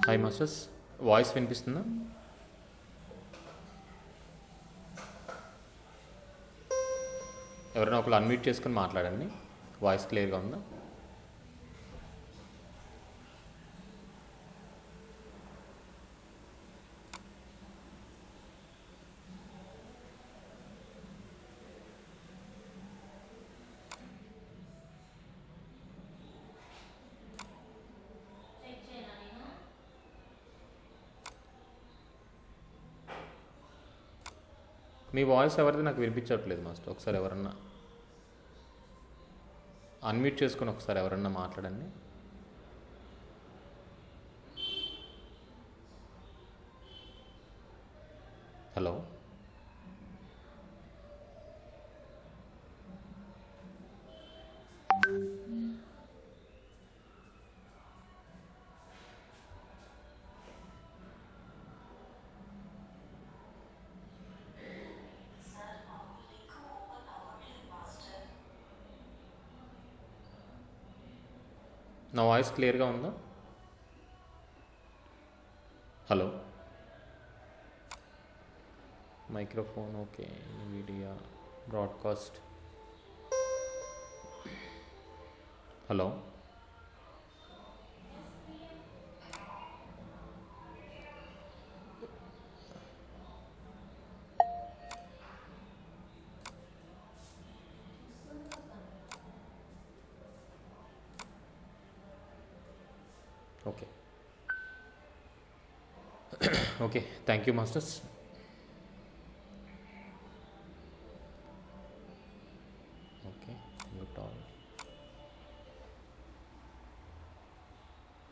Hi masters, voice వినిపిస్తుందా? ఎవరైనా ఒకరు అన్మ్యూట్ చేసుకుని మాట్లాడండి. వాయిస్ క్లియర్గా ఉందా? మీ వాయిస్ ఎవరిది నాకు వినిపించట్లేదు మాస్టర్. ఒకసారి ఎవరన్నా అన్మ్యూట్ చేసుకుని ఒకసారి ఎవరన్నా మాట్లాడండి. హలో, నా వాయిస్ క్లియర్గా ఉందా? Hello, microphone okay, media broadcast. Hello, okay okay, thank you masters. Okay, mute all.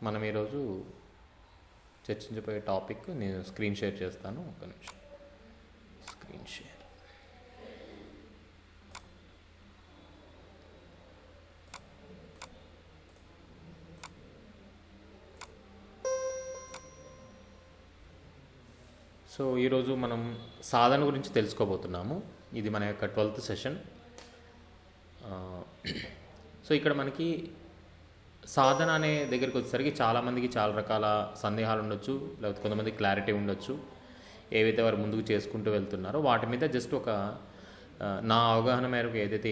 మనం ఈరోజు చర్చించబోయే టాపిక్ నేను స్క్రీన్ షేర్ చేస్తాను. ఒక నిమిషం, స్క్రీన్ షేర్. సో ఈరోజు మనం సాధన గురించి తెలుసుకోబోతున్నాము. ఇది మన యొక్క 12th సెషన్. సో ఇక్కడ మనకి సాధన అనే దగ్గరికి వచ్చేసరికి చాలామందికి చాలా రకాల సందేహాలు ఉండొచ్చు, లేకపోతే కొంతమంది క్లారిటీ ఉండొచ్చు. ఏవైతే వారు ముందుకు చేసుకుంటూ వెళ్తున్నారో వాటి మీద జస్ట్ ఒక నా అవగాహన మేరకు ఏదైతే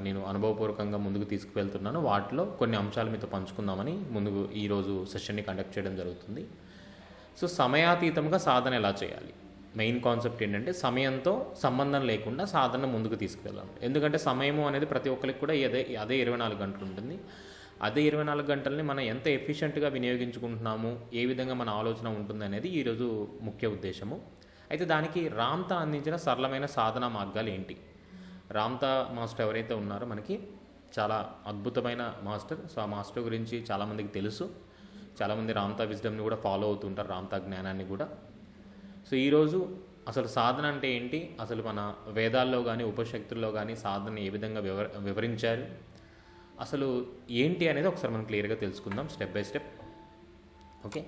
నేను అనుభవపూర్వకంగా ముందుకు తీసుకువెళ్తున్నానో వాటిలో కొన్ని అంశాలు మీతో పంచుకుందామని ముందుకు ఈరోజు సెషన్ని కండక్ట్ చేయడం జరుగుతుంది. సో సమయాతీతంగా సాధన ఎలా చేయాలి, మెయిన్ కాన్సెప్ట్ ఏంటంటే సమయంతో సంబంధం లేకుండా సాధన ముందుకు తీసుకువెళ్ళాలి. ఎందుకంటే సమయము అనేది ప్రతి ఒక్కరికి కూడా అదే 24 గంటలు ఉంటుంది. అదే 24 గంటలని మనం ఎంత ఎఫిషియెంట్గా వినియోగించుకుంటున్నాము, ఏ విధంగా మన ఆలోచన ఉంటుంది అనేది ఈరోజు ముఖ్య ఉద్దేశము. అయితే దానికి రామ్తా అందించిన సరళమైన సాధనా మార్గాలు ఏంటి? రామ్తా మాస్టర్ ఎవరైతే ఉన్నారో మనకి చాలా అద్భుతమైన మాస్టర్. సో ఆ మాస్టర్ గురించి చాలామందికి తెలుసు. చాలామంది రామ్తా విజ్డమ్ని కూడా ఫాలో అవుతుంటారు, రామ్తా జ్ఞానాన్ని కూడా. సో ఈరోజు అసలు సాధన అంటే ఏంటి, అసలు మన వేదాల్లో కానీ ఉపశక్తుల్లో కానీ సాధన ఏ విధంగా వివరించారు, అసలు ఏంటి అనేది ఒకసారి మనం క్లియర్గా తెలుసుకుందాం step by step. Okay,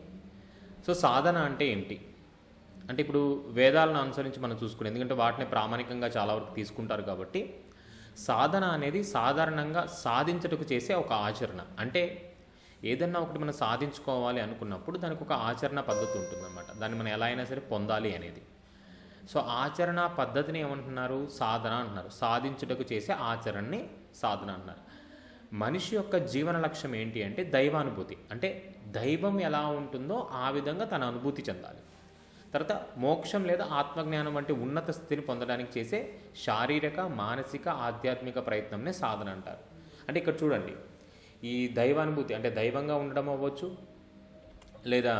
so సాధన అంటే ఏంటి అంటే ఇప్పుడు వేదాలను అనుసరించి మనం చూసుకుని, ఎందుకంటే వాటిని ప్రామాణికంగా చాలా వరకు తీసుకుంటారు కాబట్టి సాధన అనేది సాధారణంగా సాధించటకు చేసే ఒక ఆచరణ. అంటే ఏదన్నా ఒకటి మనం సాధించుకోవాలి అనుకున్నప్పుడు దానికి ఒక ఆచరణ పద్ధతి ఉంటుందన్నమాట. దాన్ని మనం ఎలా అయినా సరే పొందాలి అనేది. సో ఆచరణ పద్ధతిని ఏమంటున్నారు? సాధన అంటున్నారు. సాధించుటకు చేసే ఆచరణని సాధన అంటున్నారు. మనిషి యొక్క జీవన లక్ష్యం ఏంటి అంటే దైవానుభూతి. అంటే దైవం ఎలా ఉంటుందో ఆ విధంగా తన అనుభూతి చెందాలి. తర్వాత మోక్షం లేదా ఆత్మజ్ఞానం వంటి ఉన్నత స్థితిని పొందడానికి చేసే శారీరక, మానసిక, ఆధ్యాత్మిక ప్రయత్నంనే సాధన అంటారు. అంటే ఇక్కడ చూడండి, ఈ దైవానుభూతి అంటే దైవంగా ఉండడం అవ్వచ్చు, లేదా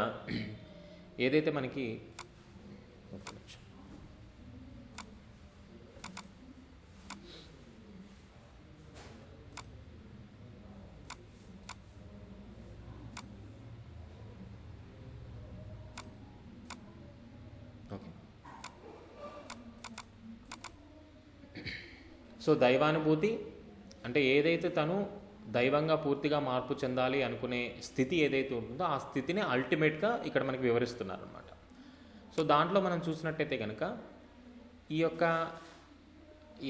ఏదైతే మనకి ఓకే, సో దైవానుభూతి అంటే ఏదైతే తను దైవంగా పూర్తిగా మార్పు చెందాలి అనుకునే స్థితి ఏదైతే ఉంటుందో ఆ స్థితిని అల్టిమేట్గా ఇక్కడ మనకి వివరిస్తున్నారనమాట. సో దాంట్లో మనం చూసినట్టయితే కనుక ఈ యొక్క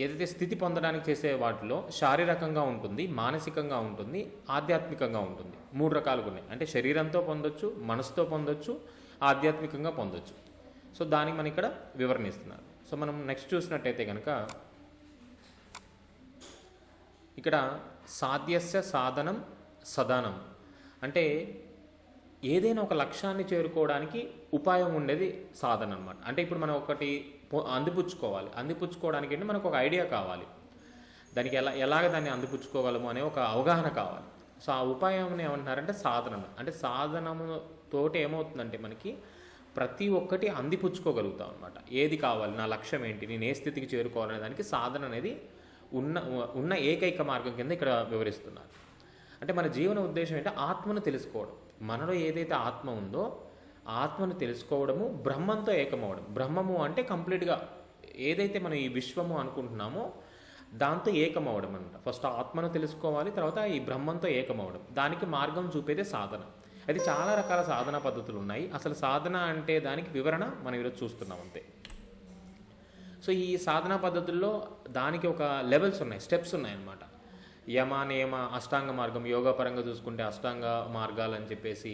ఏదైతే స్థితి పొందడానికి చేసే వాటిలో శారీరకంగా ఉంటుంది, మానసికంగా ఉంటుంది, ఆధ్యాత్మికంగా ఉంటుంది. 3 రకాలుగా ఉన్నాయి. అంటే శరీరంతో పొందొచ్చు, మనసుతో పొందొచ్చు, ఆధ్యాత్మికంగా పొందొచ్చు. సో దానికి మనం ఇక్కడ వివరణ ఇస్తున్నారు. సో మనం నెక్స్ట్ చూసినట్టయితే కనుక ఇక్కడ సాధ్యస్య సాధనం సదానం, అంటే ఏదైనా ఒక లక్ష్యాన్ని చేరుకోవడానికి ఉపాయం ఉండేది సాధన అనమాట. అంటే ఇప్పుడు మనం ఒకటి అందిపుచ్చుకోవడానికి అంటే మనకు ఒక ఐడియా కావాలి, దానికి ఎలాగ దాన్ని అందిపుచ్చుకోగలము అనే ఒక అవగాహన కావాలి. సో ఆ ఉపాయం ఏమంటున్నారంటే సాధనం. అంటే సాధనముతోటి ఏమవుతుందంటే మనకి ప్రతి ఒక్కటి అందిపుచ్చుకోగలుగుతాం అనమాట. ఏది కావాలి, నా లక్ష్యం ఏంటి, నేను ఏ స్థితికి చేరుకోవాలనే దానికి సాధన అనేది ఉన్న ఏకైక మార్గం కింద ఇక్కడ వివరిస్తున్నారు. అంటే మన జీవన ఉద్దేశం ఏంటంటే ఆత్మను తెలుసుకోవడం. మనలో ఏదైతే ఆత్మ ఉందో ఆత్మను తెలుసుకోవడము, బ్రహ్మంతో ఏకమవడం. బ్రహ్మము అంటే కంప్లీట్గా ఏదైతే మనం ఈ విశ్వము అనుకుంటున్నామో దాంతో ఏకమవడం అనమాట. ఫస్ట్ ఆత్మను తెలుసుకోవాలి, తర్వాత ఈ బ్రహ్మంతో ఏకమవడం. దానికి మార్గం చూపేదే సాధన. అయితే చాలా రకాల సాధనా పద్ధతులు ఉన్నాయి. అసలు సాధన అంటే దానికి వివరణ మనం ఈరోజు చూస్తున్నాం అంతే. సో ఈ సాధనా పద్ధతుల్లో దానికి ఒక లెవెల్స్ ఉన్నాయి, స్టెప్స్ ఉన్నాయన్నమాట. యమ నియమ అష్టాంగ మార్గం, యోగా పరంగా చూసుకుంటే అష్టాంగ మార్గాలు అని చెప్పేసి,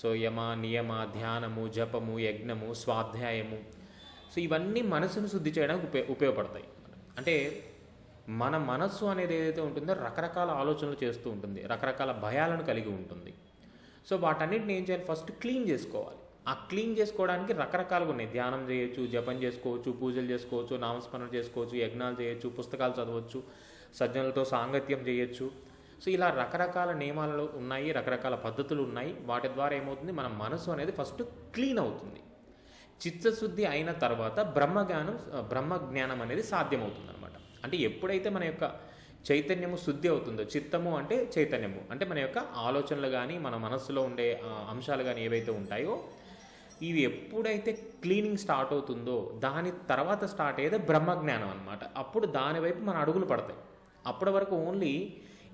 సో యమ నియమ, ధ్యానము, జపము, యజ్ఞము, స్వాధ్యాయము. సో ఇవన్నీ మనసును శుద్ధి చేయడానికి ఉపయోగపడతాయి. అంటే మన మనస్సు అనేది ఏదైతే ఉంటుందో రకరకాల ఆలోచనలు చేస్తూ ఉంటుంది, రకరకాల భయాలను కలిగి ఉంటుంది. సో వాటన్నిటిని ఏం చేయాలి, ఫస్ట్ క్లీన్ చేసుకోవాలి. ఆ క్లీన్ చేసుకోవడానికి రకరకాలుగా ఉన్నాయి. ధ్యానం చేయొచ్చు, జపం చేసుకోవచ్చు, పూజలు చేసుకోవచ్చు, నామస్మరణ చేసుకోవచ్చు, యజ్ఞాలు చేయొచ్చు, పుస్తకాలు చదవచ్చు, సజ్జనులతో సాంగత్యం చేయొచ్చు. సో ఇలా రకరకాల నియమాలు ఉన్నాయి, రకరకాల పద్ధతులు ఉన్నాయి. వాటి ద్వారా ఏమవుతుంది, మన మనసు అనేది ఫస్ట్ క్లీన్ అవుతుంది. చిత్తశుద్ధి అయిన తర్వాత బ్రహ్మజ్ఞానం అనేది సాధ్యమవుతుంది అనమాట. అంటే ఎప్పుడైతే మన యొక్క చైతన్యము శుద్ధి అవుతుందో, చిత్తము అంటే చైతన్యము అంటే మన యొక్క ఆలోచనలు కానీ మన మనస్సులో ఉండే అంశాలు కానీ ఏవైతే ఉంటాయో ఇవి ఎప్పుడైతే క్లీనింగ్ స్టార్ట్ అవుతుందో దాని తర్వాత స్టార్ట్ అయ్యేది బ్రహ్మజ్ఞానం అనమాట. అప్పుడు దాని వైపు మన అడుగులు పడతాయి. అప్పటి వరకు ఓన్లీ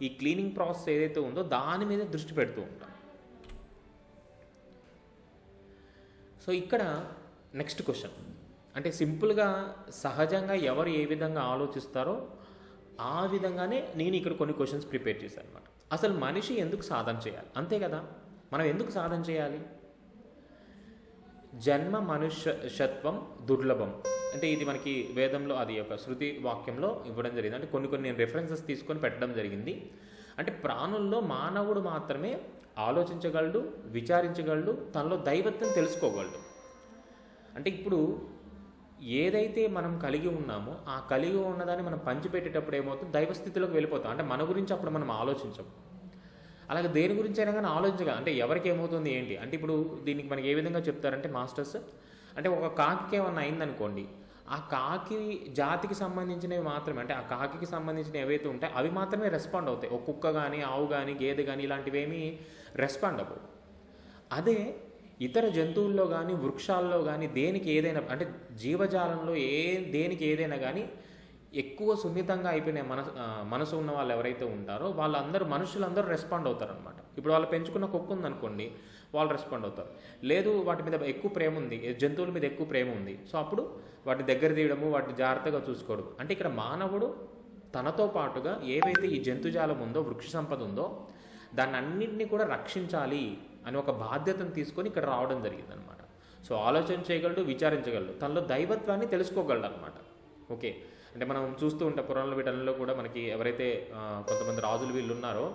ఈ క్లీనింగ్ ప్రాసెస్ ఏదైతే ఉందో దాని మీద దృష్టి పెడుతూ ఉంటాం. సో ఇక్కడ నెక్స్ట్ క్వశ్చన్, అంటే సింపుల్గా సహజంగా ఎవరు ఏ విధంగా ఆలోచిస్తారో ఆ విధంగానే నేను ఇక్కడ కొన్ని క్వశ్చన్స్ ప్రిపేర్ చేశాను అనమాట. అసలు మనిషి ఎందుకు సాధన చేయాలి, అంతే కదా, మనం ఎందుకు సాధన చేయాలి? జన్మ మనుష్యత్వం దుర్లభం, అంటే ఇది మనకి వేదంలో అది ఒక శృతి వాక్యంలో ఇవ్వడం జరిగింది. అంటే కొన్ని నేను రెఫరెన్సెస్ తీసుకొని పెట్టడం జరిగింది. అంటే ప్రాణుల్లో మానవుడు మాత్రమే ఆలోచించగలడు, విచారించగలడు, తనలో దైవత్వం తెలుసుకోగలడు. అంటే ఇప్పుడు ఏదైతే మనం కలిగి ఉన్నామో ఆ కలిగి ఉన్నదాన్ని మనం పంచిపెట్టేటప్పుడు ఏమవుతుంది, దైవస్థితిలోకి వెళ్ళిపోతాం. అంటే మన గురించి అప్పుడు మనం ఆలోచించం. అలాగే దేని గురించి అయినా కానీ ఆలోచించగలం. అంటే ఎవరికి ఏమవుతుంది ఏంటి అంటే ఇప్పుడు దీనికి మనకి ఏ విధంగా చెప్తారంటే మాస్టర్స్, అంటే ఒక కాకి ఏమన్నా అయిందనుకోండి, ఆ కాకి జాతికి సంబంధించినవి మాత్రమే, అంటే ఆ కాకి సంబంధించినవి ఏవైతే ఉంటాయో అవి మాత్రమే రెస్పాండ్ అవుతాయి. ఒక కుక్క కానీ, ఆవు కానీ, గేదె కానీ ఇలాంటివి ఏమీ రెస్పాండ్ అవ్వవు. అదే ఇతర జంతువుల్లో కానీ, వృక్షాల్లో కానీ, దేనికి ఏదైనా అంటే జీవజాలంలో దేనికి ఏదైనా కానీ ఎక్కువ సున్నితంగా అయిపోయిన మనసు ఉన్న వాళ్ళు ఎవరైతే ఉంటారో మనుషులందరూ రెస్పాండ్ అవుతారనమాట. ఇప్పుడు వాళ్ళు పెంచుకున్న కుక్క ఉందనుకోండి, వాళ్ళు రెస్పాండ్ అవుతారు. లేదు వాటి మీద ఎక్కువ ప్రేమ ఉంది, జంతువుల మీద ఎక్కువ ప్రేమ ఉంది, సో అప్పుడు వాటి దగ్గర తీయడము, వాటిని జాగ్రత్తగా చూసుకోవడం. అంటే ఇక్కడ మానవుడు తనతో పాటుగా ఏవైతే ఈ జంతుజాలం ఉందో, వృక్ష సంపద ఉందో దాన్ని అన్నింటినీ కూడా రక్షించాలి అని ఒక బాధ్యతను తీసుకొని ఇక్కడ రావడం జరిగిందనమాట. సో ఆలోచన చేయగలడు, విచారించగలడు, తనలో దైవత్వాన్ని తెలుసుకోగలడు అనమాట. ఓకే, అంటే మనం చూస్తూ ఉంటాం పురాణాల వీటల్లో కూడా మనకి ఎవరైతే కొంతమంది రాజులు వీళ్ళు ఉన్నారో,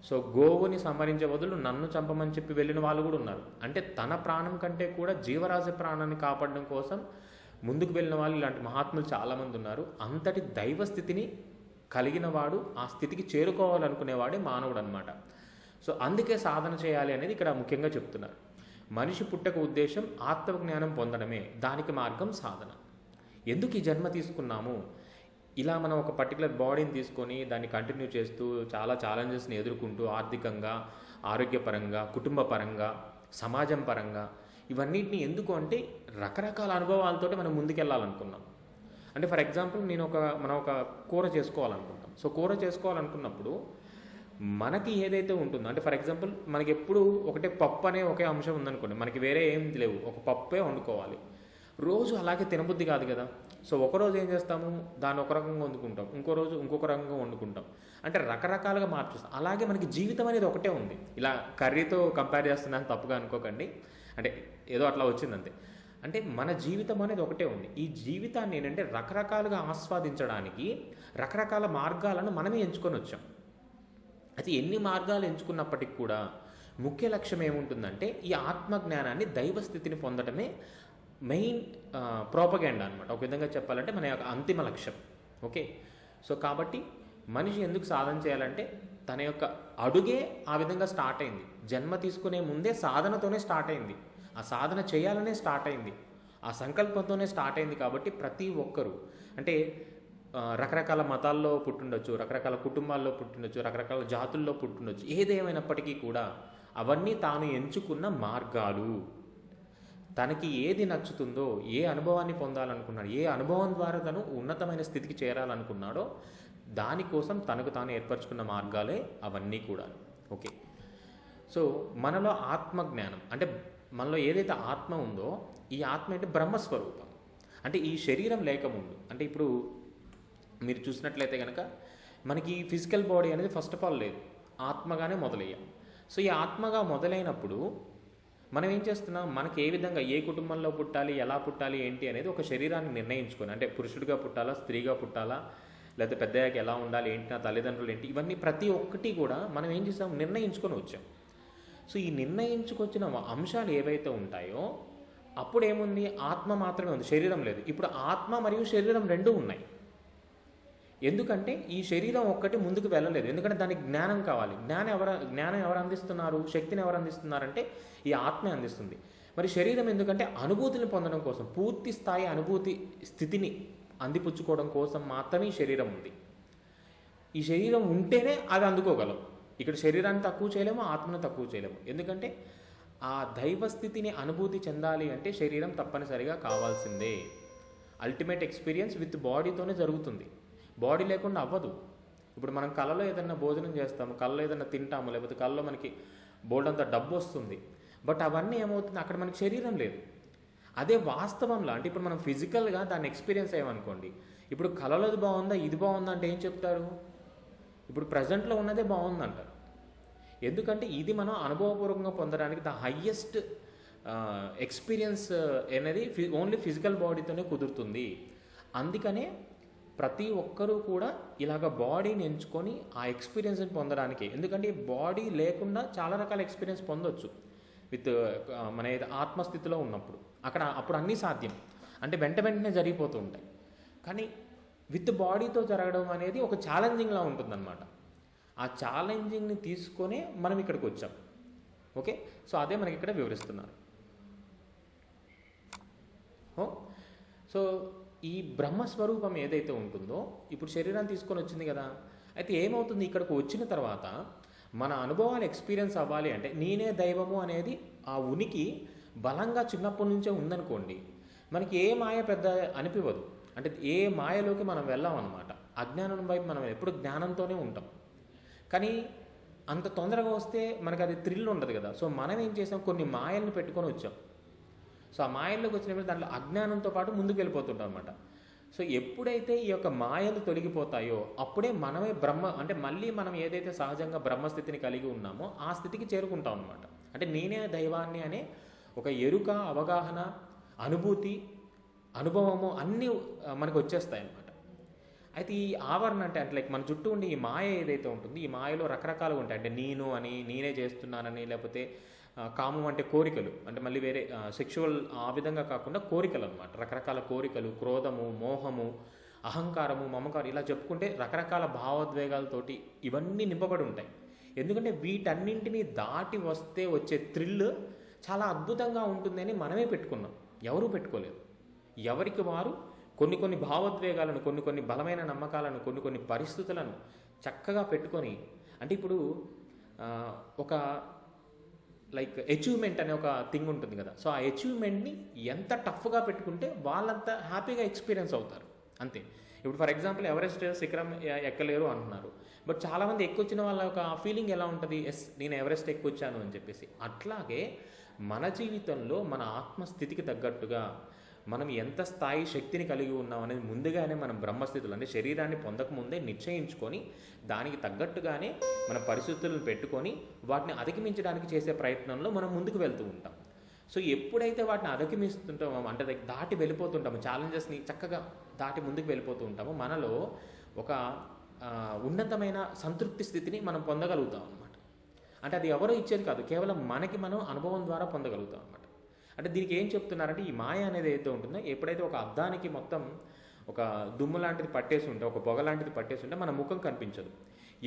సో గోవుని సంహరించే బదులు నన్ను చంపమని చెప్పి వెళ్ళిన వాళ్ళు కూడా ఉన్నారు. అంటే తన ప్రాణం కంటే కూడా జీవరాశి ప్రాణాన్ని కాపాడడం కోసం ముందుకు వెళ్ళిన వాళ్ళు ఇలాంటి మహాత్ములు చాలామంది ఉన్నారు. అంతటి దైవ స్థితిని కలిగిన వాడు, ఆ స్థితికి చేరుకోవాలనుకునేవాడే మానవుడు అనమాట. సో అందుకే సాధన చేయాలి అనేది ఇక్కడ ముఖ్యంగా చెప్తున్నారు. మనిషి పుట్టక ఉద్దేశం ఆత్మజ్ఞానం పొందడమే, దానికి మార్గం సాధన. ఎందుకు ఈ జన్మ తీసుకున్నాము, ఇలా మనం ఒక పర్టికులర్ బాడీని తీసుకొని దాన్ని కంటిన్యూ చేస్తూ చాలా ఛాలెంజెస్ని ఎదుర్కొంటూ ఆర్థికంగా, ఆరోగ్యపరంగా, కుటుంబ పరంగా, సమాజం పరంగా ఇవన్నిటిని ఎందుకు అంటే రకరకాల అనుభవాలతోటి మనం ముందుకెళ్ళాలనుకున్నాం. అంటే ఫర్ ఎగ్జాంపుల్ మనం ఒక కూర చేసుకోవాలనుకుంటాం. సో కూర చేసుకోవాలనుకున్నప్పుడు మనకి ఏదైతే ఉంటుందో, అంటే ఫర్ ఎగ్జాంపుల్ మనకి ఎప్పుడు ఒకటే పప్పు అనే ఒకే అంశం ఉందనుకోండి, మనకి వేరే ఏం లేవు, ఒక పప్పే వండుకోవాలి. రోజు అలాగే తినబుద్ధి కాదు కదా. సో ఒకరోజు ఏం చేస్తాము, దాన్ని ఒక రకంగా వండుకుంటాం, ఇంకో రోజు ఇంకొక రకంగా వండుకుంటాం, అంటే రకరకాలుగా మార్చేస్తాం. అలాగే మనకి జీవితం అనేది ఒకటే ఉంది. ఇలా కర్రీతో కంపేర్ చేస్తున్నాను, తప్పుగా అనుకోకండి, అంటే ఏదో అట్లా వచ్చిందంతే. అంటే మన జీవితం అనేది ఒకటే ఉంది. ఈ జీవితాన్ని ఏంటంటే రకరకాలుగా ఆస్వాదించడానికి రకరకాల మార్గాలను మనమే ఎంచుకొని వచ్చాం. అయితే ఎన్ని మార్గాలు ఎంచుకున్నప్పటికి కూడా ముఖ్య లక్ష్యం ఏముంటుందంటే ఈ ఆత్మజ్ఞానాన్ని, దైవస్థితిని పొందడమే మెయిన్ ప్రోపగెండా అనమాట. ఒక విధంగా చెప్పాలంటే మన యొక్క అంతిమ లక్ష్యం. ఓకే, సో కాబట్టి మనిషి ఎందుకు సాధన చేయాలంటే తన యొక్క అడుగే ఆ విధంగా స్టార్ట్ అయింది. జన్మ తీసుకునే ముందే సాధనతోనే స్టార్ట్ అయింది, ఆ సాధన చేయాలనే స్టార్ట్ అయింది, ఆ సంకల్పంతోనే స్టార్ట్ అయింది. కాబట్టి ప్రతి ఒక్కరూ అంటే రకరకాల మతాల్లో పుట్టుండొచ్చు, రకరకాల కుటుంబాల్లో పుట్టుండొచ్చు, రకరకాల జాతుల్లో పుట్టుండొచ్చు, ఏదేమైనప్పటికీ కూడా అవన్నీ తాను ఎంచుకున్న మార్గాలు. తనకి ఏది నచ్చుతుందో, ఏ అనుభవాన్ని పొందాలనుకున్నాడో, ఏ అనుభవం ద్వారా తను ఉన్నతమైన స్థితికి చేరాలనుకున్నాడో దానికోసం తనకు తాను ఏర్పరచుకున్న మార్గాలే అవన్నీ కూడా. ఓకే, సో మనలో ఆత్మజ్ఞానం అంటే మనలో ఏదైతే ఆత్మ ఉందో ఈ ఆత్మ అంటే బ్రహ్మస్వరూపం. అంటే ఈ శరీరం లేకముందు, అంటే ఇప్పుడు మీరు చూసినట్లయితే కనుక మనకి ఫిజికల్ బాడీ అనేది ఫస్ట్ ఆఫ్ ఆల్ లేదు, ఆత్మగానే మొదలయ్యాం. సో ఈ ఆత్మగా మొదలైనప్పుడు మనం ఏం చేస్తున్నాం, మనకి ఏ విధంగా ఏ కుటుంబంలో పుట్టాలి, ఎలా పుట్టాలి, ఏంటి అనేది ఒక శరీరాన్ని నిర్ణయించుకొని, అంటే పురుషుడిగా పుట్టాలా, స్త్రీగా పుట్టాలా, లేకపోతే పెద్దయ్యాక ఎలా ఉండాలి, ఏంటి, నా తల్లిదండ్రులు ఏంటి, ఇవన్నీ ప్రతి ఒక్కటి కూడా మనం ఏం చేసాం, నిర్ణయించుకొని వచ్చాం. సో ఈ నిర్ణయించుకొచ్చిన అంశాలు ఏవైతే ఉంటాయో అప్పుడు ఏముంది, ఆత్మ మాత్రమే ఉంది, శరీరం లేదు. ఇప్పుడు ఆత్మ మరియు శరీరం రెండూ ఉన్నాయి. ఎందుకంటే ఈ శరీరం ఒక్కటి ముందుకు వెళ్ళలేదు, ఎందుకంటే దానికి జ్ఞానం కావాలి. జ్ఞానం ఎవరు అందిస్తున్నారు, శక్తిని ఎవరు అందిస్తున్నారంటే ఈ ఆత్మే అందిస్తుంది. మరి శరీరం ఎందుకంటే అనుభూతిని పొందడం కోసం, పూర్తి స్థాయి అనుభూతి స్థితిని అందిపుచ్చుకోవడం కోసం మాత్రమే ఈ శరీరం ఉంది. ఈ శరీరం ఉంటేనే అది అందుకోగలం. ఇక్కడ శరీరాన్ని తక్కువ చేయలేము, ఆత్మను తక్కువ చేయలేము. ఎందుకంటే ఆ దైవస్థితిని అనుభూతి చెందాలి అంటే శరీరం తప్పనిసరిగా కావాల్సిందే. అల్టిమేట్ ఎక్స్పీరియన్స్ విత్ బాడీతోనే జరుగుతుంది, బాడీ లేకుండా అవ్వదు. ఇప్పుడు మనం కళ్ళలో ఏదైనా భోజనం చేస్తాము, కళ్ళలో ఏదైనా తింటాము, లేకపోతే కళ్ళలో మనకి బోల్డంత డబ్బు వస్తుంది, బట్ అవన్నీ ఏమవుతుంది, అక్కడ మనకి శరీరం లేదు. అదే వాస్తవంలో అంటే ఇప్పుడు మనం ఫిజికల్గా దాన్ని ఎక్స్పీరియన్స్ అయ్యామనుకోండి, ఇప్పుడు కళలోది బాగుందా, ఇది బాగుందా అంటే ఏం చెప్తారు, ఇప్పుడు ప్రజెంట్లో ఉన్నదే బాగుందంటారు. ఎందుకంటే ఇది మనం అనుభవపూర్వకంగా పొందడానికి ద హయ్యెస్ట్ ఎక్స్పీరియన్స్ అనేది ఓన్లీ ఫిజికల్ బాడీతోనే కుదురుతుంది. అందుకనే ప్రతి ఒక్కరూ కూడా ఇలాగ బాడీని ఎంచుకొని ఆ ఎక్స్పీరియన్స్ని పొందడానికి, ఎందుకంటే బాడీ లేకుండా చాలా రకాల ఎక్స్పీరియన్స్ పొందొచ్చు విత్ మన ఆత్మస్థితిలో ఉన్నప్పుడు. అప్పుడు అన్నీ సాధ్యం, అంటే వెంటనే జరిగిపోతూ ఉంటాయి. కానీ విత్ బాడీతో జరగడం అనేది ఒక ఛాలెంజింగ్లా ఉంటుందన్నమాట. ఆ ఛాలెంజింగ్ని తీసుకొనే మనం ఇక్కడికి వచ్చాం. ఓకే, సో అదే మనకి ఇక్కడ వివరిస్తున్నారు. సో ఈ బ్రహ్మస్వరూపం ఏదైతే ఉంటుందో ఇప్పుడు శరీరాన్ని తీసుకొని వచ్చింది కదా, అయితే ఏమవుతుంది, ఇక్కడికి వచ్చిన తర్వాత మన అనుభవాలు ఎక్స్పీరియన్స్ అవ్వాలి అంటే నేనే దైవము అనేది ఆ ఉనికి బలంగా చిన్నప్పటి నుంచే ఉందనుకోండి, మనకి ఏ మాయ పెద్ద అనిపివ్వదు. అంటే ఏ మాయలోకి మనం వెళ్ళాం అన్నమాట. అజ్ఞానం వైపు మనం ఎప్పుడు జ్ఞానంతోనే ఉంటాం. కానీ అంత తొందరగా వస్తే మనకు అది థ్రిల్ ఉండదు కదా. సో మనం ఏం చేసాం, కొన్ని మాయల్ని పెట్టుకొని వచ్చాం. సో ఆ మాయల్లోకి వచ్చినప్పుడు దాంట్లో అజ్ఞానంతో పాటు ముందుకు వెళ్ళిపోతుంటాం అనమాట. సో ఎప్పుడైతే ఈ యొక్క మాయలు తొలగిపోతాయో అప్పుడే మనమే అంటే మళ్ళీ మనం ఏదైతే సహజంగా బ్రహ్మస్థితిని కలిగి ఉన్నామో ఆ స్థితికి చేరుకుంటాం అనమాట. అంటే నేనే దైవాన్ని అనే ఒక ఎరుక, అవగాహన, అనుభూతి, అనుభవము అన్నీ మనకు వచ్చేస్తాయి అన్నమాట. అయితే ఈ ఆవరణ అంటే లైక్ మన చుట్టూ ఉండే ఈ మాయ ఏదైతే ఉంటుంది, ఈ మాయలో రకరకాలుగా ఉంటాయి. అంటే నేను అని, నేనే చేస్తున్నానని, లేకపోతే కామం అంటే కోరికలు, అంటే మళ్ళీ వేరే సెక్షువల్ ఆ విధంగా కాకుండా కోరికలు అనమాట. రకరకాల కోరికలు, క్రోధము, మోహము, అహంకారము, మమకారం, ఇలా చెప్పుకుంటే రకరకాల భావోద్వేగాలతోటి ఇవన్నీ నింపబడి ఉంటాయి. ఎందుకంటే వీటన్నింటినీ దాటి వస్తే వచ్చే థ్రిల్ చాలా అద్భుతంగా ఉంటుందని మనమే పెట్టుకున్నాం, ఎవరూ పెట్టుకోలేదు. ఎవరికి వారు కొన్ని భావోద్వేగాలను, కొన్ని బలమైన నమ్మకాలను, కొన్ని పరిస్థితులను చక్కగా పెట్టుకొని, అంటే ఇప్పుడు ఒక లైక్ అచీవ్మెంట్ అనే ఒక థింగ్ ఉంటుంది కదా. సో ఆ అచీవ్మెంట్ని ఎంత టఫ్గా పెట్టుకుంటే వాళ్ళంతా హ్యాపీగా ఎక్స్పీరియన్స్ అవుతారు అంతే. ఇప్పుడు ఫర్ ఎగ్జాంపుల్ ఎవరెస్ట్ శిఖరం ఎక్కలేరు అంటున్నారు, బట్ చాలామంది ఎక్కొచ్చిన వాళ్ళ ఒక ఫీలింగ్ ఎలా ఉంటుంది, ఎస్ నేను ఎవరెస్ట్ ఎక్కొచ్చాను అని చెప్పేసి. అట్లాగే మన జీవితంలో మన ఆత్మస్థితికి తగ్గట్టుగా మనం ఎంత స్థాయి శక్తిని కలిగి ఉన్నాం అనేది ముందుగానే మనం బ్రహ్మస్థితులు అంటే శరీరాన్ని పొందకముందే నిశ్చయించుకొని దానికి తగ్గట్టుగానే మన పరిస్థితులను పెట్టుకొని వాటిని అధిగమించడానికి చేసే ప్రయత్నంలో మనం ముందుకు వెళ్తూ ఉంటాం. సో ఎప్పుడైతే వాటిని అధిగమిస్తుంటామో అంటే దాటి వెళ్ళిపోతుంటామో, ఛాలెంజెస్ని చక్కగా దాటి ముందుకు వెళ్ళిపోతూ ఉంటామో, మనలో ఒక ఉన్నతమైన సంతృప్తి స్థితిని మనం పొందగలుగుతాం అనమాట. అంటే అది ఎవరో ఇచ్చేది కాదు, కేవలం మనకి మనం అనుభవం ద్వారా పొందగలుగుతాం అనమాట. అంటే దీనికి ఏం చెప్తున్నారంటే ఈ మాయ అనేది ఏదైతే ఉంటుందో, ఎప్పుడైతే ఒక అద్దానికి మొత్తం ఒక దుమ్ము లాంటిది పట్టేసి ఉంటే, ఒక పొగ లాంటిది పట్టేసి ఉంటే మన ముఖం కనిపించదు.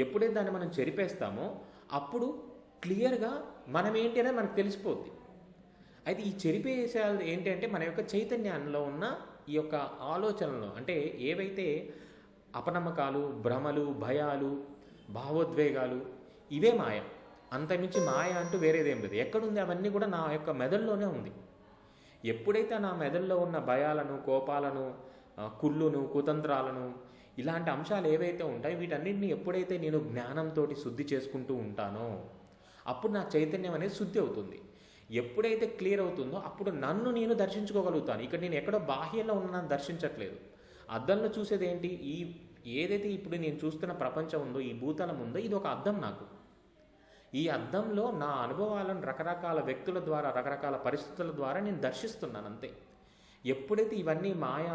ఎప్పుడైతే దాన్ని మనం చెరిపేస్తామో అప్పుడు క్లియర్గా మనం ఏంటి అనేది మనకు తెలిసిపోద్ది. అయితే ఈ చెరిపేసేది ఏంటి అంటే మన యొక్క చైతన్యంలో ఉన్న ఈ యొక్క ఆలోచనలు, అంటే ఏవైతే అపనమ్మకాలు, భ్రమలు, భయాలు, భావోద్వేగాలు, ఇవే మాయ. అంతమించి మాయ అంటూ వేరేదేం లేదు. ఎక్కడుంది? అవన్నీ కూడా నా యొక్క మెదడులోనే ఉంది. ఎప్పుడైతే నా మెదడులో ఉన్న భయాలను, కోపాలను, కుళ్ళును, కుతంత్రాలను, ఇలాంటి అంశాలు ఏవైతే ఉంటాయో వీటన్నింటినీ ఎప్పుడైతే నేను జ్ఞానంతో శుద్ధి చేసుకుంటూ ఉంటానో అప్పుడు నా చైతన్యం అనేది శుద్ధి అవుతుంది. ఎప్పుడైతే క్లియర్ అవుతుందో అప్పుడు నన్ను నేను దర్శించుకోగలుగుతాను. ఇక్కడ నేను ఎక్కడో బాహ్యంలో ఉన్నాను దర్శించట్లేదు. అద్దంలో చూసేది ఏంటి? ఏదైతే ఇప్పుడు నేను చూస్తున్న ప్రపంచం ఉందో, ఈ భూతలం ఉందో, ఇది ఒక అద్దం నాకు. ఈ అద్దంలో నా అనుభవాలను రకరకాల వ్యక్తుల ద్వారా, రకరకాల పరిస్థితుల ద్వారా నేను దర్శిస్తున్నాను అంతే. ఎప్పుడైతే ఇవన్నీ మాయ,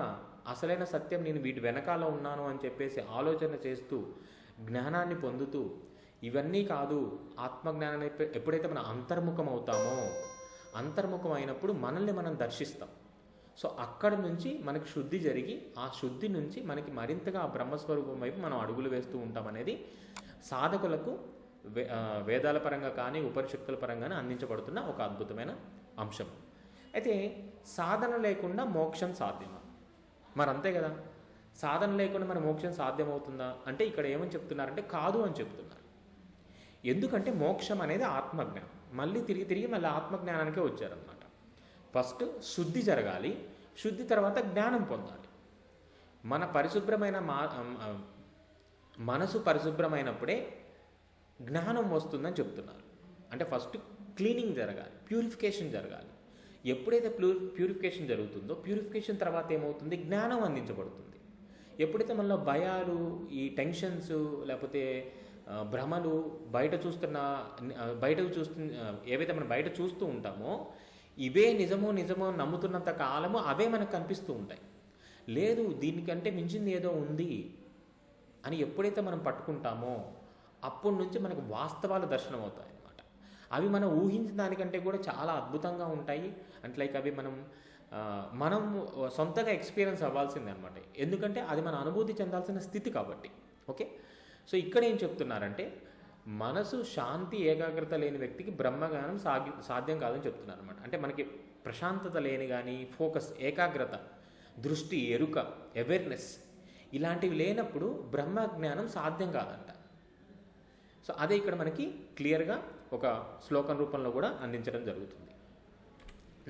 అసలైన సత్యం నేను వీటి వెనకాల ఉన్నాను అని చెప్పేసి ఆలోచన చేస్తూ జ్ఞానాన్ని పొందుతూ ఇవన్నీ కాదు ఆత్మజ్ఞానాన్ని ఎప్పుడైతే మనం అంతర్ముఖం అవుతామో, అంతర్ముఖం అయినప్పుడు మనల్ని మనం దర్శిస్తాం. సో అక్కడి నుంచి మనకి శుద్ధి జరిగి ఆ శుద్ధి నుంచి మనకి మరింతగా ఆ బ్రహ్మస్వరూపం వైపు మనం అడుగులు వేస్తూ ఉంటాం అనేది సాధకులకు వేదాల పరంగా కానీ ఉపనిషత్తుల పరంగానే అందించబడుతున్న ఒక అద్భుతమైన అంశం. అయితే సాధన లేకుండా మోక్షం సాధ్యమా? మరి అంతే కదా, సాధన లేకుండా మరి మోక్షం సాధ్యమవుతుందా అంటే ఇక్కడ ఏమని చెప్తున్నారంటే కాదు అని చెప్తున్నారు. ఎందుకంటే మోక్షం అనేది ఆత్మజ్ఞానం. మళ్ళీ తిరిగి మళ్ళీ ఆత్మజ్ఞానానికే వచ్చారనమాట. ఫస్ట్ శుద్ధి జరగాలి, శుద్ధి తర్వాత జ్ఞానం పొందాలి. మన పరిశుభ్రమైన మనసు పరిశుభ్రమైనప్పుడే జ్ఞానం వస్తుందని చెప్తున్నారు. అంటే ఫస్ట్ క్లీనింగ్ జరగాలి, ప్యూరిఫికేషన్ జరగాలి. ఎప్పుడైతే ప్యూరిఫికేషన్ జరుగుతుందో ప్యూరిఫికేషన్ తర్వాత ఏమవుతుంది? జ్ఞానం అందించబడుతుంది. ఎప్పుడైతే మనలో భయాలు, ఈ టెన్షన్స్, లేకపోతే భ్రమలు బయట ఏవైతే మనం బయట చూస్తూ ఉంటామో ఇవే నిజమో నమ్ముతున్నంత కాలము అవే మనకు కనిపిస్తూ ఉంటాయి. లేదు దీనికంటే మించింది ఏదో ఉంది అని ఎప్పుడైతే మనం పట్టుకుంటామో అప్పటి నుంచి మనకు వాస్తవాలు దర్శనం అవుతాయి అన్నమాట. అవి మనం ఊహించిన దానికంటే కూడా చాలా అద్భుతంగా ఉంటాయి. అంటే లైక్ అవి మనం సొంతగా ఎక్స్పీరియన్స్ అవ్వాల్సిందే అనమాట. ఎందుకంటే అది మన అనుభూతి చెందాల్సిన స్థితి కాబట్టి. ఓకే, సో ఇక్కడ ఏం చెప్తున్నారంటే మనసు శాంతి, ఏకాగ్రత లేని వ్యక్తికి బ్రహ్మజ్ఞానం సాధ్యం కాదని చెప్తున్నారు అనమాట. అంటే మనకి ప్రశాంతత లేని కానీ ఫోకస్, ఏకాగ్రత, దృష్టి, ఎరుక, అవేర్నెస్ ఇలాంటివి లేనప్పుడు బ్రహ్మజ్ఞానం సాధ్యం కాదంట. సో అదే ఇక్కడ మనకి క్లియర్గా ఒక శ్లోకం రూపంలో కూడా అందించడం జరుగుతుంది.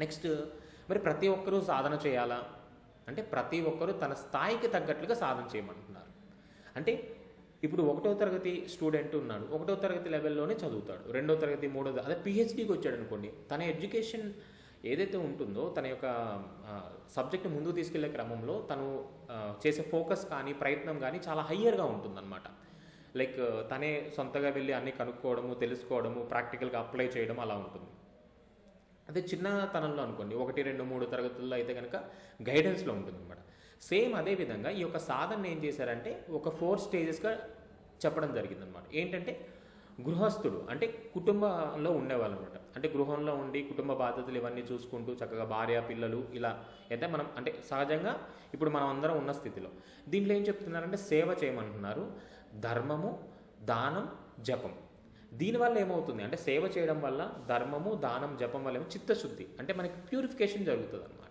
నెక్స్ట్, మరి ప్రతి ఒక్కరూ సాధన చేయాలా అంటే ప్రతి ఒక్కరూ తన స్థాయికి తగ్గట్లుగా సాధన చేయమంటున్నారు. అంటే ఇప్పుడు 1వ తరగతి స్టూడెంట్ ఉన్నాడు, 1వ తరగతి లెవెల్లోనే చదువుతాడు, 2వ తరగతి, 3వ అదే పిహెచ్డీకి వచ్చాడు అనుకోండి, తన ఎడ్యుకేషన్ ఏదైతే ఉంటుందో తన యొక్క సబ్జెక్ట్ని ముందుకు తీసుకెళ్లే క్రమంలో తను చేసే ఫోకస్ కానీ ప్రయత్నం కానీ చాలా హయ్యర్గా ఉంటుందన్నమాట. లైక్ తనే సొంతగా వెళ్ళి అన్నీ కనుక్కోవడము, తెలుసుకోవడము, ప్రాక్టికల్గా అప్లై చేయడం అలా ఉంటుంది. అదే చిన్నతనంలో అనుకోండి 1, 2, 3 తరగతుల్లో అయితే కనుక గైడెన్స్లో ఉంటుంది అనమాట. సేమ్ అదేవిధంగా ఈ యొక్క సాధన ఏం చేశారంటే ఒక 4 స్టేజెస్గా చెప్పడం జరిగిందనమాట. ఏంటంటే గృహస్థుడు అంటే కుటుంబంలో ఉండేవాళ్ళు అనమాట. అంటే గృహంలో ఉండి కుటుంబ బాధ్యతలు ఇవన్నీ చూసుకుంటూ చక్కగా భార్య, పిల్లలు ఇలా అయితే మనం అంటే సహజంగా ఇప్పుడు మనం అందరం ఉన్న స్థితిలో దీంట్లో ఏం చెప్తున్నారంటే సేవ చేయమంటున్నారు, ధర్మము, దానం, జపం. దీనివల్ల ఏమవుతుంది అంటే సేవ చేయడం వల్ల, ధర్మము, దానం, జపం వల్ల ఏమో చిత్తశుద్ధి అంటే మనకి ప్యూరిఫికేషన్ జరుగుతుంది అనమాట.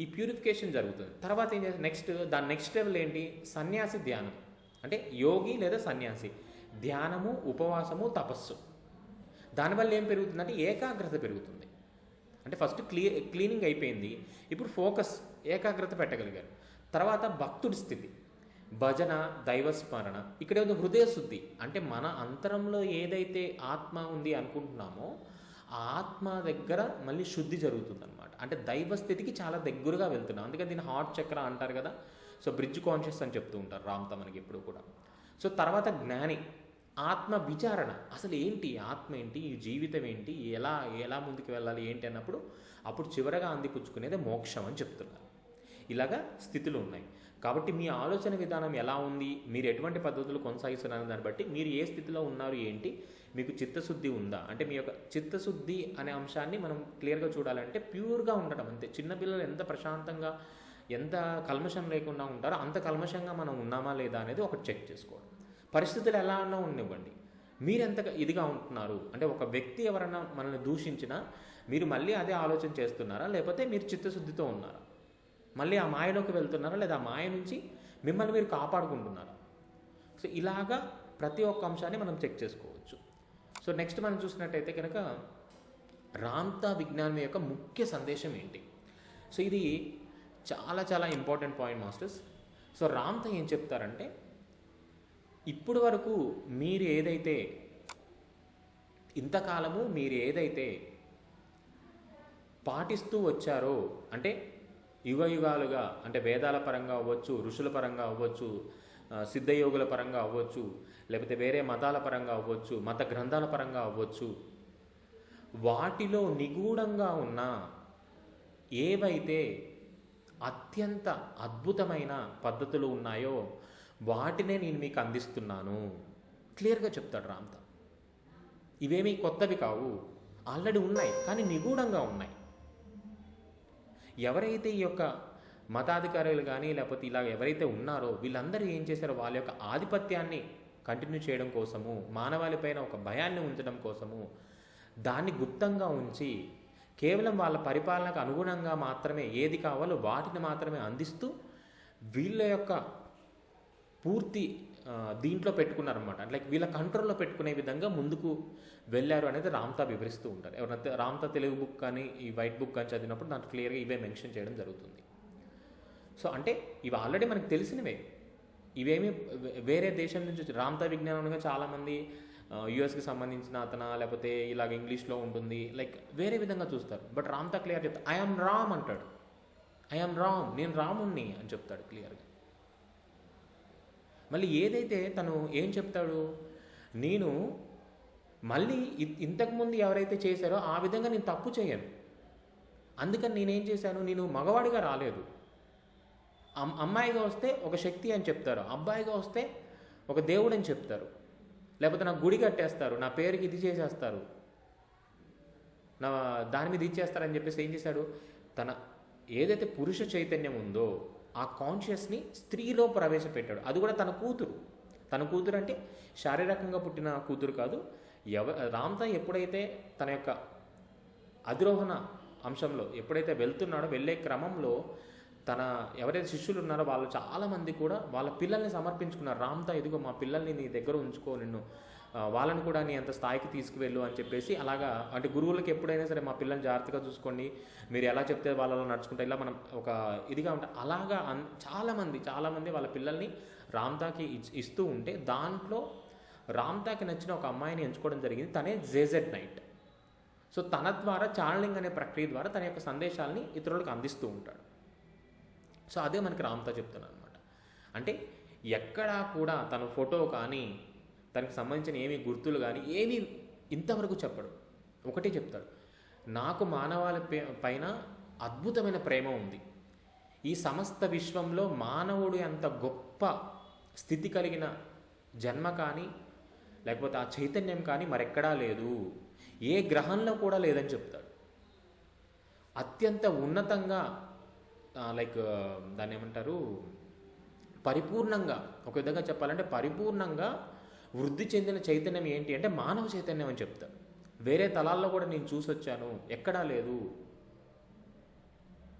ఈ ప్యూరిఫికేషన్ జరుగుతుంది. తర్వాత ఏం చేస్తారు దాని నెక్స్ట్ లెవెల్ ఏంటి? సన్యాసి ధ్యానం. అంటే యోగి లేదా సన్యాసి ధ్యానము, ఉపవాసము, తపస్సు. దానివల్ల ఏం పెరుగుతుందంటే ఏకాగ్రత పెరుగుతుంది. అంటే ఫస్ట్ క్లీనింగ్ అయిపోయింది, ఇప్పుడు ఫోకస్, ఏకాగ్రత పెట్టగలిగారు. తర్వాత భక్తుడి స్థితి, భజన, దైవస్మరణ. ఇక్కడ ఏదో హృదయ శుద్ధి అంటే మన అంతరంలో ఏదైతే ఆత్మ ఉంది అనుకుంటున్నామో ఆ ఆత్మ దగ్గర మళ్ళీ శుద్ధి జరుగుతుంది అనమాట. అంటే దైవ స్థితికి చాలా దగ్గరగా వెళ్తున్నాం. అందుకని దీన్ని హార్ట్ చక్ర అంటారు కదా. సో బ్రిడ్జ్ కాన్షియస్ అని చెప్తూ ఉంటారు రామ్తా మనకి ఎప్పుడు కూడా. సో తర్వాత జ్ఞాని, ఆత్మ విచారణ, అసలు ఏంటి ఆత్మ, ఏంటి ఈ జీవితం, ఏంటి ఎలా ఎలా ముందుకు వెళ్ళాలి ఏంటి అన్నప్పుడు అప్పుడు చివరగా అందిపుచ్చుకునేది మోక్షం అని చెప్తున్నారు. ఇలాగా స్థితులు ఉన్నాయి. కాబట్టి మీ ఆలోచన విధానం ఎలా ఉంది, మీరు ఎటువంటి పద్ధతులు కొనసాగిస్తున్నారు దాన్ని బట్టి మీరు ఏ స్థితిలో ఉన్నారు, ఏంటి మీకు చిత్తశుద్ధి ఉందా, అంటే మీ యొక్క చిత్తశుద్ధి అనే అంశాన్ని మనం క్లియర్గా చూడాలంటే ప్యూర్గా ఉండడం అంతే. చిన్నపిల్లలు ఎంత ప్రశాంతంగా ఎంత కల్మషం లేకుండా ఉంటారో అంత కల్మషంగా మనం ఉన్నామా లేదా అనేది ఒకటి చెక్ చేసుకోవడం. పరిస్థితులు ఎలా ఉన్నా ఉండనివ్వండి, మీరెంత ఇదిగా ఉంటున్నారు, అంటే ఒక వ్యక్తి ఎవరైనా మనల్ని దూషించినా మీరు మళ్ళీ అదే ఆలోచన చేస్తున్నారా, లేకపోతే మీరు చిత్తశుద్ధితో ఉన్నారా, మళ్ళీ ఆ మాయలోకి వెళ్తున్నారా, లేదా ఆ మాయ నుంచి మిమ్మల్ని మీరు కాపాడుకుంటున్నారా. సో ఇలాగా ప్రతి ఒక్క అంశాన్ని మనం చెక్ చేసుకోవచ్చు. సో నెక్స్ట్ మనం చూసినట్టయితే కనుక రామ్తా విజ్ఞానం యొక్క ముఖ్య సందేశం ఏంటి. సో ఇది చాలా చాలా important point masters. So Ramtha ఏం చెప్తారంటే, ఇప్పుడు వరకు మీరు ఏదైతే ఇంతకాలము మీరు ఏదైతే పాటిస్తూ వచ్చారో, అంటే యుగయుగాలుగా, అంటే వేదాల పరంగా అవ్వచ్చు, ఋషుల పరంగా అవ్వచ్చు, సిద్ధయోగుల పరంగా అవ్వచ్చు, లేకపోతే వేరే మతాల పరంగా అవ్వచ్చు, మత గ్రంథాల పరంగా అవ్వచ్చు, వాటిలో నిగూఢంగా ఉన్న ఏవైతే అత్యంత అద్భుతమైన పద్ధతులు ఉన్నాయో వాటినే నేను మీకు అందిస్తున్నాను. క్లియర్గా చెప్తాడు రామ్తా. ఇవేమీ కొత్తవి కావు, ఆల్రెడీ ఉన్నాయి, కానీ నిగూఢంగా ఉన్నాయి. ఎవరైతే ఈ యొక్క మతాధికారులు కానీ లేకపోతే ఇలా ఎవరైతే ఉన్నారో వీళ్ళందరూ ఏం చేశారో, వాళ్ళ యొక్క ఆధిపత్యాన్ని కంటిన్యూ చేయడం కోసము, మానవాళిపైన ఒక భయాన్ని ఉంచడం కోసము దాన్ని గుప్తంగా ఉంచి కేవలం వాళ్ళ పరిపాలనకు అనుగుణంగా మాత్రమే ఏది కావాలో వాటిని మాత్రమే అందిస్తూ వీళ్ళ యొక్క పూర్తి దీంట్లో పెట్టుకున్నారనమాట. లైక్ వీళ్ళ కంట్రోల్లో పెట్టుకునే విధంగా ముందుకు వెళ్ళారు అనేది రామ్తా వివరిస్తూ ఉంటారు. ఎవరైనా రామ్తా తెలుగు బుక్ కానీ ఈ వైట్ బుక్ కానీ చదివినప్పుడు దాంట్లో క్లియర్గా ఇవే మెన్షన్ చేయడం జరుగుతుంది. సో అంటే ఇవి ఆల్రెడీ మనకు తెలిసినవే, ఇవేమి వేరే దేశం నుంచి రామ్తా విజ్ఞానంగా చాలామంది యుఎస్కి సంబంధించిన అతనా లేకపోతే ఇలాగ ఇంగ్లీష్లో ఉంటుంది, లైక్ వేరే విధంగా చూస్తారు. బట్ రామ్తా క్లియర్ చెప్తాడు, ఐఎమ్ రామ్ అంటాడు. ఐఎమ్ రామ్, నేను రాముణ్ణి అని చెప్తాడు క్లియర్గా. మళ్ళీ ఏదైతే తను ఏం చెప్తాడు, నేను మళ్ళీ ఇంతకుముందు ఎవరైతే చేశారో ఆ విధంగా నేను తప్పు చేయను, అందుకని నేనేం చేశాను, నేను మగవాడిగా రాలేదు. అమ్మాయిగా వస్తే ఒక శక్తి అని చెప్తారు, అబ్బాయిగా వస్తే ఒక దేవుడు అని చెప్తారు, లేకపోతే నాకు గుడి కట్టేస్తారు, నా పేరుకి ఇది చేసేస్తారు, నా దాని మీద ఇచ్చేస్తారని చెప్పేసి ఏం చేశాడు, తన ఏదైతే పురుష చైతన్యం ఉందో ఆ కాన్షియస్ని స్త్రీలో ప్రవేశపెట్టాడు. అది కూడా తన కూతురు. తన కూతురు అంటే శారీరకంగా పుట్టిన కూతురు కాదు. రామ్తా ఎప్పుడైతే తన యొక్క అధిరోహణ అంశంలో ఎప్పుడైతే వెళ్తున్నాడో, వెళ్ళే క్రమంలో తన ఎవరైతే శిష్యులు ఉన్నారో వాళ్ళు చాలామంది కూడా వాళ్ళ పిల్లల్ని సమర్పించుకున్నారు. రామ్తా ఇదిగో మా పిల్లల్ని నీ దగ్గర ఉంచుకో, నిన్ను వాళ్ళని కూడా నీ అంత స్థాయికి తీసుకువెళ్ళు అని చెప్పేసి, అలాగా అంటే గురువులకి ఎప్పుడైనా సరే మా పిల్లల్ని జాగ్రత్తగా చూసుకోండి, మీరు ఎలా చెప్తే వాళ్ళలో నడుచుకుంటే ఇలా మనం ఒక ఇదిగా ఉంటాం. అలాగా చాలామంది వాళ్ళ పిల్లల్ని రామ్తాకి ఇస్తూ ఉంటే దాంట్లో రామ్తాకి నచ్చిన ఒక అమ్మాయిని ఎంచుకోవడం జరిగింది. తనే జేజెడ్ నైట్. సో తన ద్వారా ఛానలింగ్ అనే ప్రక్రియ ద్వారా తన యొక్క సందేశాలని ఇతరులకు అందిస్తూ ఉంటాడు. సో అదే మనకి రామ్తా చెప్తున్నాను అనమాట. అంటే ఎక్కడా కూడా తన ఫోటో కానీ తనకి సంబంధించిన ఏమీ గుర్తులు కానీ ఏమీ ఇంతవరకు చెప్పడు. ఒకటే చెప్తాడు, నాకు మానవాళి పైన అద్భుతమైన ప్రేమ ఉంది. ఈ సమస్త విశ్వంలో మానవుడు అంత గొప్ప స్థితి కలిగిన జన్మ కానీ లేకపోతే ఆ చైతన్యం కానీ మరెక్కడా లేదు, ఏ గ్రహంలో కూడా లేదని చెప్తాడు. అత్యంత ఉన్నతంగా లైక్ దాన్ని ఏమంటారు, పరిపూర్ణంగా, ఒక విధంగా చెప్పాలంటే పరిపూర్ణంగా వృద్ధి చెందిన చైతన్యం ఏంటి అంటే మానవ చైతన్యం అని చెప్తారు. వేరే తలాల్లో కూడా నేను చూసొచ్చాను, ఎక్కడా లేదు.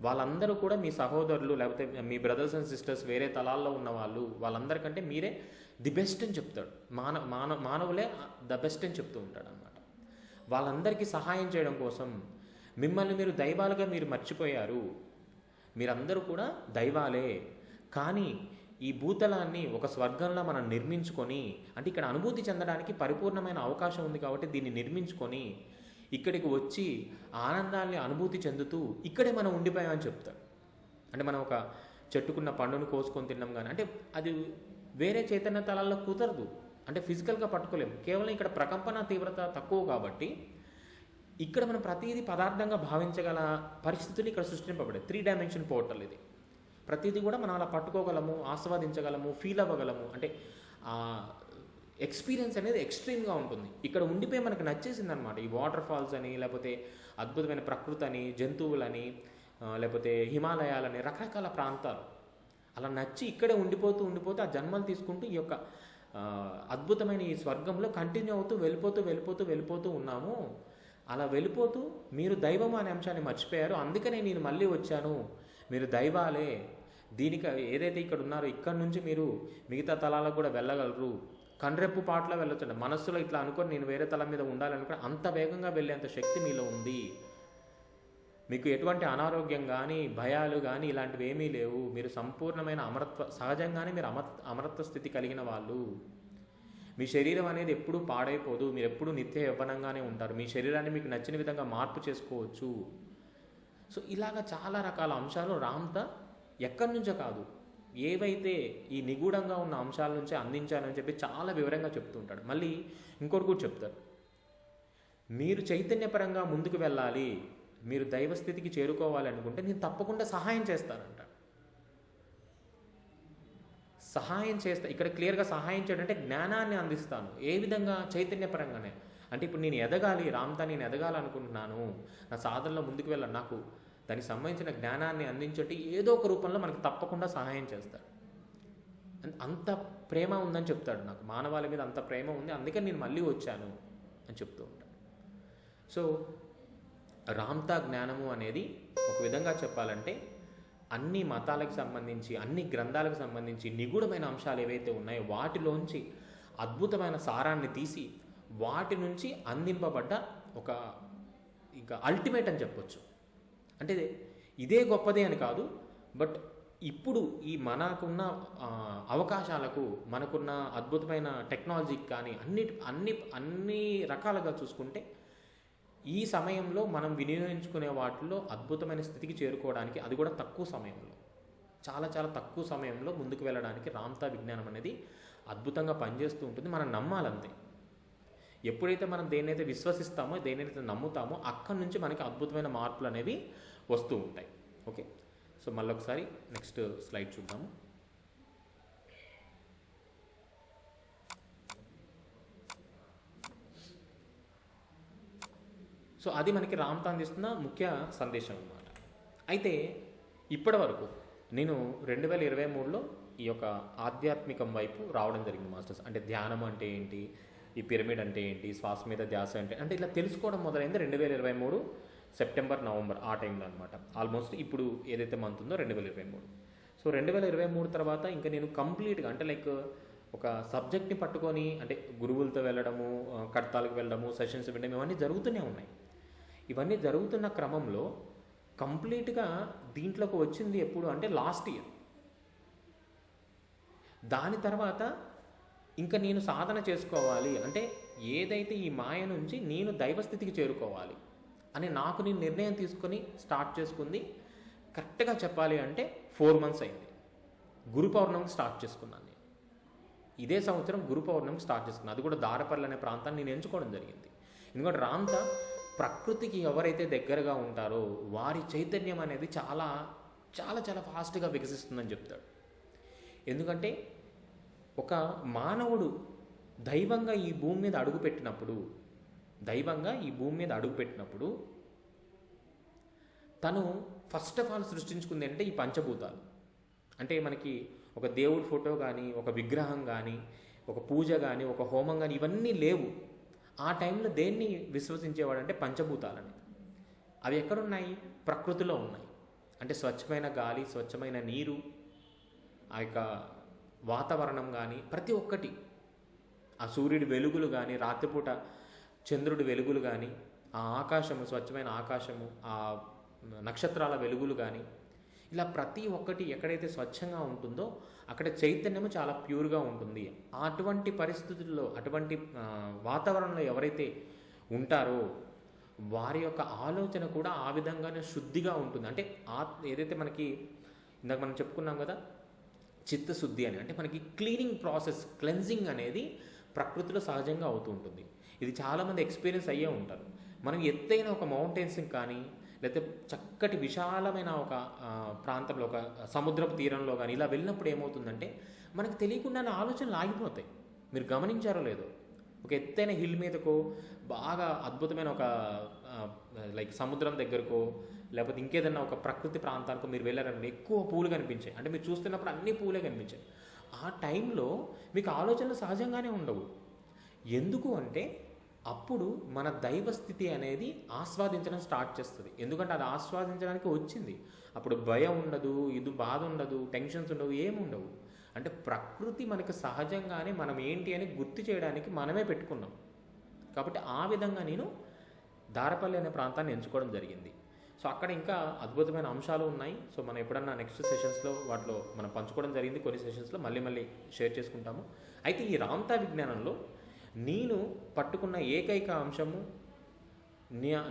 వాళ్ళందరూ కూడా మీ సహోదరులు లేకపోతే మీ బ్రదర్స్ అండ్ సిస్టర్స్ వేరే తలాల్లో ఉన్న వాళ్ళు, వాళ్ళందరికంటే మీరే ది బెస్ట్ అని చెప్తాడు. మానవులే ద బెస్ట్ అని చెప్తూ ఉంటాడు అనమాట. వాళ్ళందరికీ సహాయం చేయడం కోసం మిమ్మల్ని మీరు దైవాలుగా మీరు మర్చిపోయారు. మీరందరూ కూడా దైవాలే, కానీ ఈ భూతలాన్ని ఒక స్వర్గంలో మనం నిర్మించుకొని, అంటే ఇక్కడ అనుభూతి చెందడానికి పరిపూర్ణమైన అవకాశం ఉంది కాబట్టి దీన్ని నిర్మించుకొని ఇక్కడికి వచ్చి ఆనందాన్ని అనుభూతి చెందుతూ ఇక్కడే మనం ఉండిపోయామని చెప్తాడు. అంటే మనం ఒక చెట్టుకున్న పండును కోసుకొని తిన్నాం కానీ అంటే అది వేరే చైతన్య తలాల్లో కుదరదు. అంటే ఫిజికల్గా పట్టుకోలేము. కేవలం ఇక్కడ ప్రకంపన తీవ్రత తక్కువ కాబట్టి ఇక్కడ మనం ప్రతిదీ పదార్థంగా భావించగల పరిస్థితులు ఇక్కడ సృష్టింపబడే 3 డైమెన్షన్ పోర్టల్ ఇది. ప్రతిదీ కూడా మనం అలా పట్టుకోగలము, ఆస్వాదించగలము, ఫీల్ అవ్వగలము. అంటే ఎక్స్పీరియన్స్ అనేది ఎక్స్ట్రీమ్గా ఉంటుంది. ఇక్కడ ఉండిపోయి మనకు నచ్చేసింది అనమాట. ఈ వాటర్ ఫాల్స్ అని, లేకపోతే అద్భుతమైన ప్రకృతి అని, జంతువులని, లేకపోతే హిమాలయాలని, రకరకాల ప్రాంతాలు అలా నచ్చి ఇక్కడే ఉండిపోతూ ఆ జన్మలు తీసుకుంటూ ఈ యొక్క అద్భుతమైన ఈ స్వర్గంలో కంటిన్యూ అవుతూ వెళ్ళిపోతూ ఉన్నాము. అలా వెళ్ళిపోతూ మీరు దైవం అనే అంశాన్ని మర్చిపోయారు, అందుకనే నేను మళ్ళీ వచ్చాను, మీరు దైవాలే, దీనికి ఏదైతే ఇక్కడ ఉన్నారో ఇక్కడి నుంచి మీరు మిగతా తలాలకు కూడా వెళ్ళగలరు, కన్రెప్పు పాటలో వెళ్ళొచ్చండి. మనస్సులో ఇట్లా అనుకొని నేను వేరే తలం మీద ఉండాలనుకుని అంత వేగంగా వెళ్ళేంత శక్తి మీలో ఉంది. మీకు ఎటువంటి అనారోగ్యం కానీ, భయాలు కానీ ఇలాంటివి ఏమీ లేవు. మీరు సంపూర్ణమైన సహజంగానే మీరు అమరత్వ స్థితి కలిగిన వాళ్ళు. మీ శరీరం అనేది ఎప్పుడూ పాడైపోదు. మీరు ఎప్పుడూ నిత్య యవ్వనంగానే ఉంటారు. మీ శరీరాన్ని మీకు నచ్చిన విధంగా మార్పు చేసుకోవచ్చు. సో ఇలాగ చాలా రకాల అంశాలు రామ్తా ఎక్కడి నుంచో కాదు, ఏవైతే ఈ నిగూఢంగా ఉన్న అంశాల నుంచి అందించాలని చెప్పి చాలా వివరంగా చెప్తూ ఉంటాడు. మళ్ళీ ఇంకోటి కూడా చెప్తారు, మీరు చైతన్యపరంగా ముందుకు వెళ్ళాలి, మీరు దైవస్థితికి చేరుకోవాలి అనుకుంటే నేను తప్పకుండా సహాయం చేస్తానంట. సహాయం చేస్తా, ఇక్కడ క్లియర్గా సహాయం చేయడం అంటే జ్ఞానాన్ని అందిస్తాను. ఏ విధంగా? చైతన్యపరంగానే. అంటే ఇప్పుడు నేను ఎదగాలి, రామ్తా నేను ఎదగాలనుకుంటున్నాను, నా సాధనలో ముందుకు వెళ్ళాలి, నాకు దానికి సంబంధించిన జ్ఞానాన్ని అందించే ఏదో ఒక రూపంలో మనకు తప్పకుండా సహాయం చేస్తాడు. అంత ప్రేమ ఉందని చెప్తాడు. నాకు మానవాళి మీద అంత ప్రేమ ఉంది, అందుకని నేను మళ్ళీ వచ్చాను అని చెప్తూ ఉంటాడు. సో రామ్తా జ్ఞానము అనేది ఒక విధంగా చెప్పాలంటే అన్ని మతాలకు సంబంధించి, అన్ని గ్రంథాలకు సంబంధించి నిగూఢమైన అంశాలు ఏవైతే ఉన్నాయో వాటిలోంచి అద్భుతమైన సారాన్ని తీసి వాటి నుంచి అందింపబడ్డ ఒక ఇంకా అల్టిమేట్ అని చెప్పొచ్చు. అంటే ఇదే గొప్పదే అని కాదు, బట్ ఇప్పుడు ఈ మనకున్న అవకాశాలకు, మనకున్న అద్భుతమైన టెక్నాలజీకి కానీ అన్ని రకాలుగా చూసుకుంటే ఈ సమయంలో మనం వినియోగించుకునే వాటిలో అద్భుతమైన స్థితికి చేరుకోవడానికి, అది కూడా తక్కువ సమయంలో, చాలా చాలా తక్కువ సమయంలో ముందుకు వెళ్ళడానికి రామ్తా విజ్ఞానం అనేది అద్భుతంగా పనిచేస్తూ ఉంటుంది. మనం నమ్మాలంతే. ఎప్పుడైతే మనం దేన్నైతే విశ్వసిస్తామో, దేన్నైతే నమ్ముతామో అక్కడి నుంచి మనకి అద్భుతమైన మార్పులు అనేవి వస్తూ ఉంటాయి. ఓకే, సో మళ్ళీ ఒకసారి నెక్స్ట్ స్లైడ్ చూద్దాము. సో అది మనకి రామ్తా అందిస్తున్న ముఖ్య సందేశం అన్నమాట. అయితే ఇప్పటి వరకు నేను 2023లో ఈ యొక్క ఆధ్యాత్మికం వైపు రావడం జరిగింది మాస్టర్స్. అంటే ధ్యానం అంటే ఏంటి, ఈ పిరమిడ్ అంటే ఏంటి, శ్వాస మీద ధ్యాస అంటే ఇలా తెలుసుకోవడం మొదలైంది 2023 సెప్టెంబర్ నవంబర్ ఆ టైంలో అనమాట. ఆల్మోస్ట్ ఇప్పుడు ఏదైతే మంత్ ఉందో 2023. సో 2023 తర్వాత ఇంకా నేను కంప్లీట్గా అంటే లైక్ ఒక సబ్జెక్ట్ని పట్టుకొని, అంటే గురువులతో వెళ్ళడము, కడతాలకు వెళ్ళడము, సెషన్స్ వినడం, ఇవన్నీ జరుగుతూనే ఉన్నాయి. ఇవన్నీ జరుగుతున్న క్రమంలో కంప్లీట్గా దీంట్లోకి వచ్చింది ఎప్పుడు అంటే లాస్ట్ ఇయర్. దాని తర్వాత ఇంకా నేను సాధన చేసుకోవాలి అంటే ఏదైతే ఈ మాయ నుంచి నేను దైవస్థితికి చేరుకోవాలి అని నాకు నేను నిర్ణయం తీసుకొని స్టార్ట్ చేసుకుంది. కరెక్ట్గా చెప్పాలి అంటే 4 months అయింది. గురు పౌర్ణమికి స్టార్ట్ చేసుకున్నాను నేను. ఇదే సంవత్సరం గురు పౌర్ణమికి స్టార్ట్ చేసుకున్నాను. అది కూడా దారపల్లి అనే ప్రాంతాన్ని నేను ఎంచుకోవడం జరిగింది. ఎందుకంటే రామ్తా ప్రకృతికి ఎవరైతే దగ్గరగా ఉంటారో వారి చైతన్యం అనేది చాలా చాలా చాలా ఫాస్ట్గా వికసిస్తుందని చెప్తాడు. ఎందుకంటే ఒక మానవుడు దైవంగా ఈ భూమి మీద అడుగుపెట్టినప్పుడు తను ఫస్ట్ ఆఫ్ ఆల్ సృష్టించుకుంది అంటే ఈ పంచభూతాలు. అంటే మనకి ఒక దేవుడి ఫోటో కానీ, ఒక విగ్రహం కానీ, ఒక పూజ కానీ, ఒక హోమం కానీ ఇవన్నీ లేవు. ఆ టైంలో దేన్ని విశ్వసించేవాడంటే పంచభూతాలని. అవి ఎక్కడున్నాయి? ప్రకృతిలో ఉన్నాయి. అంటే స్వచ్ఛమైన గాలి, స్వచ్ఛమైన నీరు, ఆ యొక్క వాతావరణం కానీ ప్రతి ఒక్కటి, ఆ సూర్యుడి వెలుగులు కానీ, రాత్రిపూట చంద్రుడి వెలుగులు కానీ, ఆ ఆకాశము, స్వచ్ఛమైన ఆకాశము, ఆ నక్షత్రాల వెలుగులు కానీ, ఇలా ప్రతి ఒక్కటి ఎక్కడైతే స్వచ్ఛంగా ఉంటుందో అక్కడ చైతన్యము చాలా ప్యూర్గా ఉంటుంది. అటువంటి పరిస్థితుల్లో, అటువంటి వాతావరణంలో ఎవరైతే ఉంటారో వారి యొక్క ఆలోచన కూడా ఆ విధంగానే శుద్ధిగా ఉంటుంది. అంటే ఏదైతే మనకి ఇందాక మనం చెప్పుకున్నాం కదా చిత్తశుద్ధి అని, అంటే మనకి క్లీనింగ్ ప్రాసెస్, క్లెన్జింగ్ అనేది ప్రకృతిలో సహజంగా అవుతూ ఉంటుంది. ఇది చాలామంది ఎక్స్పీరియన్స్ అయ్యే ఉంటారు. మనం ఎత్తైన ఒక మౌంటైన్స్కి కానీ, లేకపోతే చక్కటి విశాలమైన ఒక ప్రాంతంలో, ఒక సముద్రపు తీరంలో కానీ ఇలా వెళ్ళినప్పుడు ఏమవుతుందంటే మనకు తెలియకుండానే ఆలోచనలు ఆగిపోతాయి. మీరు గమనించారో లేదో, ఒక ఎత్తైన హిల్ మీదకో, బాగా అద్భుతమైన ఒక లైక్ సముద్రం దగ్గరకో, లేకపోతే ఇంకేదన్నా ఒక ప్రకృతి ప్రాంతానికో మీరు వెళ్ళారని ఎక్కువ పూలు కనిపించాయి. అంటే మీరు చూస్తున్నప్పుడు అన్ని పూలే కనిపించాయి. ఆ టైంలో మీకు ఆలోచనలు సహజంగానే ఉండవు. ఎందుకు అంటే అప్పుడు మన దైవస్థితి అనేది ఆస్వాదించడం స్టార్ట్ చేస్తుంది. ఎందుకంటే అది ఆస్వాదించడానికి వచ్చింది. అప్పుడు భయం ఉండదు, ఇది బాధ ఉండదు, టెన్షన్స్ ఉండవు, ఏముండవు. అంటే ప్రకృతి మనకు సహజంగానే మనం ఏంటి అని గుర్తు చేయడానికి మనమే పెట్టుకున్నాం. కాబట్టి ఆ విధంగా నేను దారపల్లి అనే ప్రాంతాన్ని ఎంచుకోవడం జరిగింది. సో అక్కడ ఇంకా అద్భుతమైన అంశాలు ఉన్నాయి. సో మనం ఎప్పుడన్నా నెక్స్ట్ సెషన్స్లో వాటిలో మనం పంచుకోవడం జరిగింది. కొన్ని సెషన్స్లో మళ్ళీ షేర్ చేసుకుంటాము. అయితే ఈ రామ్తా విజ్ఞానంలో నేను పట్టుకున్న ఏకైక అంశము,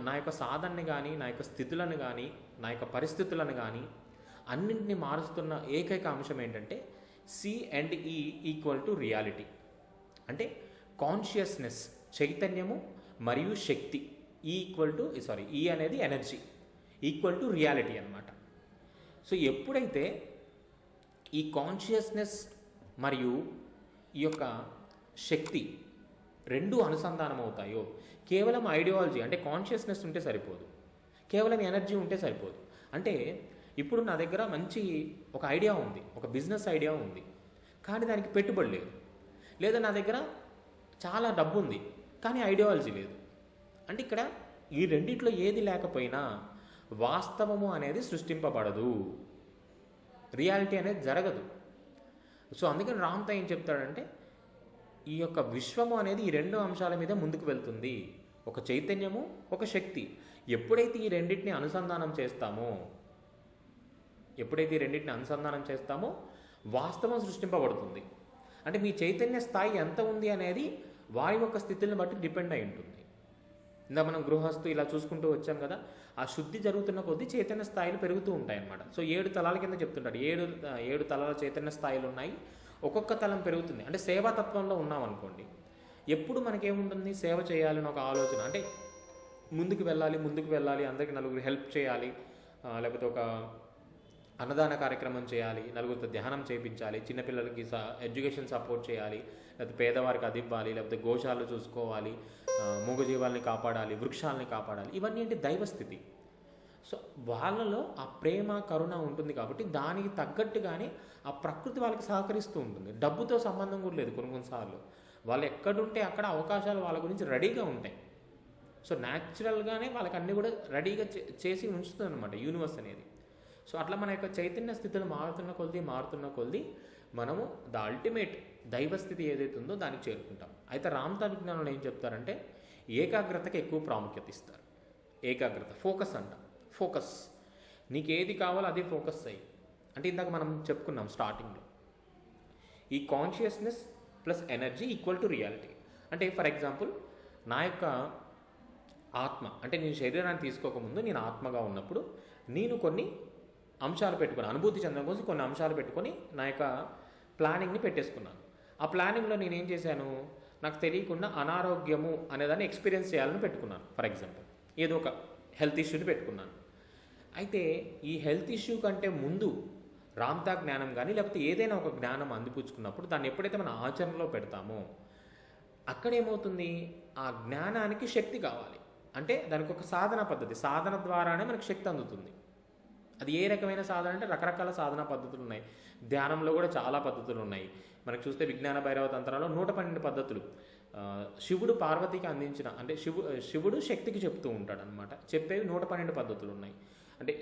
నా యొక్క సాధనని కానీ, నా యొక్క స్థితులను కానీ, నా యొక్క పరిస్థితులను కానీ అన్నింటినీ మారుస్తున్న ఏకైక అంశం ఏంటంటే C&E ఈక్వల్ టు రియాలిటీ. అంటే కాన్షియస్నెస్, చైతన్యము మరియు శక్తి ఈ అనేది ఎనర్జీ ఈక్వల్ టు రియాలిటీ అన్నమాట. సో ఎప్పుడైతే ఈ కాన్షియస్నెస్ మరియు ఈ యొక్క శక్తి రెండు అనుసంధానం అవుతాయో, కేవలం ఐడియాలజీ అంటే కాన్షియస్నెస్ ఉంటే సరిపోదు, కేవలం ఎనర్జీ ఉంటే సరిపోదు. అంటే ఇప్పుడు నా దగ్గర మంచి ఒక ఐడియా ఉంది, ఒక బిజినెస్ ఐడియా ఉంది, కానీ దానికి పెట్టుబడి లేదు. లేదా నా దగ్గర చాలా డబ్బు ఉంది కానీ ఐడియాలజీ లేదు. అంటే ఇక్కడ ఈ రెండిట్లో ఏది లేకపోయినా వాస్తవము అనేది సృష్టింపబడదు, రియాలిటీ అనేది జరగదు. సో అందుకని రామ్తా ఏం చెప్తాడంటే ఈ యొక్క విశ్వము అనేది ఈ రెండు అంశాల మీద ముందుకు వెళ్తుంది, ఒక చైతన్యము, ఒక శక్తి. ఎప్పుడైతే ఈ రెండింటిని అనుసంధానం చేస్తామో వాస్తవం సృష్టింపబడుతుంది. అంటే మీ చైతన్య స్థాయి ఎంత ఉంది అనేది వారి యొక్క స్థితులను బట్టి డిపెండ్ అయి ఉంటుంది. ఇందా మనం గృహస్థు ఇలా చూసుకుంటూ వచ్చాం కదా, ఆ శుద్ధి జరుగుతున్న కొద్దీ చైతన్య స్థాయిలు పెరుగుతూ ఉంటాయి అన్నమాట. సో 7 తలాల కింద చెప్తుంటాడు, 7 తలాల చైతన్య స్థాయిలు ఉన్నాయి. ఒక్కొక్క తలం పెరుగుతుంది. అంటే సేవాతత్వంలో ఉన్నాం అనుకోండి, ఎప్పుడు మనకేముంటుంది, సేవ చేయాలని ఒక ఆలోచన, అంటే ముందుకు వెళ్ళాలి, అందరికీ నలుగురు హెల్ప్ చేయాలి, లేకపోతే ఒక అన్నదాన కార్యక్రమం చేయాలి, నలుగురితో ధ్యానం చేయించాలి, చిన్నపిల్లలకి ఎడ్యుకేషన్ సపోర్ట్ చేయాలి, లేకపోతే పేదవారికి అది ఇవ్వాలి, లేకపోతే గోశాలను చూసుకోవాలి, మూగజీవాల్ని కాపాడాలి, వృక్షాలని కాపాడాలి. ఇవన్నీ అంటే దైవస్థితి. సో వాళ్ళలో ఆ ప్రేమ, కరుణ ఉంటుంది కాబట్టి దానికి తగ్గట్టుగానే ఆ ప్రకృతి వాళ్ళకి సహకరిస్తూ ఉంటుంది. డబ్బుతో సంబంధం కూడా లేదు. కొన్నిసార్లు వాళ్ళు ఎక్కడుంటే అక్కడ అవకాశాలు వాళ్ళ గురించి రెడీగా ఉంటాయి. సో న్యాచురల్గానే వాళ్ళకి అన్నీ కూడా రెడీగా చేసి ఉంచుతుంది అనమాట యూనివర్స్ అనేది. సో అట్లా మన యొక్క చైతన్య స్థితులు మారుతున్న కొద్దీ మనము ద అల్టిమేట్ దైవస్థితి ఏదైతే ఉందో దానికి చేరుకుంటాం. అయితే రామ్తా విజ్ఞానంలో ఏం చెప్తారంటే ఏకాగ్రతకి ఎక్కువ ప్రాముఖ్యత ఇస్తారు. ఏకాగ్రత, ఫోకస్ అంట. ఫోకస్, నీకు ఏది కావాలో అదే ఫోకస్ అయ్యి. అంటే ఇందాక మనం చెప్పుకున్నాం స్టార్టింగ్లో, ఈ consciousness plus energy equal to reality. అంటే ఫర్ ఎగ్జాంపుల్ నా యొక్క ఆత్మ, అంటే నేను శరీరాన్ని తీసుకోకముందు నేను ఆత్మగా ఉన్నప్పుడు నేను కొన్ని అంశాలు పెట్టుకుని, అనుభూతి చెందడం కోసం కొన్ని అంశాలు పెట్టుకొని నా యొక్క ప్లానింగ్ని పెట్టేసుకున్నాను. ఆ ప్లానింగ్లో నేనేం చేశాను, నాకు తెలియకుండా అనారోగ్యము అనేదాన్ని ఎక్స్పీరియన్స్ చేయాలని పెట్టుకున్నాను. ఫర్ ఎగ్జాంపుల్ ఏదో ఒక హెల్త్ ఇష్యూని పెట్టుకున్నాను. అయితే ఈ హెల్త్ ఇష్యూ కంటే ముందు రామ్తా జ్ఞానం కానీ లేకపోతే ఏదైనా ఒక జ్ఞానం అందిపుచ్చుకున్నప్పుడు దాన్ని ఎప్పుడైతే మనం ఆచరణలో పెడతామో అక్కడేమవుతుంది, ఆ జ్ఞానానికి శక్తి కావాలి. అంటే దానికి ఒక సాధన పద్ధతి, సాధన ద్వారానే మనకు శక్తి అందుతుంది. అది ఏ రకమైన సాధన అంటే రకరకాల సాధనా పద్ధతులు ఉన్నాయి. ధ్యానంలో కూడా చాలా పద్ధతులు ఉన్నాయి. మనకు చూస్తే విజ్ఞాన భైరవ తంత్రాల్లో 112 పద్ధతులు శివుడు పార్వతికి అందించిన, అంటే శివుడు శక్తికి చెప్తూ ఉంటాడు అనమాట. చెప్పేవి 112 పద్ధతులు ఉన్నాయి. అంటే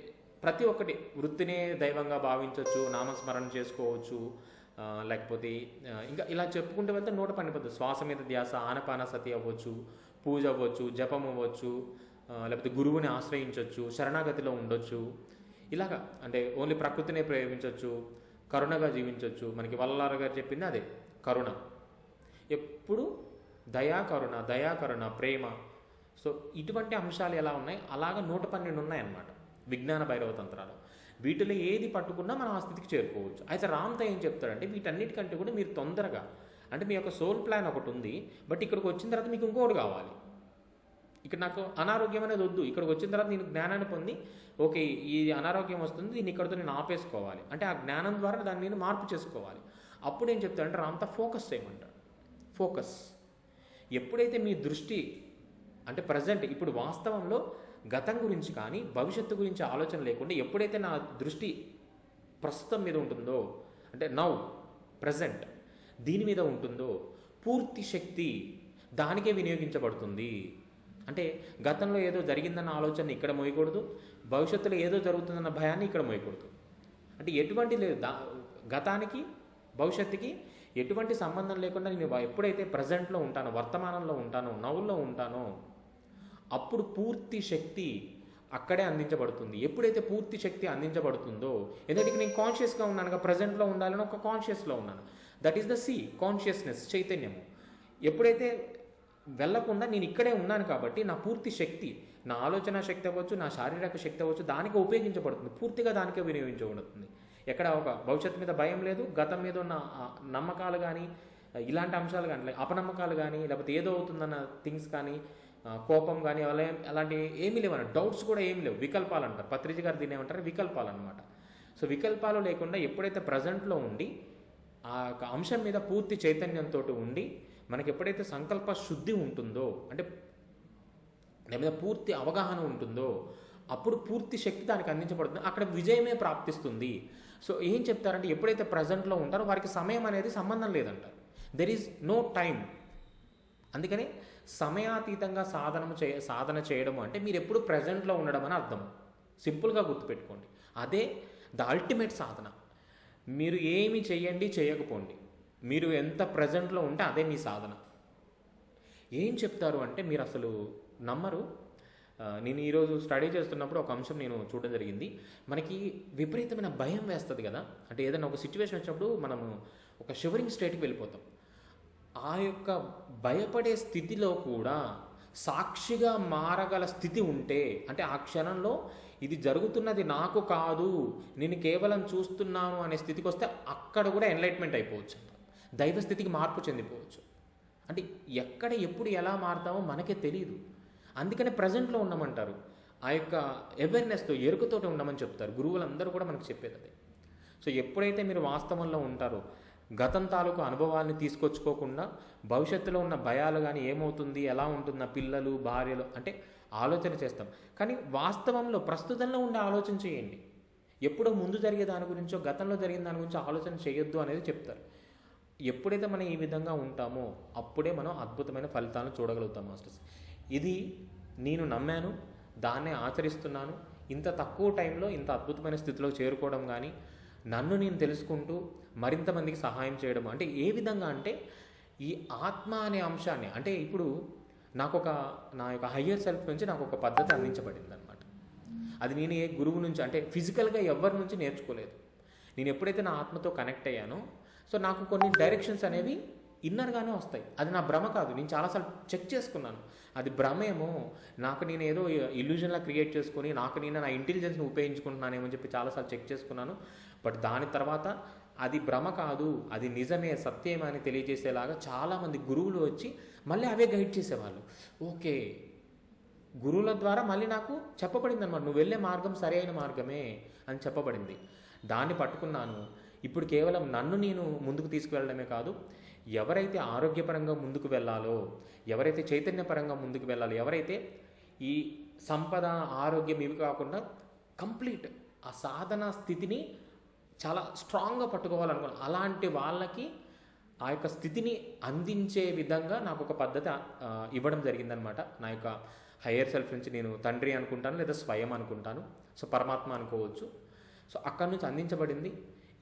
ప్రతి ఒక్కటి వృత్తినే దైవంగా భావించవచ్చు, నామస్మరణ చేసుకోవచ్చు, లేకపోతే ఇంకా ఇలా చెప్పుకుంటూ వెళ్తే 112 పద్ధతులు. శ్వాస మీద ధ్యాస, ఆనపాన సతి అవ్వచ్చు, పూజ అవ్వచ్చు, జపం అవ్వచ్చు, లేకపోతే గురువుని ఆశ్రయించవచ్చు, శరణాగతిలో ఉండొచ్చు. ఇలాగా అంటే ఓన్లీ ప్రకృతినే ప్రేమించవచ్చు, కరుణగా జీవించవచ్చు. మనకి వల్లార గారు చెప్పింది అదే, కరుణ. ఎప్పుడు దయాకరుణ, ప్రేమ, సో ఇటువంటి అంశాలు ఎలా ఉన్నాయి, అలాగా 112 ఉన్నాయన్నమాట విజ్ఞాన భైరవ తంత్రాలు. వీటిలో ఏది పట్టుకున్నా మనం ఆ స్థితికి చేరుకోవచ్చు. అయితే రామ్తో ఏం చెప్తాడంటే వీటన్నిటికంటే కూడా మీరు తొందరగా, అంటే మీ యొక్క సోల్ ప్లాన్ ఒకటి ఉంది, బట్ ఇక్కడికి వచ్చిన తర్వాత మీకు ఇంకోటి కావాలి. ఇక్కడ నాకు అనారోగ్యం అనేది వద్దు, ఇక్కడికి వచ్చిన తర్వాత నేను జ్ఞానాన్ని పొంది ఓకే ఈ అనారోగ్యం వస్తుంది, దీన్ని ఇక్కడితో నేను ఆపేసుకోవాలి అంటే ఆ జ్ఞానం ద్వారా దాన్ని నేను మార్పు చేసుకోవాలి. అప్పుడు ఏం చెప్తాడంటే రామ్తో ఫోకస్ చేయమంటాడు. ఫోకస్ ఎప్పుడైతే మీ దృష్టి అంటే ప్రజెంట్ ఇప్పుడు వాస్తవంలో గతం గురించి కానీ భవిష్యత్తు గురించి ఆలోచన లేకుండా ఎప్పుడైతే నా దృష్టి ప్రస్తుతం మీద ఉంటుందో, అంటే నౌ ప్రజెంట్ దీని మీద ఉంటుందో, పూర్తి శక్తి దానికే వినియోగించబడుతుంది. అంటే గతంలో ఏదో జరిగిందన్న ఆలోచన ఇక్కడ మోయకూడదు, భవిష్యత్తులో ఏదో జరుగుతుందన్న భయాన్ని ఇక్కడ మోయకూడదు. అంటే ఎటువంటి లేదు, గతానికి భవిష్యత్తుకి ఎటువంటి సంబంధం లేకుండా నేను ఎప్పుడైతే ప్రజెంట్లో ఉంటానో, వర్తమానంలో ఉంటానో, నవ్వుల్లో ఉంటానో అప్పుడు పూర్తి శక్తి అక్కడే అందించబడుతుంది. ఎప్పుడైతే పూర్తి శక్తి అందించబడుతుందో, ఎందుకంటే నేను కాన్షియస్గా ఉన్నానుగా, ప్రజెంట్లో ఉండాలని ఒక కాన్షియస్లో ఉన్నాను. దట్ ఈస్ ద కాన్షియస్నెస్, చైతన్యము. ఎప్పుడైతే వెళ్లకుండా నేను ఇక్కడే ఉన్నాను కాబట్టి నా పూర్తి శక్తి, నా ఆలోచన శక్తి అవ్వచ్చు, నా శారీరక శక్తి అవ్వచ్చు, దానికే ఉపయోగించబడుతుంది, పూర్తిగా దానికే వినియోగించబడుతుంది. ఎక్కడ ఒక భవిష్యత్తు మీద భయం లేదు, గతం మీద ఉన్న నమ్మకాలు కానీ ఇలాంటి అంశాలు కానీ, అపనమ్మకాలు కానీ, లేకపోతే ఏదో అవుతుందన్న థింగ్స్ కానీ, కోపం కానీ అలాంటి ఏమీ లేవన్న, డౌట్స్ కూడా ఏమీ లేవు. వికల్పాలు అంటారు, పత్రిజీ గారు దీన్ని ఏమంటారు, వికల్పాలు అనమాట. సో వికల్పాలు లేకుండా ఎప్పుడైతే ప్రజెంట్లో ఉండి ఆ అంశం మీద పూర్తి చైతన్యంతో ఉండి మనకి ఎప్పుడైతే సంకల్ప శుద్ధి ఉంటుందో, అంటే దాని మీద పూర్తి అవగాహన ఉంటుందో, అప్పుడు పూర్తి శక్తి దానికి అందించబడుతుంది, అక్కడ విజయమే ప్రాప్తిస్తుంది. సో ఏం చెప్తారంటే ఎప్పుడైతే ప్రజెంట్లో ఉంటారో వారికి సమయం అనేది సంబంధం లేదంటారు. There is no time. అందుకని సమయాతీతంగా సాధన చేయడం అంటే మీరు ఎప్పుడు ప్రజెంట్లో ఉండడం అని అర్థం. సింపుల్గా గుర్తుపెట్టుకోండి, అదే ద అల్టిమేట్ సాధన. మీరు ఏమి చేయండి చేయకపోండి, మీరు ఎంత ప్రజెంట్లో ఉంటే అదే మీ సాధన. ఏం చెప్తారు అంటే మీరు అసలు నమ్మరు. నేను ఈరోజు స్టడీ చేస్తున్నప్పుడు ఒక అంశం నేను చూడడం జరిగింది. మనకి విపరీతమైన భయం వేస్తుంది కదా, అంటే ఏదైనా ఒక సిచ్యువేషన్ వచ్చినప్పుడు మనము ఒక షివరింగ్ స్టేట్కి వెళ్ళిపోతాం. ఆ యొక్క భయపడే స్థితిలో కూడా సాక్షిగా మారగల స్థితి ఉంటే, అంటే ఆ క్షణంలో ఇది జరుగుతున్నది నాకు కాదు, నేను కేవలం చూస్తున్నాను అనే స్థితికి వస్తే అక్కడ కూడా ఎన్లైట్మెంట్ అయిపోవచ్చు, దైవ స్థితికి మార్పు చెందిపోవచ్చు. అంటే ఎక్కడ ఎప్పుడు ఎలా మారుతామో మనకే తెలియదు. అందుకనే ప్రజెంట్లో ఉండమంటారు. ఆ యొక్క అవేర్నెస్తో, ఎరుకతోటి ఉండమని చెప్తారు గురువులందరూ కూడా మనకు చెప్పేది అదే. సో ఎప్పుడైతే మీరు వాస్తవంలో ఉంటారో, గతం తాలూకు అనుభవాల్ని తీసుకొచ్చుకోకుండా భవిష్యత్తులో ఉన్న భయాలు కానీ ఏమవుతుంది, ఎలా ఉంటుంది నా పిల్లలు, భార్యలు అంటే ఆలోచన చేస్తాం. కానీ వాస్తవంలో ప్రస్తుతంలో ఉండే ఆలోచన చేయండి. ఎప్పుడో ముందు జరిగే దాని గురించో, గతంలో జరిగిన దాని గురించో ఆలోచన చేయొద్దు అనేది చెప్తారు. ఎప్పుడైతే మనం ఈ విధంగా ఉంటామో అప్పుడే మనం అద్భుతమైన ఫలితాలను చూడగలుగుతాం మాస్టర్స్. ఇది నేను నమ్మాను, దాన్నే ఆచరిస్తున్నాను. ఇంత తక్కువ టైంలో ఇంత అద్భుతమైన స్థితిలో చేరుకోవడం కానీ, నన్ను నేను తెలుసుకుంటూ మరింత మందికి సహాయం చేయడం అంటే ఏ విధంగా అంటే ఈ ఆత్మ అనే అంశాన్ని, అంటే ఇప్పుడు నా యొక్క హయ్యర్ సెల్ఫ్ నుంచి నాకు ఒక పద్ధతి అందించబడింది అనమాట. అది నేను ఏ గురువు నుంచి, అంటే ఫిజికల్గా ఎవరి నుంచి నేర్చుకోలేదు. నేను ఎప్పుడైతే నా ఆత్మతో కనెక్ట్ అయ్యానో, సో నాకు కొన్ని డైరెక్షన్స్ అనేవి ఇన్నర్గానే వస్తాయి. అది నా భ్రమ కాదు, నేను చాలాసార్లు చెక్ చేసుకున్నాను. అది భ్రమేమో, నాకు నేను ఏదో ఇల్యూజన్లా క్రియేట్ చేసుకొని నాకు నేను నా ఇంటెలిజెన్స్ని ఉపయోగించుకుంటున్నానేమో చెప్పి చాలాసార్లు చెక్ చేసుకున్నాను. బట్ దాని తర్వాత అది భ్రమ కాదు, అది నిజమే, సత్యమే అని తెలియజేసేలాగా చాలామంది గురువులు వచ్చి మళ్ళీ అవే గైడ్ చేసేవాళ్ళు. ఓకే, గురువుల ద్వారా మళ్ళీ నాకు చెప్పబడింది అనమాట, నువ్వు వెళ్ళే మార్గం సరైన మార్గమే అని చెప్పబడింది. దాన్ని పట్టుకున్నాను. ఇప్పుడు కేవలం నన్ను నేను ముందుకు తీసుకువెళ్ళడమే కాదు, ఎవరైతే ఆరోగ్యపరంగా ముందుకు వెళ్ళాలో, ఎవరైతే చైతన్యపరంగా ముందుకు వెళ్ళాలో, ఎవరైతే ఈ సంపద, ఆరోగ్యం ఇవి కాకుండా కంప్లీట్ ఆ సాధన స్థితిని చాలా స్ట్రాంగ్గా పట్టుకోవాలనుకున్నాను, అలాంటి వాళ్ళకి ఆ యొక్క స్థితిని అందించే విధంగా నాకు ఒక పద్ధతి ఇవ్వడం జరిగిందనమాట. నా యొక్క హయ్యర్ సెల్ఫ్ నుంచి, నేను తండ్రి అనుకుంటాను లేదా స్వయం అనుకుంటాను, సో పరమాత్మ అనుకోవచ్చు. సో అక్కడి నుంచి అందించబడింది.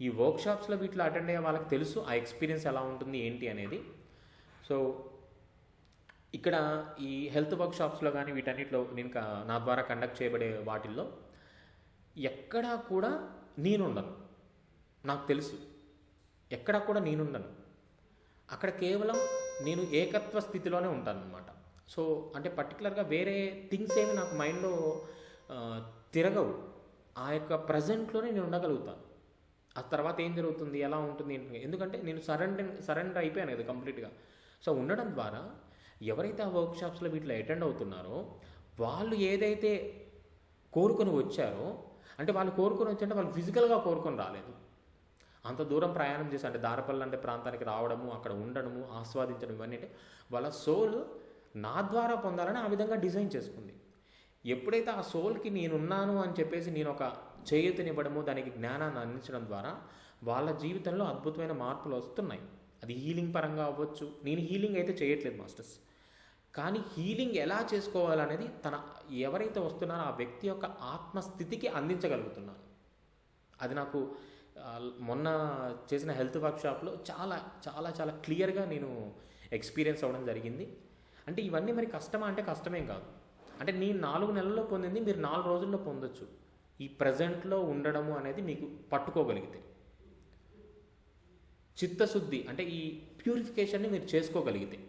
ఈ వర్క్షాప్స్లో వీటిలో అటెండ్ అయ్యే వాళ్ళకి తెలుసు ఆ ఎక్స్పీరియన్స్ ఎలా ఉంటుంది ఏంటి అనేది. సో ఇక్కడ ఈ హెల్త్ వర్క్షాప్స్లో కానీ వీటన్నిటిలో నేను నా ద్వారా కండక్ట్ చేయబడే వాటిల్లో ఎక్కడా కూడా నేనుండను, నాకు తెలుసు. ఎక్కడా కూడా నేనుండను, అక్కడ కేవలం నేను ఏకత్వ స్థితిలోనే ఉంటాను అనమాట. సో అంటే పర్టికులర్గా వేరే థింగ్స్ ఏమి నాకు మైండ్లో తిరగవు. ఆ యొక్క ప్రజెంట్లోనే నేను ఉండగలుగుతాను. ఆ తర్వాత ఏం జరుగుతుంది, ఎలా ఉంటుంది, ఎందుకంటే నేను సరెండర్ అయిపోయాను కదా కంప్లీట్గా. సో ఉండడం ద్వారా ఎవరైతే ఆ వర్క్షాప్స్లో వీటిలో అటెండ్ అవుతున్నారో వాళ్ళు ఏదైతే కోరుకొని వచ్చారో, అంటే వాళ్ళు కోరుకొని వచ్చారంటే వాళ్ళు ఫిజికల్గా కోరుకొని రాలేదు. అంత దూరం ప్రయాణం చేసి అంటే దారపల్లి అంటే ప్రాంతానికి రావడము, అక్కడ ఉండడము, ఆస్వాదించడం, ఇవన్నీ అంటే వాళ్ళ సోల్ నా ద్వారా పొందాలని ఆ విధంగా డిజైన్ చేసుకుంది. ఎప్పుడైతే ఆ సోల్కి నేనున్నాను అని చెప్పేసి నేను ఒక చేయూతనివ్వడము, దానికి జ్ఞానాన్ని అందించడం ద్వారా వాళ్ళ జీవితంలో అద్భుతమైన మార్పులు వస్తున్నాయి. అది హీలింగ్ పరంగా అవ్వచ్చు. నేను హీలింగ్ అయితే చేయట్లేదు మాస్టర్స్, కానీ హీలింగ్ ఎలా చేసుకోవాలనేది ఎవరైతే వస్తున్నారో ఆ వ్యక్తి యొక్క ఆత్మస్థితికి అందించగలుగుతున్నాను. అది నాకు మొన్న చేసిన హెల్త్ వర్క్షాప్లో చాలా చాలా చాలా క్లియర్గా నేను ఎక్స్పీరియన్స్ అవ్వడం జరిగింది. అంటే ఇవన్నీ మరి కష్టమా అంటే కష్టమేం కాదు. అంటే నేను 4 నెలల్లో పొందింది మీరు 4 రోజుల్లో పొందొచ్చు. ఈ ప్రజెంట్లో ఉండడము అనేది మీకు పట్టుకోగలిగితే, చిత్తశుద్ధి అంటే ఈ ప్యూరిఫికేషన్ని మీరు చేసుకోగలిగితే,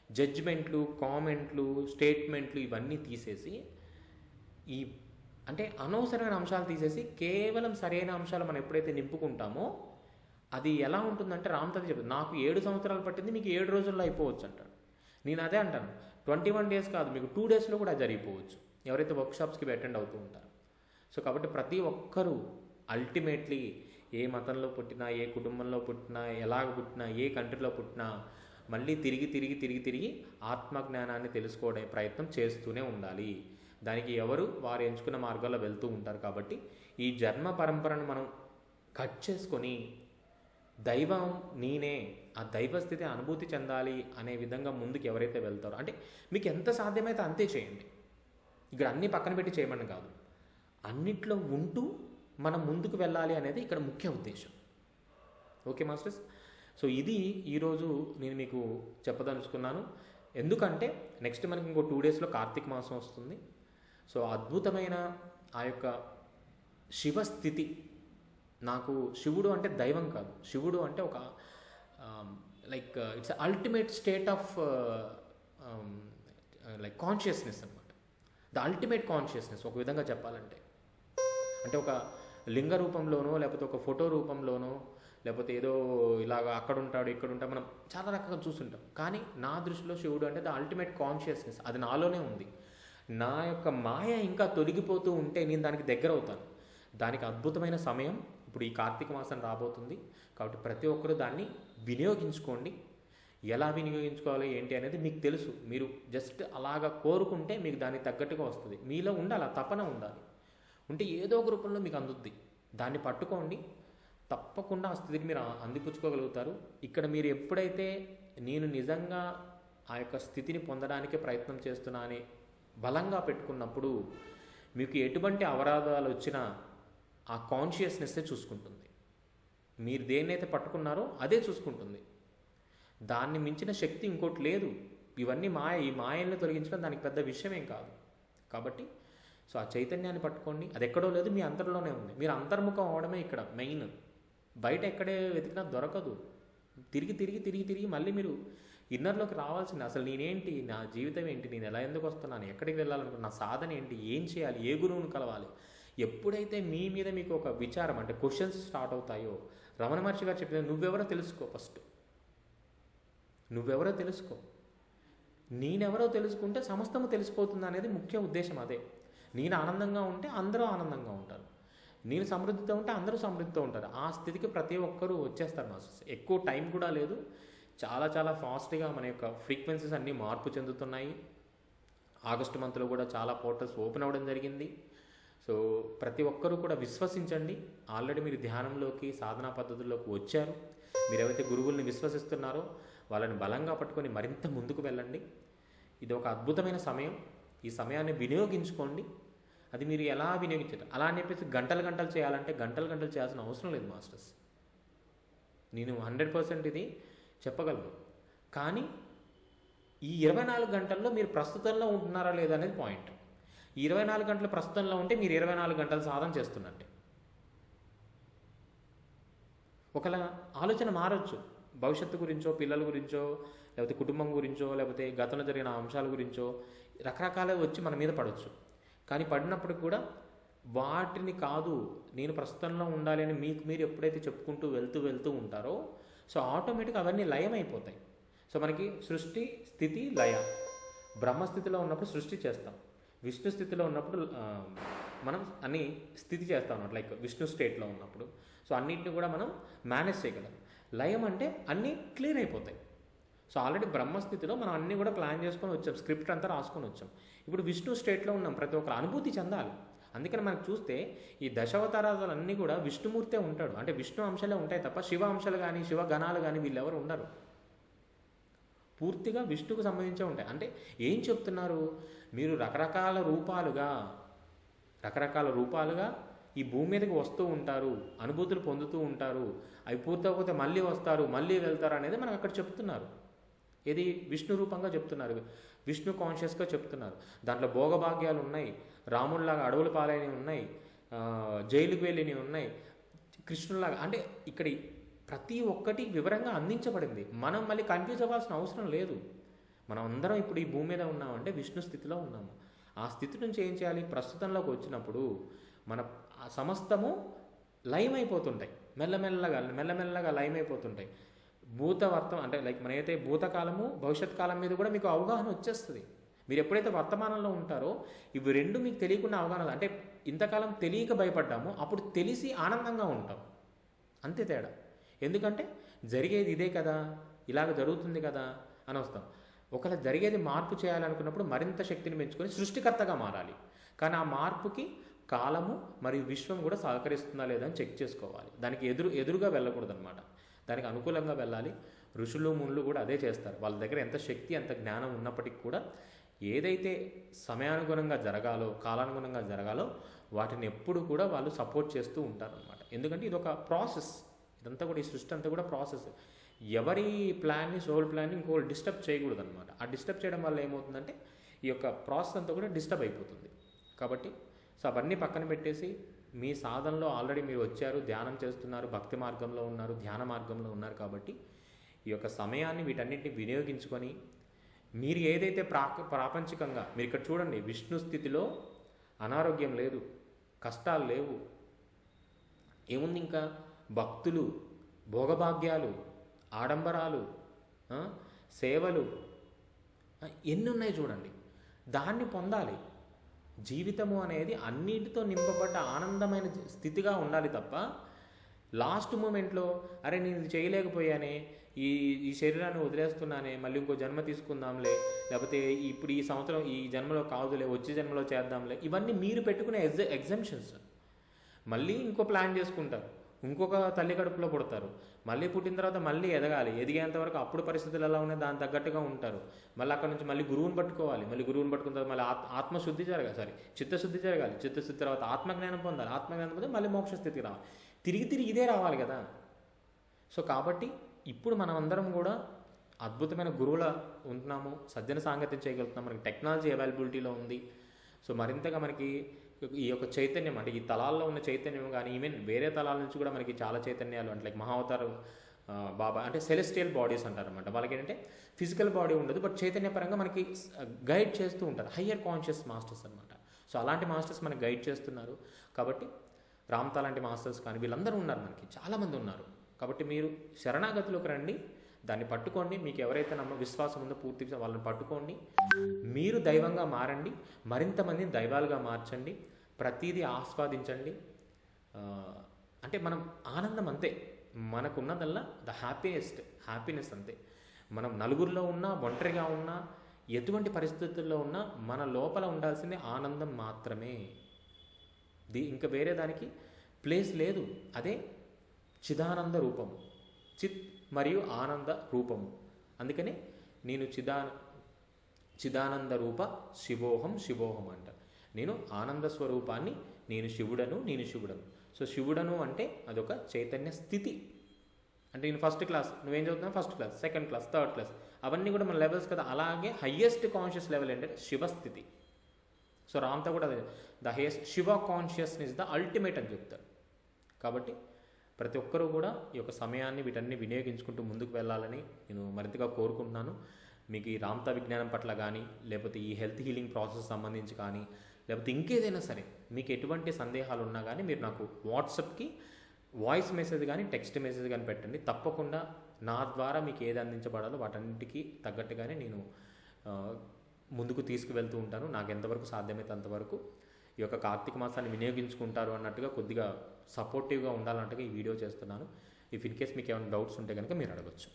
జడ్జిమెంట్లు, కామెంట్లు, స్టేట్మెంట్లు ఇవన్నీ తీసేసి ఈ అంటే అనవసరమైన అంశాలు తీసేసి కేవలం సరైన అంశాలు మనం ఎప్పుడైతే నింపుకుంటామో అది ఎలా ఉంటుందంటే రామతది చెప్తుంది, నాకు 7 సంవత్సరాలు పట్టింది మీకు 7 రోజుల్లో అయిపోవచ్చు అంటాడు. నేను అదే అంటాను, 21 డేస్ కాదు మీకు 2 డేస్లో కూడా జరిగిపోవచ్చు ఎవరైతే వర్క్షాప్స్కి అటెండ్ అవుతూ ఉంటారో. సో కాబట్టి ప్రతి ఒక్కరూ అల్టిమేట్లీ ఏ మతంలో పుట్టినా, ఏ కుటుంబంలో పుట్టినా, ఎలాగ పుట్టినా, ఏ కంట్రీలో పుట్టినా మళ్ళీ తిరిగి ఆత్మజ్ఞానాన్ని తెలుసుకోవడం ప్రయత్నం చేస్తూనే ఉండాలి. దానికి వారు ఎంచుకున్న మార్గాల్లో వెళ్తూ ఉంటారు. కాబట్టి ఈ జన్మ పరంపరను మనం కట్ చేసుకొని దైవం నేనే, ఆ దైవస్థితి అనుభూతి చెందాలి అనే విధంగా ముందుకు ఎవరైతే వెళ్తారో, అంటే మీకు ఎంత సాధ్యమైతే అంతే చేయండి. ఇక్కడ అన్నీ పక్కన పెట్టి చేయమని కాదు, అన్నిట్లో ఉంటూ మనం ముందుకు వెళ్ళాలి అనేది ఇక్కడ ముఖ్య ఉద్దేశం. ఓకే మాస్టర్స్, సో ఇది ఈరోజు నేను మీకు చెప్పదలుచుకున్నాను. ఎందుకంటే నెక్స్ట్ మనకి ఇంకో 2 డేస్లో కార్తీక మాసం వస్తుంది. సో అద్భుతమైన ఆ యొక్క శివస్థితి, నాకు శివుడు అంటే దైవం కాదు, శివుడు అంటే ఒక like it's ultimate state of like consciousness అనమాట. ద అల్టిమేట్ కాన్షియస్నెస్ ఒక విధంగా చెప్పాలంటే, అంటే ఒక లింగ రూపంలోనో లేకపోతే ఒక ఫోటో రూపంలోనో లేకపోతే ఏదో ఇలాగ అక్కడ ఉంటాడు ఇక్కడ ఉంటాడు మనం చాలా రకాలుగా చూస్తుంటాం. కానీ నా దృష్టిలో శివుడు అంటే ద అల్టిమేట్ కాన్షియస్నెస్, అది నాలోనే ఉంది. నా యొక్క మాయ ఇంకా తొలగిపోతూ ఉంటే నేను దానికి దగ్గర అవుతాను. దానికి అద్భుతమైన సమయం ఇప్పుడు ఈ కార్తీక మాసం రాబోతుంది. కాబట్టి ప్రతి ఒక్కరూ దాన్ని వినియోగించుకోండి. ఎలా వినియోగించుకోవాలి ఏంటి అనేది మీకు తెలుసు. మీరు జస్ట్ అలాగా కోరుకుంటే మీకు దానికి తగ్గట్టుగా వస్తుంది. మీలో ఉండాలి, ఆ తపన ఉండాలి. ఉంటే ఏదో ఒక రూపంలో మీకు అందుద్ది. దాన్ని పట్టుకోండి, తప్పకుండా ఆ స్థితిని మీరు అందిపుచ్చుకోగలుగుతారు. ఇక్కడ మీరు ఎప్పుడైతే నేను నిజంగా ఆ యొక్క స్థితిని పొందడానికే ప్రయత్నం చేస్తున్నా అని బలంగా పెట్టుకున్నప్పుడు మీకు ఎటువంటి అవరోధాలు వచ్చినా ఆ కాన్షియస్నెస్సే చూసుకుంటుంది. మీరు దేన్నైతే పట్టుకున్నారో అదే చూసుకుంటుంది. దాన్ని మించిన శక్తి ఇంకోటి లేదు. ఇవన్నీ మాయ, ఈ మాయల్ని తొలగించడం దానికి పెద్ద విషయమేం కాదు. కాబట్టి సో ఆ చైతన్యాన్ని పట్టుకోండి. అది ఎక్కడో లేదు, మీ అంతర్లోనే ఉంది. మీరు అంతర్ముఖం అవడమే ఇక్కడ మెయిన్. బయట ఎక్కడే వెతికినా దొరకదు. తిరిగి మళ్ళీ మీరు ఇన్నర్లోకి రావాల్సింది. అసలు నేనేంటి, నా జీవితం ఏంటి, నేను ఎలా ఎందుకు వస్తున్నాను, ఎక్కడికి వెళ్ళాలనుకున్నా, నా సాధన ఏంటి, ఏం చేయాలి, ఏ గురువుని కలవాలి. ఎప్పుడైతే మీ మీద మీకు ఒక విచారం అంటే క్వశ్చన్స్ స్టార్ట్ అవుతాయో, రమణ మహర్షి గారు చెప్పిన నువ్వెవరో తెలుసుకో. ఫస్ట్ నువ్వెవరో తెలుసుకో. నేనెవరో తెలుసుకుంటే సమస్తము తెలిసిపోతుంది అనేది ముఖ్య ఉద్దేశం. అదే నేను ఆనందంగా ఉంటే అందరూ ఆనందంగా ఉంటారు, నేను సమృద్ధితో ఉంటే అందరూ సమృద్ధితో ఉంటారు. ఆ స్థితికి ప్రతి ఒక్కరూ వచ్చేస్తారు మాస్టర్స్. ఎక్కువ టైం కూడా లేదు, చాలా చాలా ఫాస్ట్గా మన యొక్క ఫ్రీక్వెన్సీస్ అన్నీ మార్పు చెందుతున్నాయి. ఆగస్టు మంత్లో కూడా చాలా పోర్టల్స్ ఓపెన్ అవ్వడం జరిగింది. సో ప్రతి ఒక్కరూ కూడా విశ్వసించండి. ఆల్రెడీ మీరు ధ్యానంలోకి, సాధనా పద్ధతుల్లోకి వచ్చారు. మీరు ఎవరైతే గురువుల్ని విశ్వసిస్తున్నారో వాళ్ళని బలంగా పట్టుకొని మరింత ముందుకు వెళ్ళండి. ఇది ఒక అద్భుతమైన సమయం. ఈ సమయాన్ని వినియోగించుకోండి. అది మీరు ఎలా వినియోగించారు, అలా అని చెప్పేసి గంటలు చేయాలంటే గంటలు చేయాల్సిన అవసరం లేదు మాస్టర్స్. నేను 100% ఇది చెప్పగలను. కానీ ఈ 24 గంటల్లో మీరు ప్రస్తుతంలో ఉంటున్నారా లేదా అనేది పాయింట్. ఈ 24 గంటలు ప్రస్తుతంలో ఉంటే మీరు 24 గంటలు సాధన చేస్తున్నట్టే. ఒకలా ఆలోచన మారచ్చు. భవిష్యత్తు గురించో, పిల్లల గురించో, లేకపోతే కుటుంబం గురించో, లేకపోతే గతంలో జరిగిన అంశాల గురించో రకరకాల వచ్చి మన మీద పడవచ్చు. కానీ పడినప్పుడు కూడా వాటిని కాదు, నేను ప్రస్తుతంలో ఉండాలి అని మీకు మీరు ఎప్పుడైతే చెప్పుకుంటూ వెళ్తూ ఉంటారో సో ఆటోమేటిక్గా అవన్నీ లయం అయిపోతాయి. సో మనకి సృష్టి, స్థితి, లయ. బ్రహ్మస్థితిలో ఉన్నప్పుడు సృష్టి చేస్తాం, విష్ణు స్థితిలో ఉన్నప్పుడు మనం అన్ని స్థితి చేస్తాం అన్నమాట. లైక్ విష్ణు స్టేట్లో ఉన్నప్పుడు సో అన్నింటిని కూడా మనం మేనేజ్ చేయగలం. లయం అంటే అన్నీ క్లియర్ అయిపోతాయి. సో ఆల్రెడీ బ్రహ్మస్థితిలో మనం అన్నీ కూడా ప్లాన్ చేసుకొని వచ్చాం, స్క్రిప్ట్ అంతా రాసుకొని వచ్చాం. ఇప్పుడు విష్ణు స్టేట్లో ఉన్నాం, ప్రతి ఒక్కరు అనుభూతి చెందాలి. అందుకని మనకు చూస్తే ఈ దశావతారాలన్నీ కూడా విష్ణుమూర్తే ఉంటాడు, అంటే విష్ణు అంశాలే ఉంటాయి తప్ప శివ అంశాలు కానీ శివ గణాలు కానీ వీళ్ళెవరు ఉండరు. పూర్తిగా విష్ణుకు సంబంధించే ఉంటాయి. అంటే ఏం చెప్తున్నారు, మీరు రకరకాల రూపాలుగా ఈ భూమి మీదకి వస్తూ ఉంటారు, అనుభూతులు పొందుతూ ఉంటారు, అవి పూర్తయిపోతే మళ్ళీ వస్తారు, మళ్ళీ వెళ్తారు అనేది మనకు అక్కడ చెప్తున్నారు. ఇది విష్ణు రూపంగా చెప్తున్నారు, విష్ణు కాన్షియస్గా చెప్తున్నారు. దాంట్లో భోగభాగ్యాలు ఉన్నాయి, రాముడిలాగా అడవుల పాలైనవి ఉన్నాయి, జైలుకు వెళ్ళినవి ఉన్నాయి, కృష్ణులాగా. అంటే ఇక్కడ ప్రతి ఒక్కటి వివరంగా అందించబడింది. మనం మళ్ళీ కన్ఫ్యూజ్ అవ్వాల్సిన అవసరం లేదు. మనం అందరం ఇప్పుడు ఈ భూమి మీద ఉన్నామంటే విష్ణు స్థితిలో ఉన్నాము. ఆ స్థితి నుంచి ఏం చేయాలి, ప్రస్తుతంలోకి వచ్చినప్పుడు మన సమస్తము లయమైపోతుంటాయి, మెల్లమెల్లగా లయమైపోతుంటాయి. అంటే లైక్ మనైతే భూతకాలము భవిష్యత్ కాలం మీద కూడా మీకు అవగాహన వచ్చేస్తుంది. మీరు ఎప్పుడైతే వర్తమానంలో ఉంటారో ఇవి రెండు మీకు తెలియకుండా అవగాహన, అంటే ఇంతకాలం తెలియక భయపడ్డాము, అప్పుడు తెలిసి ఆనందంగా ఉంటాం. అంతే తేడా. ఎందుకంటే జరిగేది ఇదే కదా, ఇలాగ జరుగుతుంది కదా అని వస్తాం. ఒకవేళ జరిగేది మార్పు చేయాలనుకున్నప్పుడు మరింత శక్తిని పెంచుకొని సృష్టికర్తగా మారాలి. కానీ ఆ మార్పుకి కాలము మరియు విశ్వం కూడా సహకరిస్తుందా లేదా అని చెక్ చేసుకోవాలి. దానికి ఎదురుగా వెళ్ళకూడదు అనమాట, దానికి అనుకూలంగా వెళ్ళాలి. ఋషులు మునులు కూడా అదే చేస్తారు. వాళ్ళ దగ్గర ఎంత శక్తి ఎంత జ్ఞానం ఉన్నప్పటికీ కూడా ఏదైతే సమయానుగుణంగా జరగాలో, కాలానుగుణంగా జరగాలో వాటిని ఎప్పుడు కూడా వాళ్ళు సపోర్ట్ చేస్తూ ఉంటారనమాట. ఎందుకంటే ఇది ఒక ప్రాసెస్, ఇదంతా కూడా ఈ సృష్టి అంతా కూడా ప్రాసెస్. ఎవరి ప్లాన్ని, సోల్ ప్లాన్ని ఇంకోటి డిస్టర్బ్ చేయకూడదు అనమాట. ఆ డిస్టర్బ్ చేయడం వల్ల ఏమవుతుందంటే ఈ యొక్క ప్రాసెస్ అంతా కూడా డిస్టర్బ్ అయిపోతుంది. కాబట్టి సో అవన్నీ పక్కన పెట్టేసి మీ సాధనలో ఆల్రెడీ మీరు వచ్చారు, ధ్యానం చేస్తున్నారు, భక్తి మార్గంలో ఉన్నారు, ధ్యాన మార్గంలో ఉన్నారు. కాబట్టి ఈ యొక్క సమయాన్ని వీటన్నిటిని వినియోగించుకొని మీరు ఏదైతే ప్రాపంచికంగా మీరు ఇక్కడ చూడండి, విష్ణు స్థితిలో అనారోగ్యం లేదు, కష్టాలు లేవు, ఏముంది ఇంకా భక్తులు, భోగభాగ్యాలు, ఆడంబరాలు, సేవలు ఎన్ని ఉన్నాయి చూడండి. దాన్ని పొందాలి. జీవితము అనేది అన్నిటితో నింపబడ్డ ఆనందమైన స్థితిగా ఉండాలి తప్ప లాస్ట్ మూమెంట్లో అరే నేను ఇది చేయలేకపోయానే, ఈ శరీరాన్ని వదిలేస్తున్నానే, మళ్ళీ ఇంకో జన్మ తీసుకుందాంలే, లేకపోతే ఇప్పుడు ఈ సంవత్సరం ఈ జన్మలో కాదులే, వచ్చే జన్మలో చేద్దాంలే, ఇవన్నీ మీరు పెట్టుకునే ఎగ్జంప్షన్స్. మళ్ళీ ఇంకో ప్లాన్ చేసుకుంటారు, ఇంకొక తల్లి కడుపులో పుడతారు, మళ్ళీ పుట్టిన తర్వాత మళ్ళీ ఎదగాలి, ఎదిగేంత వరకు అప్పుడు పరిస్థితులు ఎలా ఉన్నాయి దాని తగ్గట్టుగా ఉంటారు. మళ్ళీ అక్కడ నుంచి మళ్ళీ గురువుని పట్టుకోవాలి, మళ్ళీ గురువుని పట్టుకున్న తర్వాత మళ్ళీ ఆత్మశుద్ధి జరగాలి, చిత్తశుద్ధి జరగాలి, చిత్తశుద్ధి తర్వాత ఆత్మజ్ఞానం పొందాలి, ఆత్మజ్ఞానం పొంది మళ్ళీ మోక్ష స్థితికి రావాలి, తిరిగి ఇదే రావాలి కదా. సో కాబట్టి ఇప్పుడు మనం అందరం కూడా అద్భుతమైన గురువుల ఉంటున్నాము, సజ్జన సాంగత్యం చేయగలుగుతున్నాం, మనకి టెక్నాలజీ అవైలబిలిటీలో ఉంది. సో మరింతగా మనకి ఈ యొక్క చైతన్యం, అంటే ఈ తలాల్లో ఉన్న చైతన్యం కానీ ఈవెన్ వేరే తలాల నుంచి కూడా మనకి చాలా చైతన్యాలు, అంటే లైక్ మహావతార బాబా అంటే సెలెస్టియల్ బాడీస్ అంటారనమాట. వాళ్ళకి ఏంటంటే ఫిజికల్ బాడీ ఉండదు, బట్ చైతన్యపరంగా మనకి గైడ్ చేస్తూ ఉంటారు, హయ్యర్ కాన్షియస్ మాస్టర్స్ అనమాట. సో అలాంటి మాస్టర్స్ మనకి గైడ్ చేస్తున్నారు. కాబట్టి రామ్తా లాంటి మాస్టర్స్ కానీ వీళ్ళందరూ ఉన్నారు, మనకి చాలామంది ఉన్నారు. కాబట్టి మీరు శరణాగతిలోకి రండి, దాన్ని పట్టుకోండి. మీకు ఎవరైతే విశ్వాసం ఉందో పూర్తిగా వాళ్ళని పట్టుకోండి. మీరు దైవంగా మారండి, మరింత మందిని దైవాలుగా మార్చండి, ప్రతిదీ ఆస్వాదించండి. అంటే మనం ఆనందం అంతే, మనకున్నదల్లా ద హ్యాపీనెస్ అంతే. మనం నలుగురిలో ఉన్నా, ఒంటరిగా ఉన్నా, ఎటువంటి పరిస్థితుల్లో ఉన్నా మన లోపల ఉండాల్సిందే ఆనందం మాత్రమే. ఇంకా వేరే దానికి ప్లేస్ లేదు. అదే చిదానంద రూపము, చిత్ మరియు ఆనంద రూపము. అందుకని నేను చిదానంద రూప శివోహం అంట. నేను ఆనంద స్వరూపాన్ని, నేను శివుడను. సో శివుడను అంటే అదొక చైతన్య స్థితి. అంటే నేను ఫస్ట్ క్లాస్, నువ్వేం చదువుతున్నావు, first class, second class, third class, అవన్నీ కూడా మన లెవెల్స్ కదా. అలాగే హయ్యెస్ట్ కాన్షియస్ లెవెల్ ఏంటంటే శివస్థితి. సో రామ్తో కూడా అదే, the highest Shiva consciousness the ultimate అని చెప్తారు. కాబట్టి ప్రతి ఒక్కరూ కూడా ఈ యొక్క సమయాన్ని వీటన్ని వినియోగించుకుంటూ ముందుకు వెళ్ళాలని నేను మరింతగా కోరుకుంటున్నాను. మీకు ఈ రామ్తా విజ్ఞానం పట్ల కానీ, లేకపోతే ఈ హెల్త్ హీలింగ్ ప్రాసెస్ సంబంధించి కానీ, లేకపోతే ఇంకేదైనా సరే మీకు ఎటువంటి సందేహాలు ఉన్నా కానీ మీరు నాకు వాట్సాప్కి వాయిస్ మెసేజ్ కానీ టెక్స్ట్ మెసేజ్ కానీ పెట్టండి. తప్పకుండా నా ద్వారా మీకు ఏది అందించబడాలో వాటన్నిటికీ తగ్గట్టుగానే నేను ముందుకు తీసుకువెళ్తూ ఉంటాను. నాకు ఎంతవరకు సాధ్యమైతే అంతవరకు ఈ యొక్క కార్తీక మాసాన్ని వినియోగించుకుంటారు అన్నట్టుగా కొద్దిగా సపోర్టివ్గా ఉండాలన్నట్టుగా ఈ వీడియో చేస్తున్నాను. ఇఫ్ ఇన్ కేస్ మీకు ఏమైనా డౌట్స్ ఉంటే కనుక మీరు అడగచ్చు.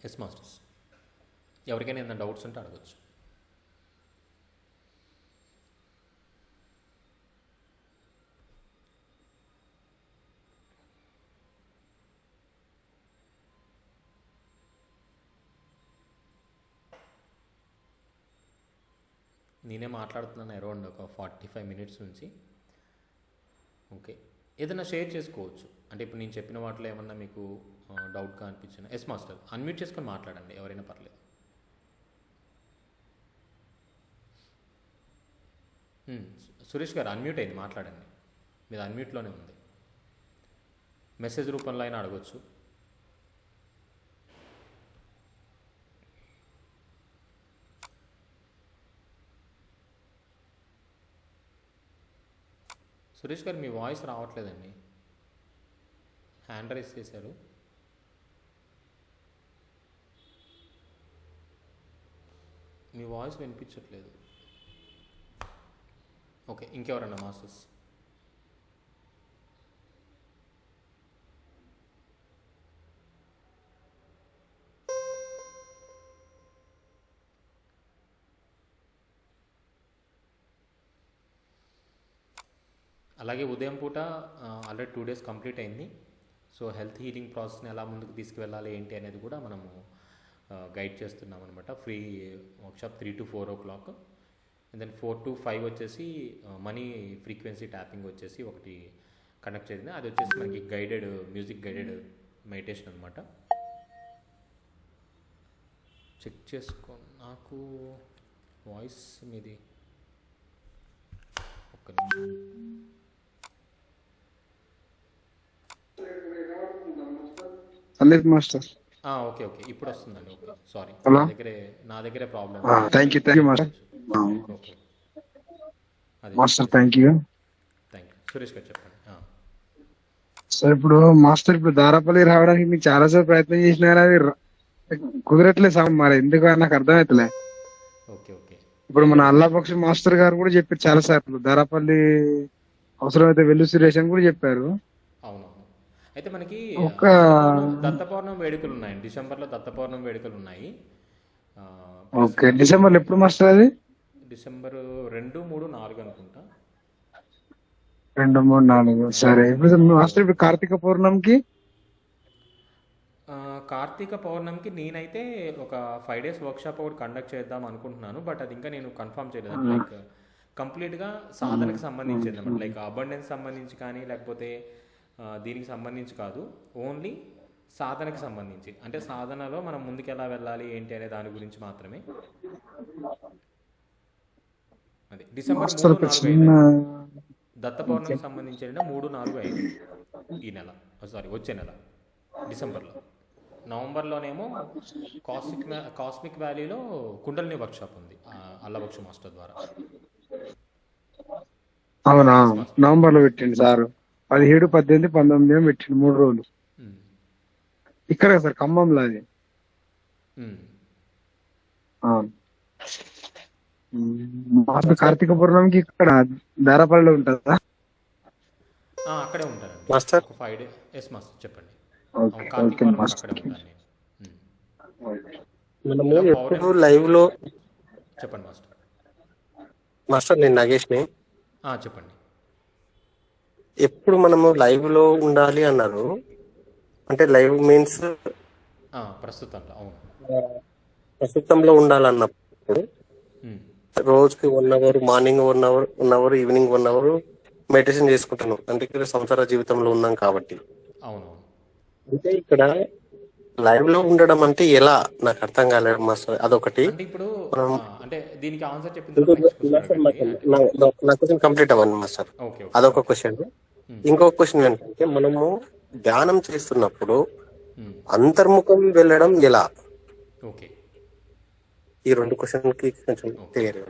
ఎస్ మాస్టర్స్, ఎవరికైనా ఏదైనా డౌట్స్ ఉంటే అడగచ్చు. నేనే మాట్లాడుతున్నాను అరౌండ్ ఒక 45 minutes నుంచి. ఓకే, ఏదైనా షేర్ చేసుకోవచ్చు. అంటే ఇప్పుడు నేను చెప్పిన వాటిలో ఏమన్నా మీకు డౌట్గా అనిపించిన. ఎస్ మాస్టర్, అన్మ్యూట్ చేసుకొని మాట్లాడండి, ఎవరైనా పర్లేదు. సురేష్ గారు అన్మ్యూట్ అయింది, మాట్లాడండి. మీరు అన్మ్యూట్లోనే ఉంది. మెసేజ్ రూపంలో అయినా అడగచ్చు. సురేష్ గారు మీ వాయిస్ రావట్లేదండి. హ్యాండ్ రైస్ చేశారు. మీ వాయిస్ వినిపించట్లేదు. ఓకే, ఇంకెవరన్నా మాస్టర్స్? అలాగే ఉదయం పూట ఆల్రెడీ 2 days కంప్లీట్ అయింది. సో హెల్త్ హీలింగ్ ప్రాసెస్ని ఎలా ముందుకు తీసుకువెళ్ళాలి ఏంటి అనేది కూడా మనము గైడ్ చేస్తున్నాం అనమాట. Free workshop 3 to 4 o'clock. And then 4 to 5 వచ్చేసి మనీ ఫ్రీక్వెన్సీ ట్యాపింగ్ వచ్చేసి ఒకటి కండక్ట్ చేసింది. అది వచ్చేసి మనకి గైడెడ్ మ్యూజిక్ గైడెడ్ మెడిటేషన్ అనమాట. చెక్ చేసుకో, నాకు వాయిస్ మీది ఒక్క నిమిషం. సందీప్ మాస్టర్. ఓకే ఓకే, ఇప్పుడు వస్తుందండి. Okay, sorry, hello. నా దగ్గరే problem. Thank you master. Okay, అది master thank you. Thank you. Suresh garu చెప్పండి. సార్ ఇప్పుడు మాస్టర్ ఇప్పుడు దారాపల్లి రావడానికి మీకు చాలా సార్లు ప్రయత్నం చేసినా కానీ అది కుదరట్లేదు సార్. మరి ఎందుకు అని నాకు అర్థమవుతలే. ఓకే ఓకే, ఇప్పుడు మన అల్లాపక్షి మాస్టర్ గారు కూడా చెప్పారు చాలా సార్లు దారాపల్లి అవసరమైతే వెల్లు సురేష్ అని కూడా చెప్పారు. అవునవును. అయితే మనకి ఒక దత్తపౌర్ణమి వేడుకలు ఉన్నాయండి. డిసెంబర్లో దత్తపౌర్ణమి వేడుకలు ఉన్నాయి. ఓకే, డిసెంబర్ ఎప్పుడు మాస్టర్ అది? డిసెంబర్ 2, 3, 4 అనుకుంటా. 2, 3, 4. సరే, ఇప్పుడు మాస్టర్ ఇప్పుడు కార్తీక పౌర్ణమికి కార్తీక పౌర్ణమికి నేనైతే ఒక 5 days వర్క్షాప్ ఒకటి కండక్ట్ చేద్దాం అనుకుంటున్నాను. బట్ అది ఇంకా నేను కన్ఫర్మ్ చేయలేదు. లైక్ కంప్లీట్గా సాధనకి సంబంధించింది అనమాట. లైక్ అబండెన్స్ సంబంధించి కానీ లేకపోతే దీనికి సంబంధించి కాదు, ఓన్లీ సాధనకి సంబంధించి. అంటే సాధనలో మనం ముందుకు ఎలా వెళ్ళాలి ఏంటి అనే దాని గురించి మాత్రమే. అది డిసెంబర్ 3, 4, 5 దత్త పౌర్ణమికి సంబంధించి 3, 4, 5 ఈ నెల, సారీ వచ్చే నెల డిసెంబర్లో. నవంబర్లోనేమో కాస్మిక్ వ్యాలీలో కుండలిని వర్క్షాప్ ఉంది అల్లబక్ష మాస్టర్ ద్వారా. అవునా, నవంబర్ లో పెట్టింది సార్. 17, 18, 19 పెట్టిండు 3 రోజులు. ఇక్కడ సార్ ఖమ్మంలో అది. కార్తీక పౌర్ణమికి ఇక్కడ దారాపల్లిలో ఉంటుందా? అక్కడే ఉంటారండి మాస్టర్. 5 days. ఎస్ మాస్టర్ చెప్పండి. Okay master. మనము ఎప్పుడు లైవ్ లో చెప్పండి మాస్టర్. మాస్టర్ నేను నాగేష్ ని. చెప్పండి. ఎప్పుడు మనము లైవ్ లో ఉండాలి అన్నారు, అంటే లైవ్ మీన్స్ ప్రస్తుతంలో. అవును, ప్రస్తుతంలో ఉండాలన్నప్పుడు రోజుకి 1 hour, morning 1 hour, evening 1 hour meditation చేసుకుంటాను. అంటే సంసార జీవితంలో ఉన్నాం కాబట్టి. అవునవును. అంటే ఇక్కడ లైవ్ లో ఉండడం అంటే ఎలా నాకు అర్థం కాలేదు మాస్టర్. అదొకటి. అంటే ఇప్పుడు మనం అంటే దీనికి ఆన్సర్ చెప్పిన ఇంకో తర్వాత నెక్స్ట్ క్వశ్చన్ మాస్టర్ అడగండి. అంటే నా క్వశ్చన్ కంప్లీట్ అవ్వండి మాస్టర్. ఓకే ఓకే అదొక క్వశ్చన్. ఇంకొక క్వశ్చన్ ఏంటంటే మనము ధ్యానం చేస్తున్నప్పుడు అంతర్ముఖం వెళ్ళడం ఎలా? ఓకే ఈ రెండు క్వశ్చన్ కి కొంచెం క్లియర్.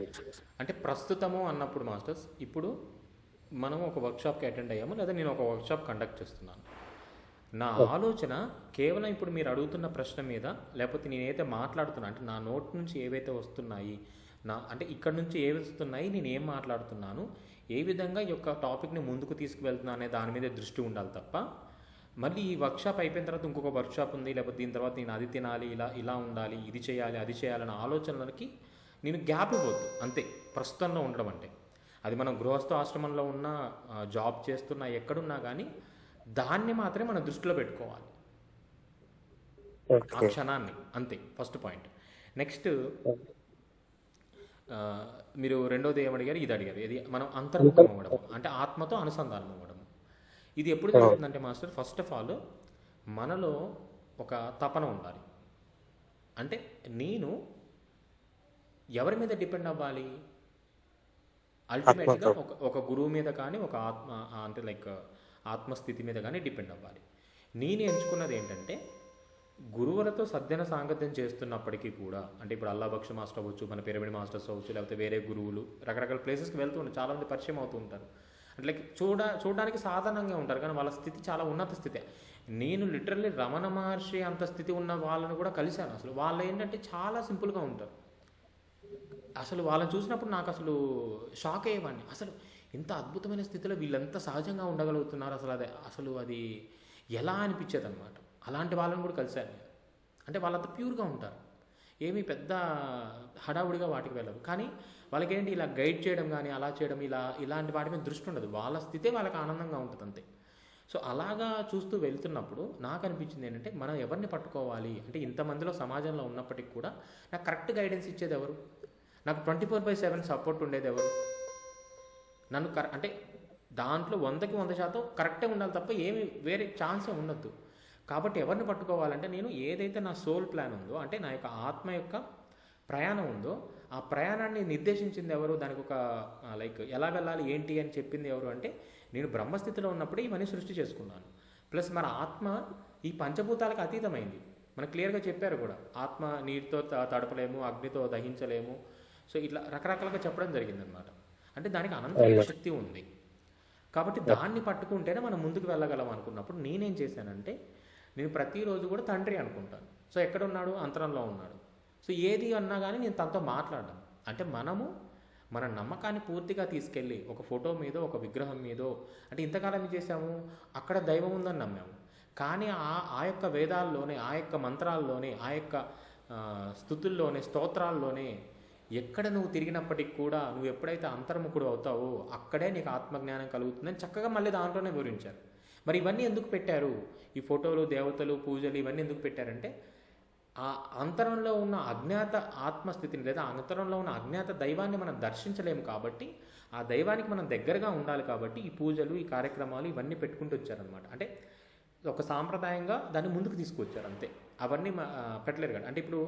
అంటే ప్రస్తుతము అన్నప్పుడు మాస్టర్స్ ఇప్పుడు మనం ఒక వర్క్షాప్కి అటెండ్ అయ్యాము లేదా నేను ఒక వర్క్షాప్ కండక్ట్ చేస్తున్నాను. నా ఆలోచన కేవలం ఇప్పుడు మీరు అడుగుతున్న ప్రశ్న మీద, లేకపోతే నేనైతే మాట్లాడుతున్నా అంటే నా నోట్ నుంచి ఏవైతే వస్తున్నాయి, అంటే ఇక్కడ నుంచి ఏవి వస్తున్నాయి, నేను ఏం మాట్లాడుతున్నాను, ఏ విధంగా ఈ యొక్క టాపిక్ని ముందుకు తీసుకువెళ్తున్నా అనే దాని మీద దృష్టి ఉండాలి తప్ప మళ్ళీ ఈ వర్క్షాప్ అయిపోయిన తర్వాత ఇంకొక వర్క్షాప్ ఉంది, లేకపోతే దీని తర్వాత నేను అది తినాలి, ఇలా ఉండాలి, ఇది చేయాలి, అది చేయాలన్న ఆలోచనలకి నేను గ్యాప్ ఇవ్వద్దు. అంతే ప్రస్తుతంలో ఉండడం అంటే. అది మనం గృహస్థ ఆశ్రమంలో ఉన్న, జాబ్ చేస్తున్నా, ఎక్కడున్నా కానీ దాన్ని మాత్రమే మనం దృష్టిలో పెట్టుకోవాలి, ఆ క్షణాన్ని. అంతే ఫస్ట్ పాయింట్. నెక్స్ట్ మీరు రెండోది ఏమడిగారు, ఇది అడిగారు, ఇది మనం అంతర్ముఖం అవ్వడం అంటే ఆత్మతో అనుసంధానం అవ్వడం. ఇది ఎప్పుడు జరుగుతుందంటే మాస్టర్, ఫస్ట్ ఆఫ్ ఆల్ మనలో ఒక తపన ఉండాలి. అంటే నేను ఎవరి మీద డిపెండ్ అవ్వాలి? అల్టిమేట్గా ఒక గురువు మీద కానీ, ఒక ఆత్మ అంటే లైక్ ఆత్మస్థితి మీద కానీ డిపెండ్ అవ్వాలి. నేను ఎంచుకున్నది ఏంటంటే గురువులతో సద్యన సాంగత్యం చేస్తున్నప్పటికీ కూడా, అంటే ఇప్పుడు అల్లా బక్ష మాస్టర్ అవ్వచ్చు, మన పిరమిడ్ మాస్టర్స్ అవ్వచ్చు, లేకపోతే వేరే గురువులు రకరకాల ప్లేసెస్కి వెళ్తూ ఉంటారు, చాలామంది పరిచయం అవుతూ ఉంటారు. అంటే లైక్ చూడడానికి సాధారణంగా ఉంటారు కానీ వాళ్ళ స్థితి చాలా ఉన్నత స్థితి. నేను లిటరల్లీ రమణ మహర్షి అంత స్థితి ఉన్న వాళ్ళని కూడా కలిశాను. అసలు వాళ్ళు ఏంటంటే చాలా సింపుల్గా ఉంటారు. అసలు వాళ్ళని చూసినప్పుడు నాకు అసలు షాక్ అయ్యేవాడిని. అసలు ఇంత అద్భుతమైన స్థితిలో వీళ్ళంత సహజంగా ఉండగలుగుతున్నారు, అసలు అది ఎలా అనిపించేది అనమాట. అలాంటి వాళ్ళని కూడా కలిశాను. అంటే వాళ్ళంత ప్యూర్గా ఉంటారు, ఏమీ పెద్ద హడావుడిగా వాటికి వెళ్ళరు. కానీ వాళ్ళకేంటి ఇలా గైడ్ చేయడం కానీ, అలా చేయడం, ఇలాంటి వాటి మీద దృష్టి ఉండదు. వాళ్ళ స్థితే వాళ్ళకి ఆనందంగా ఉంటుంది అంతే. సో అలాగా చూస్తూ వెళ్తున్నప్పుడు నాకు అనిపించింది ఏంటంటే మనం ఎవరిని పట్టుకోవాలి అంటే, ఇంతమందిలో సమాజంలో ఉన్నప్పటికీ కూడా నాకు కరెక్ట్ గైడెన్స్ ఇచ్చేది ఎవరు, నాకు 24/7 సపోర్ట్ ఉండేది ఎవరు, నన్ను అంటే దాంట్లో 100కి 100% కరెక్టే ఉండాలి తప్ప ఏమి వేరే ఛాన్సే ఉండద్దు. కాబట్టి ఎవరిని పట్టుకోవాలంటే, నేను ఏదైతే నా సోల్ ప్లాన్ ఉందో, అంటే నా యొక్క ఆత్మ యొక్క ప్రయాణం ఉందో, ఆ ప్రయాణాన్ని నిర్దేశించింది ఎవరు, దానికి ఒక లైక్ ఎలా వెళ్ళాలి ఏంటి అని చెప్పింది ఎవరు అంటే, నేను బ్రహ్మస్థితిలో ఉన్నప్పుడే ఇవన్నీ సృష్టి చేసుకున్నాను. ప్లస్ మన ఆత్మ ఈ పంచభూతాలకు అతీతమైంది. మనకు క్లియర్గా చెప్పారు కూడా, ఆత్మ నీటితో తడపలేము, అగ్నితో దహించలేము. సో ఇట్లా రకరకాలుగా చెప్పడం జరిగిందనమాట. అంటే దానికి అనంతమైన శక్తి ఉంది. కాబట్టి దాన్ని పట్టుకుంటేనే మనం ముందుకు వెళ్ళగలం అనుకున్నప్పుడు నేనేం చేశానంటే, నేను ప్రతిరోజు కూడా తండ్రి అనుకుంటాను. సో ఎక్కడ ఉన్నాడు? అంతరంలో ఉన్నాడు. సో ఏది అన్నా కానీ నేను తనతో మాట్లాడడం. అంటే మనము మన నమ్మకాన్ని పూర్తిగా తీసుకెళ్ళి ఒక ఫోటో మీదో, ఒక విగ్రహం మీదో, అంటే ఇంతకాలం ఏం చేసాము, అక్కడ దైవం ఉందని నమ్మాము. కానీ ఆ యొక్క వేదాల్లోనే, ఆ యొక్క మంత్రాల్లోనే, ఆ యొక్క స్తుతుల్లోనే, స్తోత్రాల్లోనే ఎక్కడ నువ్వు తిరిగినప్పటికి కూడా నువ్వు ఎప్పుడైతే అంతర్ముఖుడు అవుతావో అక్కడే నీకు ఆత్మజ్ఞానం కలుగుతుందని చక్కగా మళ్ళీ దాంట్లోనే వివరించారు. మరి ఇవన్నీ ఎందుకు పెట్టారు? ఈ ఫోటోలు, దేవతలు, పూజలు ఇవన్నీ ఎందుకు పెట్టారంటే, ఆ అంతరంలో ఉన్న అజ్ఞాత ఆత్మస్థితిని లేదా అంతరంలో ఉన్న అజ్ఞాత దైవాన్ని మనం దర్శించలేము కాబట్టి, ఆ దైవానికి మనం దగ్గరగా ఉండాలి కాబట్టి ఈ పూజలు, ఈ కార్యక్రమాలు ఇవన్నీ పెట్టుకుంటూ వచ్చారనమాట. అంటే ఒక సాంప్రదాయంగా దాన్ని ముందుకు తీసుకొచ్చారు అంతే. అవన్నీ పెట్టలేరు కదా. అంటే ఇప్పుడు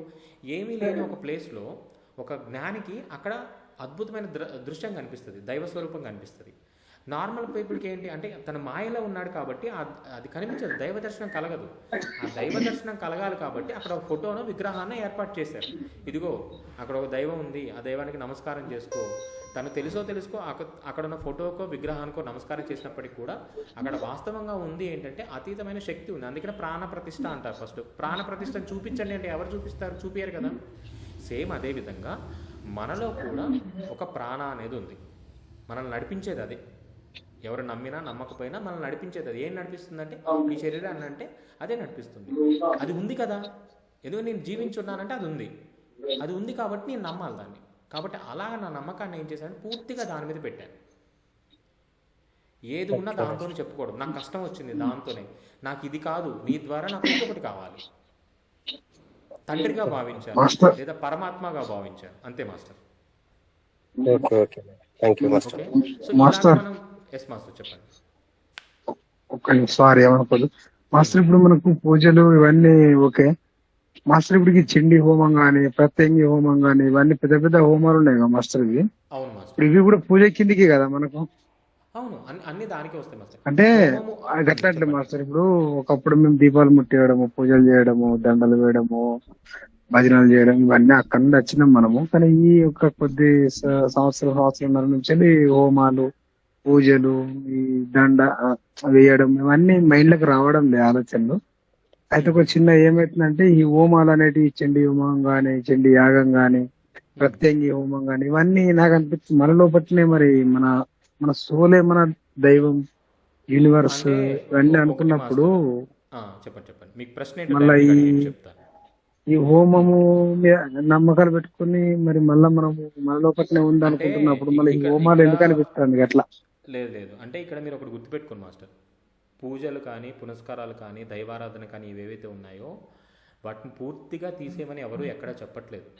ఏమీ లేని ఒక ప్లేస్లో ఒక జ్ఞానికి అక్కడ అద్భుతమైన దృశ్యం కనిపిస్తుంది, దైవస్వరూపం కనిపిస్తుంది. నార్మల్ పీపుల్కి ఏంటి అంటే, తన మాయలో ఉన్నాడు కాబట్టి అది కనిపించదు, దైవ దర్శనం కలగదు. ఆ దైవ దర్శనం కలగాలి కాబట్టి అక్కడ ఒక ఫోటోను, విగ్రహాన్ని ఏర్పాటు చేశారు. ఇదిగో అక్కడ ఒక దైవం ఉంది, ఆ దైవానికి నమస్కారం చేసుకో. తను తెలుసుకో అక్కడ ఉన్న ఫోటోకో విగ్రహానికో నమస్కారం చేసినప్పటికీ కూడా అక్కడ వాస్తవంగా ఉంది ఏంటంటే అతీతమైన శక్తి ఉంది. అందుకనే ప్రాణప్రతిష్ఠ అంటారు. ఫస్ట్ ప్రాణప్రతిష్ఠను చూపించండి అంటే ఎవరు చూపిస్తారు? చూపించారు కదా. సేమ్ అదేవిధంగా మనలో కూడా ఒక ప్రాణ అనేది ఉంది, మనల్ని నడిపించేది అదే. ఎవరు నమ్మినా నమ్మకపోయినా మనల్ని నడిపించేది అది. ఏం నడిపిస్తుందంటే, ఈ శరీరాన్ని అంటే అదే నడిపిస్తుంది. అది ఉంది కదా, ఎందుకంటే నేను జీవించున్నానంటే అది ఉంది కాబట్టి నేను నమ్మాలి దాన్ని. కాబట్టి అలా నా నమ్మకాన్ని ఏం చేశాను, పూర్తిగా దాని మీద పెట్టాను. ఏది ఉన్నా దాంతోనే చెప్పుకోవడం. నాకు కష్టం వచ్చింది దాంతోనే, నాకు ఇది కాదు, నీ ద్వారా నాకు ఇంకొకటి కావాలి, తండ్రిగా భావించాను లేదా పరమాత్మగా భావించాను. అంతే master. Okay, thank you master. So master, yes master చెప్పండి. సారీ ఏమనుకోదు. మాస్టర్ ఇప్పుడు మనకు పూజలు ఇవన్నీ ఓకే. మాస్టర్ ఇప్పుడు ఈ చండీ హోమం గాని ప్రత్యంగి హోమం గాని ఇవన్నీ పెద్ద పెద్ద హోమాలు ఉన్నాయి కదా మాస్టర్ ఇవి. అవును మాస్టర్. ఇప్పుడు ఇవి కూడా పూజ కిందికి కదా మనకు. అవును, అన్ని దానికే వస్తాయి మాస్టర్. అంటే హోమము అది అట్లా అట్లా చెప్పండి. మాస్టర్ ఇప్పుడు ఒకప్పుడు మేము దీపాలు ముట్టేయడము పూజలు చేయడము దండలు వేయడము భజనలు చేయడం ఇవన్నీ అక్కడ నుండి వచ్చినాం మనము. కానీ ఈ యొక్క కొద్ది సంవత్సరంన్నర నుంచి వెళ్ళి హోమాలు పూజలు ఈ దండ వేయడం ఇవన్నీ మైండ్ లకు రావడం లేదు ఆలోచనలు. అయితే ఒక చిన్న ఏమైతుందంటే ఈ హోమాలు అనేటివి చండీ హోమం గాని చండీ యాగం గాని ప్రత్యంగి హోమం గాని ఇవన్నీ నాకు అనిపిస్తుంది మన లోపలనే మరి మన మన సోలే మన దైవం యూనివర్స్ అంటే ఇవన్నీ ఒకటి అనుకున్నప్పుడు మాస్టర్, చెప్పండి మీకు ప్రశ్న ఏంటో మళ్ళా డైరెక్ట్గా ఈ అడిగి చెప్తాను. ఈ హోమము మీద నమ్మకాలు పెట్టుకుని మరి మళ్ళా మనము మన లోపలనే ఉంది అంటే అనుకుంటున్నప్పుడు మళ్ళీ ఈ ఇక్కడ హోమాలు ఇక్కడ ఎందుకు అనిపిస్తుంది అట్లా. లేదు, అంటే ఇక్కడ మీరు ఒకటి గుర్తుపెట్టుకోండి మాస్టర్. పూజలు కానీ పునస్కారాలు కానీ దైవారాధన కానీ ఇవేవైతే ఉన్నాయో వాటిని పూర్తిగా తీసేయమని ఎవరు ఎక్కడా చెప్పట్లేదు.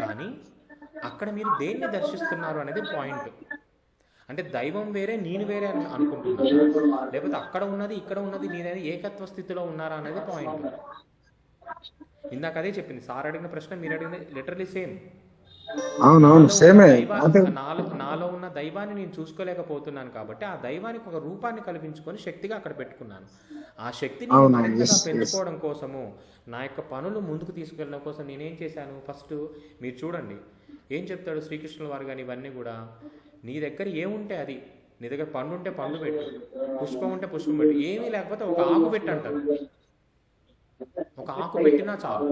కానీ అక్కడ మీరు దేన్ని దర్శిస్తున్నారు అనేది పాయింట్. అంటే దైవం వేరే నేను వేరే అని అనుకుంటున్నారు, లేకపోతే అక్కడ ఉన్నది ఇక్కడ ఉన్నది నేనేది ఏకత్వ స్థితిలో ఉన్నారా అనేది పాయింట్. ఇందాక అదే చెప్పింది సార్ అడిగిన ప్రశ్న మీరు అడిగిన లిటరలీ సేమ్. అవునవును సేమే. నాలో ఉన్న దైవాన్ని నేను చూసుకోలేకపోతున్నాను కాబట్టి ఆ దైవానికి ఒక రూపాన్ని కల్పించుకొని శక్తిగా అక్కడ పెట్టుకున్నాను. ఆ శక్తిని మరింతగా పెంచుకోవడం కోసము నా యొక్క పనులు ముందుకు తీసుకెళ్ళడం కోసం నేనేం చేశాను, ఫస్ట్ మీరు చూడండి ఏం చెప్తాడు శ్రీకృష్ణుల వారు కానీ ఇవన్నీ కూడా, నీ దగ్గర ఏముంటే అది, నీ దగ్గర పండు ఉంటే పండు పెట్టు, పుష్పం ఉంటే పుష్పం పెట్టు, ఏమీ లేకపోతే ఒక ఆకు పెట్టి అంటారు. ఒక ఆకు పెట్టినా చాలు.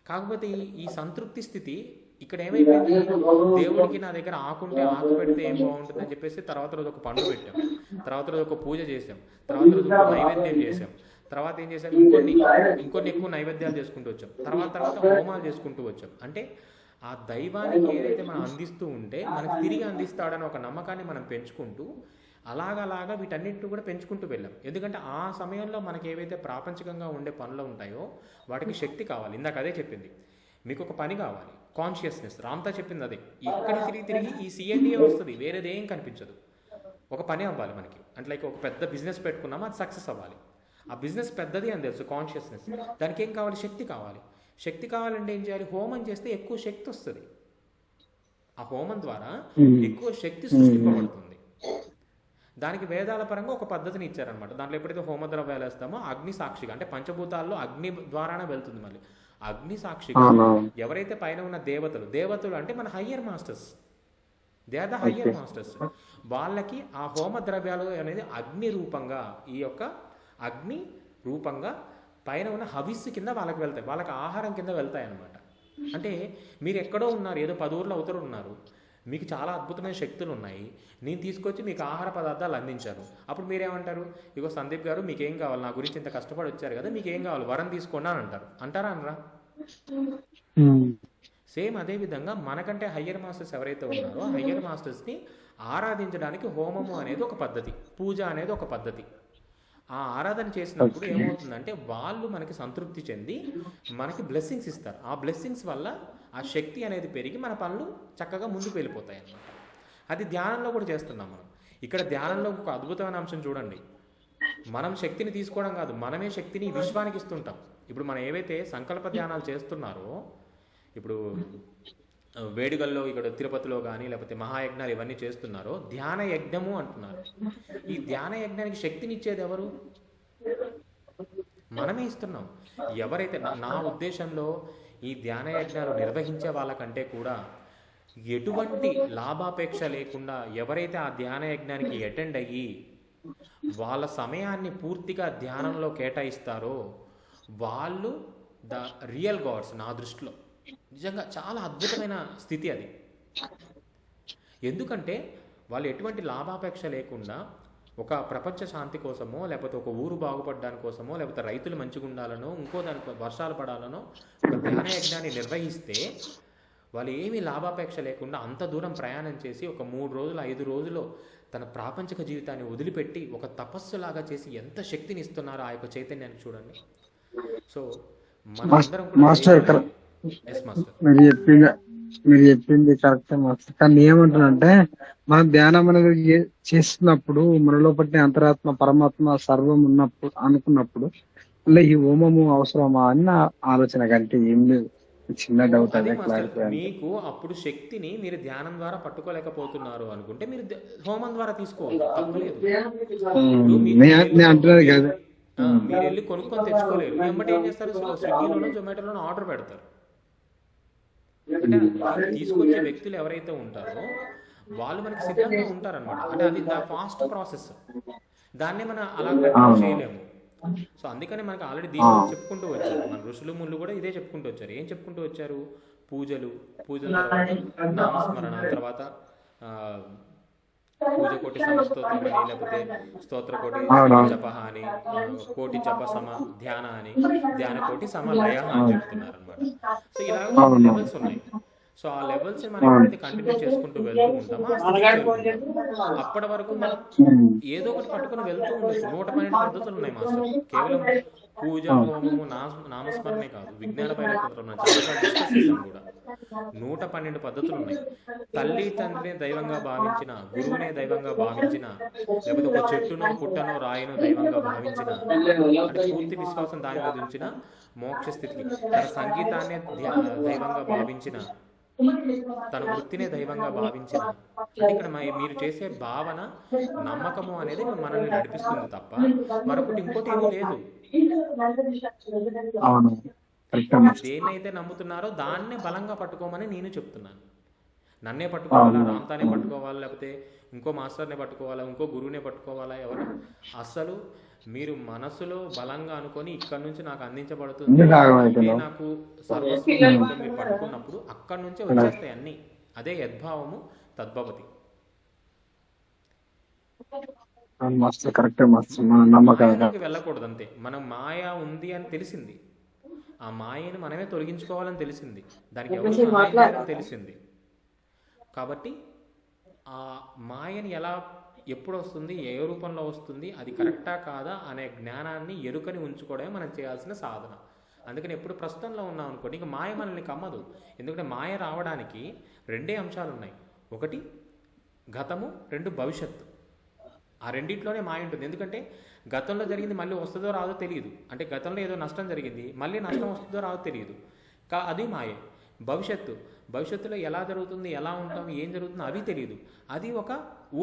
కాకపోతే ఈ సంతృప్తి స్థితి ఇక్కడ ఏమైపోయింది, దేవుడికి నా దగ్గర ఆకుంటే ఆకు పెడితే ఏం బాగుంటుంది అని చెప్పేసి తర్వాత రోజు ఒక పండు పెట్టాం, తర్వాత రోజు ఒక పూజ చేసాం, తర్వాత రోజు ఒక నైవేద్యం చేసాం, తర్వాత ఏం చేసాం ఇంకొన్ని ఎక్కువ నైవేద్యాలు చేసుకుంటూ వచ్చాం, తర్వాత హోమాలు చేసుకుంటూ వచ్చాం. అంటే ఆ దైవానికి ఏదైతే మనం అందిస్తూ ఉంటే మనకు తిరిగి అందిస్తాడని ఒక నమ్మకాన్ని మనం పెంచుకుంటూ అలాగలాగా వీటన్నిటిని కూడా పెంచుకుంటూ వెళ్ళాం. ఎందుకంటే ఆ సమయంలో మనకి ఏవైతే ప్రాపంచికంగా ఉండే పనులు ఉంటాయో వాటికి శక్తి కావాలి. ఇందాక అదే చెప్పింది, మీకు ఒక పని కావాలి, కాన్షియస్నెస్. రామ్తా చెప్పింది అదే, ఇక్కడ తిరిగి ఈ సిఎల్డిఏ వస్తుంది, వేరేది ఏం కనిపించదు. ఒక పని అవ్వాలి మనకి, అంటే లైక్ ఒక పెద్ద బిజినెస్ పెట్టుకున్నామో అది సక్సెస్ అవ్వాలి. ఆ బిజినెస్ పెద్దది అని తెలుసు, కాన్షియస్నెస్. దానికి ఏం కావాలి, శక్తి కావాలి. శక్తి కావాలంటే ఏం చేయాలి, హోమం చేస్తే ఎక్కువ శక్తి వస్తుంది. ఆ హోమం ద్వారా ఎక్కువ శక్తి సృష్టింపబడుతుంది. దానికి వేదాల పరంగా ఒక పద్ధతిని ఇచ్చారనమాట. దాంట్లో ఎప్పుడైతే హోమద్రవ్యాలు వేస్తామో అగ్ని సాక్షిగా, అంటే పంచభూతాల్లో అగ్ని ద్వారానే వెళ్తుంది. మళ్ళీ అగ్ని సాక్షిగా ఎవరైతే పైన ఉన్న దేవతలు అంటే మన higher masters, they are the higher masters, వాళ్ళకి ఆ హోమ ద్రవ్యాలు అనేది అగ్ని రూపంగా, ఈ యొక్క అగ్ని రూపంగా పైన ఉన్న హవిస్సు కింద వాళ్ళకి వెళ్తాయి, వాళ్ళకి ఆహారం కింద వెళ్తాయి అన్నమాట. అంటే మీరు ఎక్కడో ఉన్నారు, ఏదో 10 ఊర్ల అవతల ఉన్నారు, మీకు చాలా అద్భుతమైన శక్తులు ఉన్నాయి, నేను తీసుకొచ్చి మీకు ఆహార పదార్థాలు అందించాను. అప్పుడు మీరేమంటారు, ఇగో సందీప్ గారు మీకేం కావాలి, నా గురించి ఇంత కష్టపడి వచ్చారు కదా, మీకేం కావాలి, వరం తీసుకోండి అని అంటారా అనరా? సేమ్ అదే విధంగా మనకంటే హయ్యర్ మాస్టర్స్ ఎవరైతే ఉన్నారో ఆ హయ్యర్ మాస్టర్స్ని ఆరాధించడానికి హోమము అనేది ఒక పద్ధతి, పూజ అనేది ఒక పద్ధతి. ఆ ఆరాధన చేసినప్పుడు ఏమవుతుందంటే వాళ్ళు మనకి సంతృప్తి చెంది మనకి బ్లెస్సింగ్స్ ఇస్తారు. ఆ బ్లెస్సింగ్స్ వల్ల ఆ శక్తి అనేది పెరిగి మన పనులు చక్కగా ముందుకు వెళ్ళిపోతాయి అన్నమాట. అది ధ్యానంలో కూడా చేస్తున్నాం మనం. ఇక్కడ ధ్యానంలో ఒక అద్భుతమైన అంశం చూడండి, మనం శక్తిని తీసుకోవడం కాదు, మనమే శక్తిని విశ్వానికి ఇస్తుంటాం. ఇప్పుడు మనం ఏవైతే సంకల్ప ధ్యానాలు చేస్తున్నారో, ఇప్పుడు వేడుకల్లో ఇక్కడ తిరుపతిలో కానీ లేకపోతే మహాయజ్ఞాలు ఇవన్నీ చేస్తున్నారో ధ్యాన యజ్ఞము అంటున్నారు. ఈ ధ్యాన యజ్ఞానికి శక్తినిచ్చేది ఎవరు? మనమే ఇస్తున్నాం. ఎవరైతే నా ఉద్దేశంలో ఈ ధ్యాన యజ్ఞాలు నిర్వహించే వాళ్ళకంటే కూడా ఎటువంటి లాభాపేక్ష లేకుండా ఎవరైతే ఆ ధ్యాన యజ్ఞానికి అటెండ్ అయ్యి వాళ్ళ సమయాన్ని పూర్తిగా ధ్యానంలో కేటాయిస్తారో వాళ్ళు ద రియల్ గాడ్స్ నా దృష్టిలో. నిజంగా చాలా అద్భుతమైన స్థితి అది. ఎందుకంటే వాళ్ళు ఎటువంటి లాభాపేక్ష లేకుండా ఒక ప్రపంచ శాంతి కోసమో లేకపోతే ఒక ఊరు బాగుపడడానికి కోసమో లేకపోతే రైతులు మంచిగా ఉండాలనో ఇంకో దానికి వర్షాలు పడాలనో ఒక ధ్యాన యజ్ఞాన్ని నిర్వహిస్తే వాళ్ళు ఏమీ లాభాపేక్ష లేకుండా అంత దూరం ప్రయాణం చేసి ఒక 3 రోజులు 5 రోజులు తన ప్రాపంచిక జీవితాన్ని వదిలిపెట్టి ఒక తపస్సులాగా చేసి ఎంత శక్తిని ఇస్తున్నారో ఆ యొక్క చైతన్యాన్ని చూడండి. సో మనందరం మాస్టర్ ఎస్ మాస్టర్ మీరు మీరు చెప్పింది కరెక్టే మాస్టర్. కానీ ఏమంటానంటే మనం ధ్యానం అనేది చేస్తున్నప్పుడు మనలో పట్టిన అంతరాత్మ పరమాత్మ సర్వం ఉన్నప్పుడు అనుకున్నప్పుడు మళ్ళీ ఈ హోమము అవసరమా అని నా ఆలోచన కంటే ఏం లేదు. చిన్న డౌట్ అది అదే మాస్టర్, క్లారిఫై అంటే. మీకు అప్పుడు శక్తిని మీరు ధ్యానం ద్వారా పట్టుకోలేకపోతున్నారు అనుకుంటే మీరు హోమం ద్వారా తీసుకోవచ్చు, తప్పులేదు. ఇప్పుడు మీకు నేను ఇల్లు నేను అంటున్నది కదా. మీరు వెళ్ళి కొనుక్కొని తెచ్చుకోలేరు, వెంబడి ఏం చేస్తారు, స్విగ్గీలోనో జొమాటోలోనో ఆర్డర్ పెడతారు. అంటే తీసుకొచ్చే వ్యక్తులు ఎవరైతే ఉంటారో వాళ్ళు మనకి సిద్ధంగా ఉంటారనమాట. అంటే అది ఫాస్ట్ ప్రాసెస్, దాన్నే మనం అలా కంటిన్యూ చేయలేము. సో అందుకనే మనకి ఆల్రెడీ దీంట్లో చెప్పుకుంటూ వచ్చారు, మన ఋషులు ముళ్ళు కూడా ఇదే చెప్పుకుంటూ వచ్చారు. ఏం చెప్పుకుంటూ వచ్చారు, పూజల తర్వాత నామస్మరణ, తర్వాత ఆ, పూజ కోటి సమస్తోత్రం అని, లేకపోతే స్తోత్ర కోటి జప అని, కోటి జప సమ ధ్యాన అని, ధ్యాన కోటి సమ లయ అని చెప్తున్నారు అనమాట. సో ఇలాగ లెవెల్స్ ఉన్నాయి. సో ఆ లెవెల్స్ మనం ఎప్పుడైతే కంటిన్యూ చేసుకుంటూ వెళ్తూ ఉంటామో ఆ స్థితికి చేరుకుంటాం. అప్పటి వరకు మనం ఏదో ఒకటి పట్టుకుని వెళ్తూ ఉండొచ్చు. 112 పద్ధతులు ఉన్నాయి మాస్టర్. కేవలం పూజ, హోమము, నామస్మరణే కాదు, విజ్ఞాన పద్ధతులు చాలాసార్లు డిస్కస్ చేసాం కూడా. 112 పద్ధతులు ఉన్నాయి. తల్లి తండ్రిని దైవంగా భావించిన, గురువునే దైవంగా భావించిన, లేకపోతే ఒక చెట్టునో పుట్టనో రాయినో దైవంగా భావించిన, అంటే పూర్తి విశ్వాసం దాని మీద ఉంచిన మోక్ష స్థితికి, తన సంగీతాన్ని దైవంగా భావించిన, తన వృత్తినే దైవంగా భావించిన, అంటే ఇక్కడ మీరు చేసే భావన, నమ్మకము అనేది మనల్ని నడిపిస్తుంది తప్ప మరొకటి ఇంకోటి ఏమీ లేదు. దేన్నైతే నమ్ముతున్నారో దాన్నే బలంగా పట్టుకోమని నేను చెప్తున్నాను. నన్నే పట్టుకోవాలా, రామ్తానే పట్టుకోవాలా, లేకపోతే ఇంకో మాస్టర్నే పట్టుకోవాలా, ఇంకో గురువునే పట్టుకోవాలా, ఎవరు అసలు మీరు మనసులో బలంగా అనుకొని ఇక్కడ నుంచి నాకు అందించబడుతుంది, నాకు సర్వస్వం మీరు పట్టుకున్నప్పుడు అక్కడి నుంచే వచ్చేస్తాయి అన్ని. అదే యద్భావము తద్భవతి. మాయలోకి వెళ్ళకూడదు అంతే. మనం మాయ ఉంది అని తెలిసింది, ఆ మాయని మనమే తొలగించుకోవాలని తెలిసింది, దానికి ఎవరు సహాయం చేయాలని తెలిసింది. కాబట్టి ఆ మాయని ఎలా, ఎప్పుడు వస్తుంది, ఏ రూపంలో వస్తుంది, అది కరెక్టా కాదా అనే జ్ఞానాన్ని ఎరుకని ఉంచుకోవడమే మనం చేయాల్సిన సాధన. అందుకని ఎప్పుడు ప్రస్తుతంలో ఉన్నాం అనుకోండి, ఇంకా మాయ మనల్ని కమ్మదు. ఎందుకంటే మాయ రావడానికి రెండే అంశాలు ఉన్నాయి, ఒకటి గతము, రెండు భవిష్యత్తు. ఆ రెండింటిలోనే మాయ ఉంటుంది. ఎందుకంటే గతంలో జరిగింది మళ్ళీ వస్తుందో రాదో తెలియదు, అంటే గతంలో ఏదో నష్టం జరిగింది, మళ్ళీ నష్టం వస్తుందో రాదో తెలియదు, అది మాయే. భవిష్యత్తులో ఎలా జరుగుతుంది, ఎలా ఉంటాం, ఏం జరుగుతుందో అవి తెలియదు, అది ఒక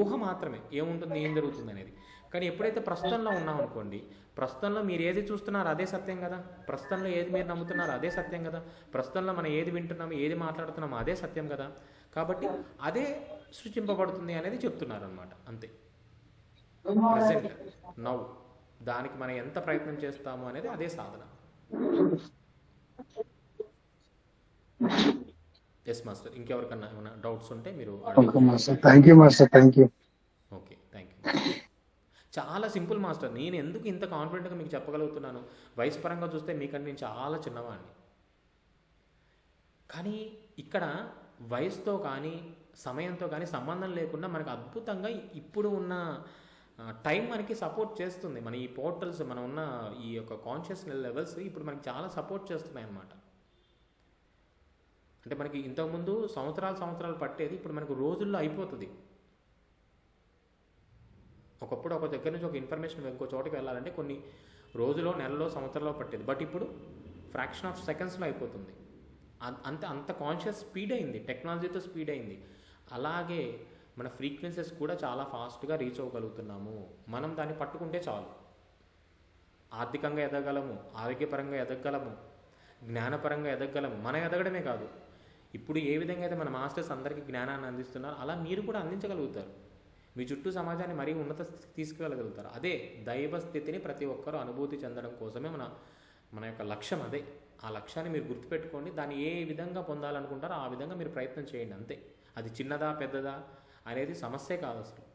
ఊహ మాత్రమే, ఏముంటుంది, ఏం జరుగుతుంది అనేది. కానీ ఎప్పుడైతే ప్రస్తుతంలో ఉన్నాం అనుకోండి, ప్రస్తుతంలో మీరు ఏది చూస్తున్నారో అదే సత్యం కదా, ప్రస్తుతంలో ఏది మీరు నమ్ముతున్నారో అదే సత్యం కదా, ప్రస్తుతంలో మనం ఏది వింటున్నామో ఏది మాట్లాడుతున్నామో అదే సత్యం కదా. కాబట్టి అదే సృష్టింపబడుతుంది అనేది చెప్తున్నారు అనమాట. అంతే, ప్రజెంట్ నౌ. దానికి మనం ఎంత ప్రయత్నం చేస్తాము అనేది అదే సాధన. ఎస్ మాస్టర్, ఇంకెవరికన్నా ఏమైనా డౌట్స్ ఉంటే మీరు thank you master. Okay, thank you. చాలా సింపుల్ మాస్టర్. నేను ఎందుకు ఇంత కాన్ఫిడెంట్గా మీకు చెప్పగలుగుతున్నాను, వయసు పరంగా చూస్తే మీకంటే నేను చాలా చిన్నవాడిని. కానీ ఇక్కడ వయసుతో కానీ సమయంతో కానీ సంబంధం లేకుండా మనకు అద్భుతంగా ఇప్పుడు ఉన్న టైం మనకి సపోర్ట్ చేస్తుంది. మన ఈ పోర్టల్స్, మనం ఉన్న ఈ యొక్క కాన్షియస్నెస్ లెవెల్స్ ఇప్పుడు మనకి చాలా సపోర్ట్ చేస్తున్నాయి అన్నమాట. అంటే మనకి ఇంతకుముందు సంవత్సరాలు పట్టేది ఇప్పుడు మనకు రోజుల్లో అయిపోతుంది. ఒకప్పుడు ఒక దగ్గర నుంచి ఒక ఇన్ఫర్మేషన్ ఇంకో చోటుకి వెళ్ళాలంటే కొన్ని రోజులో, నెలలో, సంవత్సరాల్లో పట్టేది. బట్ ఇప్పుడు ఫ్రాక్షన్ ఆఫ్ సెకండ్స్లో అయిపోతుంది. అంత కాన్షియస్ స్పీడ్ అయింది, టెక్నాలజీతో స్పీడ్ అయింది. అలాగే మన ఫ్రీక్వెన్సీస్ కూడా చాలా ఫాస్ట్గా రీచ్ అవ్వగలుగుతున్నాము. మనం దాన్ని పట్టుకుంటే చాలు. ఆర్థికంగా ఎదగలము, ఆరోగ్యపరంగా ఎదగలము, జ్ఞానపరంగా ఎదగలము. మనం ఎదగడమే కాదు, ఇప్పుడు ఏ విధంగా అయితే మన మాస్టర్స్ అందరికీ జ్ఞానాన్ని అందిస్తున్నారో అలా మీరు కూడా అందించగలుగుతారు. మీ చుట్టూ సమాజాన్ని మరీ ఉన్నత స్థితికి తీసుకెళ్ళగలుగుతారు. అదే దైవ స్థితిని ప్రతి ఒక్కరూ అనుభూతి చెందడం కోసమే మన యొక్క లక్ష్యం. అదే ఆ లక్ష్యాన్ని మీరు గుర్తుపెట్టుకోండి. దాన్ని ఏ విధంగా పొందాలనుకుంటారో ఆ విధంగా మీరు ప్రయత్నం చేయండి. అంతే. అది చిన్నదా పెద్దదా అనేది సమస్యే కాదు అసలు.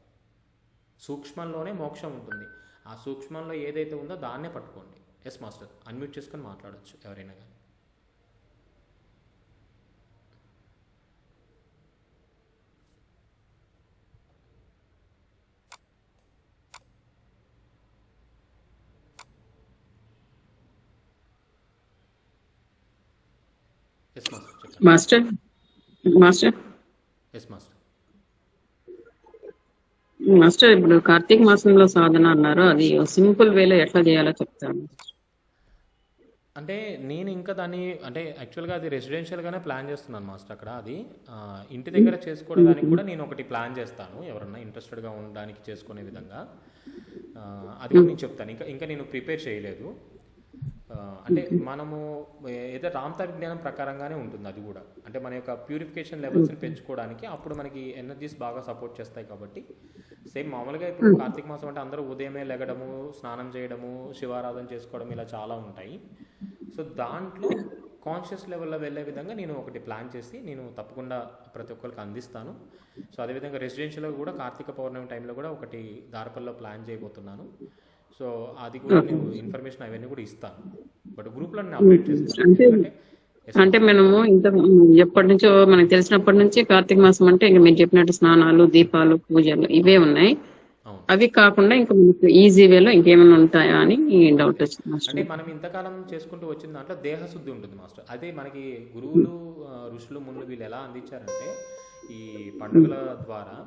సూక్ష్మంలోనే మోక్షం ఉంటుంది. ఆ సూక్ష్మంలో ఏదైతే ఉందో దాన్నే పట్టుకోండి. ఎస్ మాస్టర్, అన్మ్యూట్ చేసుకొని మాట్లాడవచ్చు ఎవరైనా కానీ. Master master yes master. Master ఇప్పుడు కార్తీక మాసంలో సాధన అన్నారు, అది సింపుల్ వేలో ఎట్లా చేయాలో చెప్తాను. అంటే నేను ఇంకా దాన్ని అంటే యాక్చువల్గా అది రెసిడెన్షియల్గానే ప్లాన్ చేస్తున్నాను మాస్టర్. అక్కడ అది ఇంటి దగ్గర చేసుకోవడానికి కూడా నేను ఒకటి ప్లాన్ చేస్తాను, ఎవరన్నా ఇంట్రెస్టెడ్గా ఉండడానికి చేసుకునే విధంగా. అది కూడా నేను చెప్తాను. ఇంకా ఇంకా నేను ప్రిపేర్ చేయలేదు. అంటే మనము ఏదో రామతా విజ్ఞానం ప్రకారంగానే ఉంటుంది అది కూడా. అంటే మన యొక్క ప్యూరిఫికేషన్ లెవెల్స్ని పెంచుకోవడానికి అప్పుడు మనకి ఎనర్జీస్ బాగా సపోర్ట్ చేస్తాయి కాబట్టి. సేమ్ మామూలుగా ఇప్పుడు కార్తీక మాసం అంటే అందరూ ఉదయమే లెగడము, స్నానం చేయడము, శివారాధన చేసుకోవడం ఇలా చాలా ఉంటాయి. సో దాంట్లో కాన్షియస్ లెవెల్లో వెళ్ళే విధంగా నేను ఒకటి ప్లాన్ చేసి నేను తప్పకుండా ప్రతి ఒక్కరికి అందిస్తాను. సో అదేవిధంగా రెసిడెన్షియల్లో కూడా కార్తీక పౌర్ణమి టైంలో కూడా ఒకటి దారపల్లో ప్లాన్ చేయబోతున్నాను. సో అది కూడా నేను ఇన్ఫర్మేషన్ అవన్నీ కూడా ఇస్తాను, బట్ గ్రూప్లో నేను అప్డేట్ చేస్తాను. అంటే ఎందుకంటే అంటే మనము ఇంత ఎప్పటి నుంచో మనకు తెలిసినప్పటి నుంచి కార్తీక మాసం అంటే ఇంకా మీరు చెప్పినట్టు స్నానాలు, దీపాలు, పూజలు ఇవే ఉన్నాయి. అవును. అవి కాకుండా ఇంకా మనకు ఈజీ వేలో ఇంకేమైనా ఉంటాయా అని డౌట్ వచ్చింది అంటే మాస్టర్. మనం ఇంతకాలం చేసుకుంటూ వచ్చిన దాంట్లో దేహశుద్ధి ఉంటుంది మాస్టర్. అదే మనకి గురువులు, ఋషులు, మునులు వీళ్ళు ఎలా అందించారంటే ఈ పండుగల ద్వారా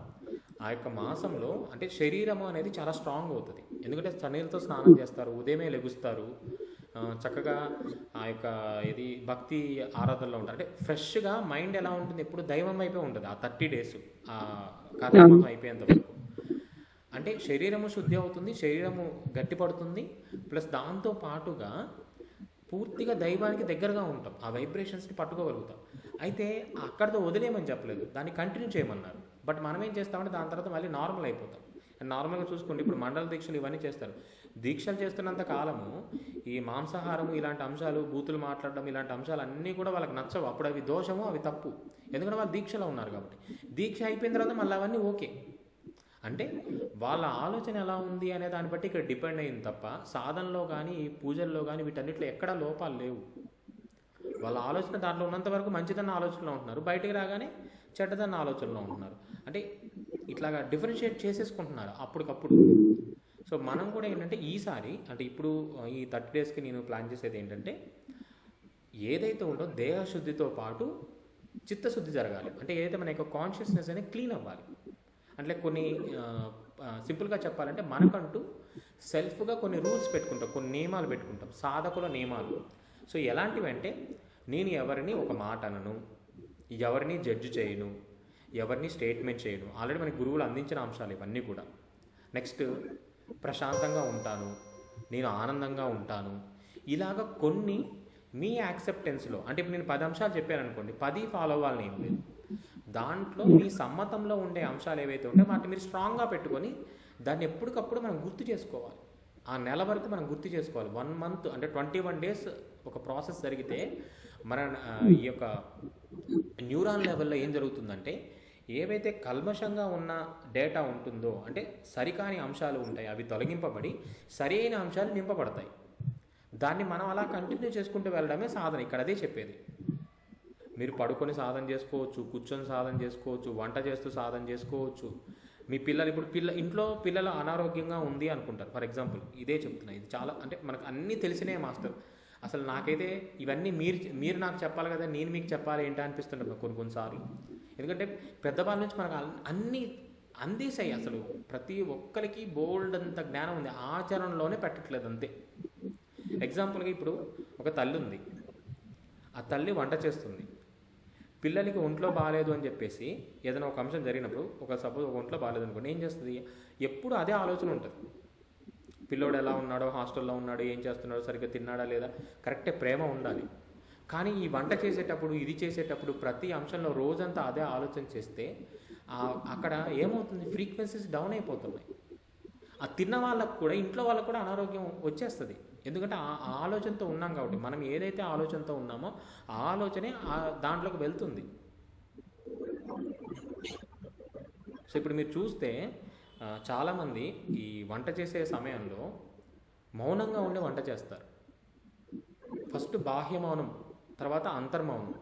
ఆ యొక్క మాసంలో అంటే శరీరము అనేది చాలా స్ట్రాంగ్ అవుతుంది. ఎందుకంటే చన్నీళ్ళతో స్నానం చేస్తారు, ఉదయమే లెగుస్తారు, చక్కగా ఆ యొక్క ఇది భక్తి ఆరాధనలో ఉంటారు. అంటే ఫ్రెష్గా మైండ్ ఎలా ఉంటుంది, ఎప్పుడు దైవం అయిపోయి ఉంటుంది ఆ 30 days ఆ కార్తీక మాసం అయిపోయేంత వరకు. అంటే శరీరము శుద్ధి అవుతుంది, శరీరము గట్టిపడుతుంది, ప్లస్ దాంతో పాటుగా పూర్తిగా దైవానికి దగ్గరగా ఉంటాం, ఆ వైబ్రేషన్స్ని పట్టుకోగలుగుతాం. అయితే అక్కడితో వదిలేయమని చెప్పలేదు, దాన్ని కంటిన్యూ చేయమన్నారు. బట్ మనం ఏం చేస్తామంటే దాని తర్వాత మళ్ళీ నార్మల్ అయిపోతాం. నార్మల్గా చూసుకోండి, ఇప్పుడు మండల దీక్షలు ఇవన్నీ చేస్తారు. దీక్షలు చేస్తున్నంత కాలము ఈ మాంసాహారము ఇలాంటి అంశాలు, బూతులు మాట్లాడడం ఇలాంటి అంశాలు అన్నీ కూడా వాళ్ళకి నచ్చవు. అప్పుడు అవి దోషము, అవి తప్పు. ఎందుకంటే వాళ్ళు దీక్షలో ఉన్నారు కాబట్టి. దీక్ష అయిపోయిన తర్వాత మళ్ళీ అవన్నీ ఓకే. అంటే వాళ్ళ ఆలోచన ఎలా ఉంది అనే దాన్ని బట్టి ఇక్కడ డిపెండ్ అయింది తప్ప సాధనలో కానీ పూజల్లో కానీ వీటన్నిటిలో ఎక్కడా లోపాలు లేవు. వాళ్ళ ఆలోచన దాంట్లో ఉన్నంత వరకు మంచిదన్న ఆలోచనలో ఉంటున్నారు, బయటికి రాగానే చెడ్డదన్న ఆలోచనలో ఉంటున్నారు. అంటే ఇట్లాగా డిఫరెన్షియేట్ చేసేసుకుంటున్నారు అప్పటికప్పుడు. సో మనం కూడా ఏంటంటే ఈసారి అంటే ఇప్పుడు ఈ 30 daysకి నేను ప్లాన్ చేసేది ఏంటంటే ఏదైతే ఉందో దేహశుద్ధితో పాటు చిత్తశుద్ధి జరగాలి. అంటే ఏదైతే మన యొక్క కాన్షియస్నెస్ అనేది క్లీన్ అవ్వాలి. అంటే కొన్ని సింపుల్గా చెప్పాలంటే మనకంటూ సెల్ఫ్గా కొన్ని రూల్స్ పెట్టుకుంటాం, కొన్ని నియమాలు పెట్టుకుంటాం, సాధకుల నియమాలు. సో ఎలాంటివి అంటే నేను ఎవరిని ఒక మాట అనను, ఎవరిని జడ్జి చేయను, ఎవరిని స్టేట్మెంట్ చేయను. ఆల్రెడీ మనకి గురువులు అందించిన అంశాలు ఇవన్నీ కూడా. నెక్స్ట్ ప్రశాంతంగా ఉంటాను, నేను ఆనందంగా ఉంటాను. ఇలాగ కొన్ని మీ యాక్సెప్టెన్స్లో అంటే ఇప్పుడు నేను 10 అంశాలు చెప్పాను అనుకోండి, 10 ఫాలో అవ్వాలని ఏం లేదు. దాంట్లో మీ సమ్మతంలో ఉండే అంశాలు ఏవైతే ఉంటాయో వాటిని మీరు స్ట్రాంగ్గా పెట్టుకొని దాన్ని ఎప్పటికప్పుడు మనం గుర్తు చేసుకోవాలి. ఆ నెల వరకు మనం గుర్తు చేసుకోవాలి. 1 month అంటే 21 days ఒక ప్రాసెస్ జరిగితే మన ఈ యొక్క న్యూరాన్ లెవెల్లో ఏం జరుగుతుందంటే ఏవైతే కల్మషంగా ఉన్న డేటా ఉంటుందో అంటే సరికాని అంశాలు ఉంటాయి, అవి తొలగింపబడి సరైన అంశాలు నింపబడతాయి. దాన్ని మనం అలా కంటిన్యూ చేసుకుంటూ వెళ్ళడమే సాధన. ఇక్కడ అదే చెప్పేది. మీరు పడుకొని సాధన చేసుకోవచ్చు, కూర్చొని సాధన చేసుకోవచ్చు, వంట చేస్తూ సాధన చేసుకోవచ్చు. మీ పిల్లలు ఇప్పుడు ఇంట్లో పిల్లలు అనారోగ్యంగా ఉంది అనుకుంటారు ఫర్ ఎగ్జాంపుల్, ఇదే చెప్తున్నా. ఇది చాలా అంటే మనకు అన్నీ తెలిసినే మాస్టర్. అసలు నాకైతే ఇవన్నీ మీరు నాకు చెప్పాలి కదా, నేను మీకు చెప్పాలి ఏంటో అనిపిస్తుంటుంది కొన్నిసార్లు. ఎందుకంటే పెద్దవాళ్ళ నుంచి మనకు అన్నీ అందేశాయి. అసలు ప్రతి ఒక్కరికి బోల్డ్ అంత జ్ఞానం ఉంది, ఆచరణలోనే పెట్టట్లేదు అంతే. ఎగ్జాంపుల్గా ఇప్పుడు ఒక తల్లి ఉంది, ఆ తల్లి వంట చేస్తుంది, పిల్లలకి ఒంట్లో బాగాలేదు అని చెప్పేసి ఏదైనా ఒక అంశం జరిగినప్పుడు సపోజ్ ఒక ఒంట్లో బాగాలేదు అనుకోండి, ఏం చేస్తుంది, ఎప్పుడు అదే ఆలోచన ఉంటుంది. పిల్లోడు ఎలా ఉన్నాడో, హాస్టల్లో ఉన్నాడు, ఏం చేస్తున్నాడో, సరిగ్గా తిన్నాడా లేదా, కరెక్టే ప్రేమ ఉండాలి. కానీ ఈ వంట చేసేటప్పుడు, ఇది చేసేటప్పుడు ప్రతి అంశంలో రోజంతా అదే ఆలోచన చేస్తే అక్కడ ఏమవుతుంది, ఫ్రీక్వెన్సీస్ డౌన్ అయిపోతున్నాయి. ఆ తిన్న వాళ్ళకు కూడా, ఇంట్లో వాళ్ళకు కూడా అనారోగ్యం వచ్చేస్తుంది. ఎందుకంటే ఆ ఆలోచనతో ఉన్నాం కాబట్టి. మనం ఏదైతే ఆలోచనతో ఉన్నామో ఆ ఆలోచనే దాంట్లోకి వెళ్తుంది. సో ఇప్పుడు మీరు చూస్తే చాలామంది ఈ వంట చేసే సమయంలో మౌనంగా ఉండి వంట చేస్తారు. ఫస్ట్ బాహ్య మౌనం, తర్వాత అంతర్మౌనం,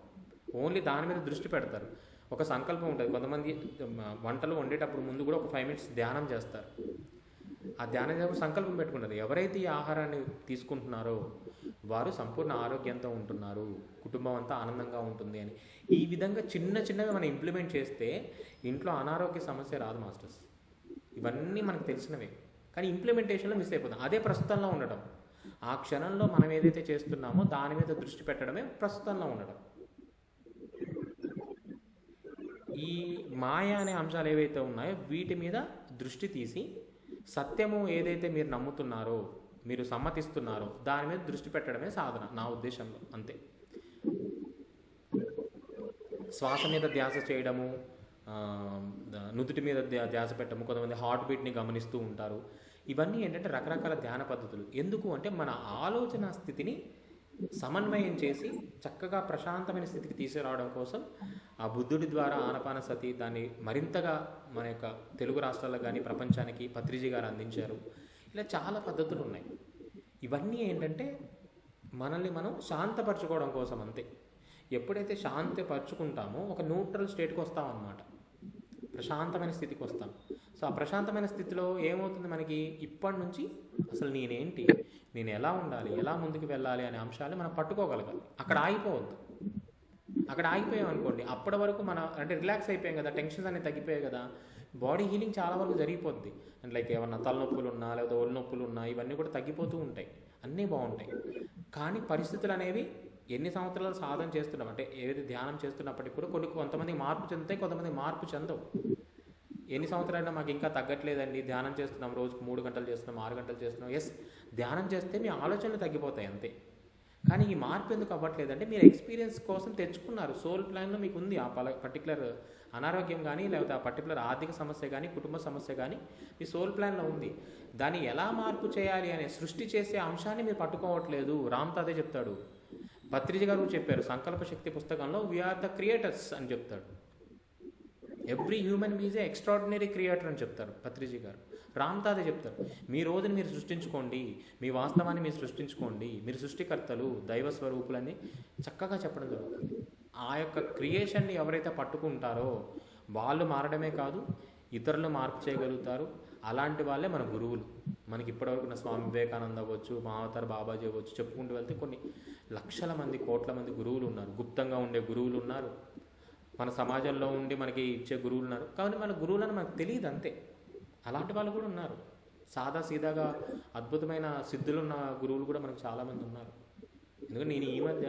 ఓన్లీ దాని మీద దృష్టి పెడతారు. ఒక సంకల్పం ఉంటుంది. కొంతమంది వంటలు వండేటప్పుడు ముందు కూడా ఒక 5 minutes ధ్యానం చేస్తారు. ఆ ధ్యానం చేసినప్పుడు సంకల్పం పెట్టుకుంటారు, ఎవరైతే ఈ ఆహారాన్ని తీసుకుంటున్నారో వారు సంపూర్ణ ఆరోగ్యంతో ఉంటున్నారు, కుటుంబం అంతా ఆనందంగా ఉంటుంది అని. ఈ విధంగా చిన్నగా మనం ఇంప్లిమెంట్ చేస్తే ఇంట్లో అనారోగ్య సమస్య రాదు మాస్టర్స్. ఇవన్నీ మనకు తెలిసినవే, కానీ ఇంప్లిమెంటేషన్లో మిస్ అయిపోతాం. అదే ప్రస్తుతంలో ఉండడం, ఆ క్షణంలో మనం ఏదైతే చేస్తున్నామో దాని మీద దృష్టి పెట్టడమే ప్రస్తుతంలో ఉండడం. ఈ మాయ అనే అంశాలు ఏవైతే ఉన్నాయో వీటి మీద దృష్టి తీసి సత్యము ఏదైతే మీరు నమ్ముతున్నారో, మీరు సమ్మతిస్తున్నారో దాని మీద దృష్టి పెట్టడమే సాధన నా ఉద్దేశంలో, అంతే. శ్వాస మీద ధ్యాస చేయడము, నుదుటి మీద ధ్యాస పెట్టడము, కొంతమంది హార్ట్ బీట్ని గమనిస్తూ ఉంటారు. ఇవన్నీ ఏంటంటే రకరకాల ధ్యాన పద్ధతులు. ఎందుకు అంటే మన ఆలోచన స్థితిని సమన్వయం చేసి చక్కగా ప్రశాంతమైన స్థితికి తీసుకురావడం కోసం ఆ బుద్ధుడి ద్వారా ఆనపానసతి దాన్ని మరింతగా మన యొక్క తెలుగు రాష్ట్రాలకు కానీ ప్రపంచానికి పత్రిజీ గారు అందించారు. ఇలా చాలా పద్ధతులు ఉన్నాయి. ఇవన్నీ ఏంటంటే మనల్ని మనం శాంతపరచుకోవడం కోసం, అంతే. ఎప్పుడైతే శాంతపరచుకుంటామో ఒక న్యూట్రల్ స్టేట్కి వస్తామన్నమాట, ప్రశాంతమైన స్థితికి వస్తాం. సో ఆ ప్రశాంతమైన స్థితిలో ఏమవుతుంది, మనకి ఇప్పటి నుంచి అసలు నేనేంటి, నేను ఎలా ఉండాలి, ఎలా ముందుకు వెళ్ళాలి అనే అంశాలు మనం పట్టుకోగలగాలి. అక్కడ ఆగిపోవద్దు. అక్కడ ఆగిపోయాం అనుకోండి, అప్పటి వరకు మన అంటే రిలాక్స్ అయిపోయాం కదా, టెన్షన్స్ అనేవి తగ్గిపోయాయి కదా, బాడీ హీలింగ్ చాలా వరకు జరిగిపోద్ది. అండ్ లైక్ ఏమన్నా తలనొప్పులు ఉన్నా లేకపోతే ఒళ్ళు నొప్పులు ఉన్నా ఇవన్నీ కూడా తగ్గిపోతూ ఉంటాయి, అన్నీ బాగుంటాయి. కానీ పరిస్థితులు అనేవి ఎన్ని సంవత్సరాలు సాధన చేస్తున్నాం అంటే ఏదైతే ధ్యానం చేస్తున్నప్పటికీ కూడా కొంతమంది మార్పు చెందుతాయి, కొంతమంది మార్పు చెందవు. ఎన్ని సంవత్సరాలైనా మాకు ఇంకా తగ్గట్లేదండి, ధ్యానం చేస్తున్నాం, రోజుకు 3 గంటలు చేస్తున్నాం, 6 గంటలు చేస్తున్నాం. ఎస్, ధ్యానం చేస్తే మీ ఆలోచనలు తగ్గిపోతాయి అంతే. కానీ ఈ మార్పు ఎందుకు అవ్వట్లేదంటే మీరు ఎక్స్పీరియన్స్ కోసం తెచ్చుకున్నారు, సోల్ ప్లాన్లో మీకు ఉంది. ఆ పర్టికులర్ అనారోగ్యం కానీ లేకపోతే ఆ పర్టికులర్ ఆర్థిక సమస్య కానీ కుటుంబ సమస్య కానీ మీ సోల్ ప్లాన్లో ఉంది. దాన్ని ఎలా మార్పు చేయాలి అనే సృష్టి చేసే అంశాన్ని మీరు పట్టుకోవట్లేదు. రామ్తో అదే చెప్తాడు, పత్రిజీ గారు చెప్పారు సంకల్ప శక్తి పుస్తకంలో, వీఆర్ ద క్రియేటర్స్ అని చెప్తాడు. Every human is a extraordinary creator అని చెప్తారు పత్రిజీ గారు. రామ్తాదే చెప్తారు, మీ రోజుని మీరు సృష్టించుకోండి, మీ వాస్తవాన్ని మీరు సృష్టించుకోండి, మీరు సృష్టికర్తలు, దైవ స్వరూపులని చక్కగా చెప్పడం జరుగుతుంది. ఆ యొక్క క్రియేషన్ని ఎవరైతే పట్టుకుంటారో వాళ్ళు మారడమే కాదు, ఇతరులు మార్పు చేయగలుగుతారు. అలాంటి వాళ్ళే మన గురువులు. మనకి ఇప్పటివరకు ఉన్న స్వామి వివేకానంద అవ్వచ్చు, మహావతార్ బాబాజీ అవ్వచ్చు, చెప్పుకుంటూ వెళ్తే కొన్ని లక్షల మంది, కోట్ల మంది గురువులు ఉన్నారు. గుప్తంగా ఉండే గురువులు ఉన్నారు, మన సమాజంలో ఉండి మనకి ఇచ్చే గురువులు ఉన్నారు. కాబట్టి మన గురువులను మనకు తెలియదు అంతే. అలాంటి వాళ్ళు కూడా ఉన్నారు. సాదా సీదాగా అద్భుతమైన సిద్ధులున్న గురువులు కూడా మనకు చాలామంది ఉన్నారు. ఎందుకంటే నేను ఈ మధ్య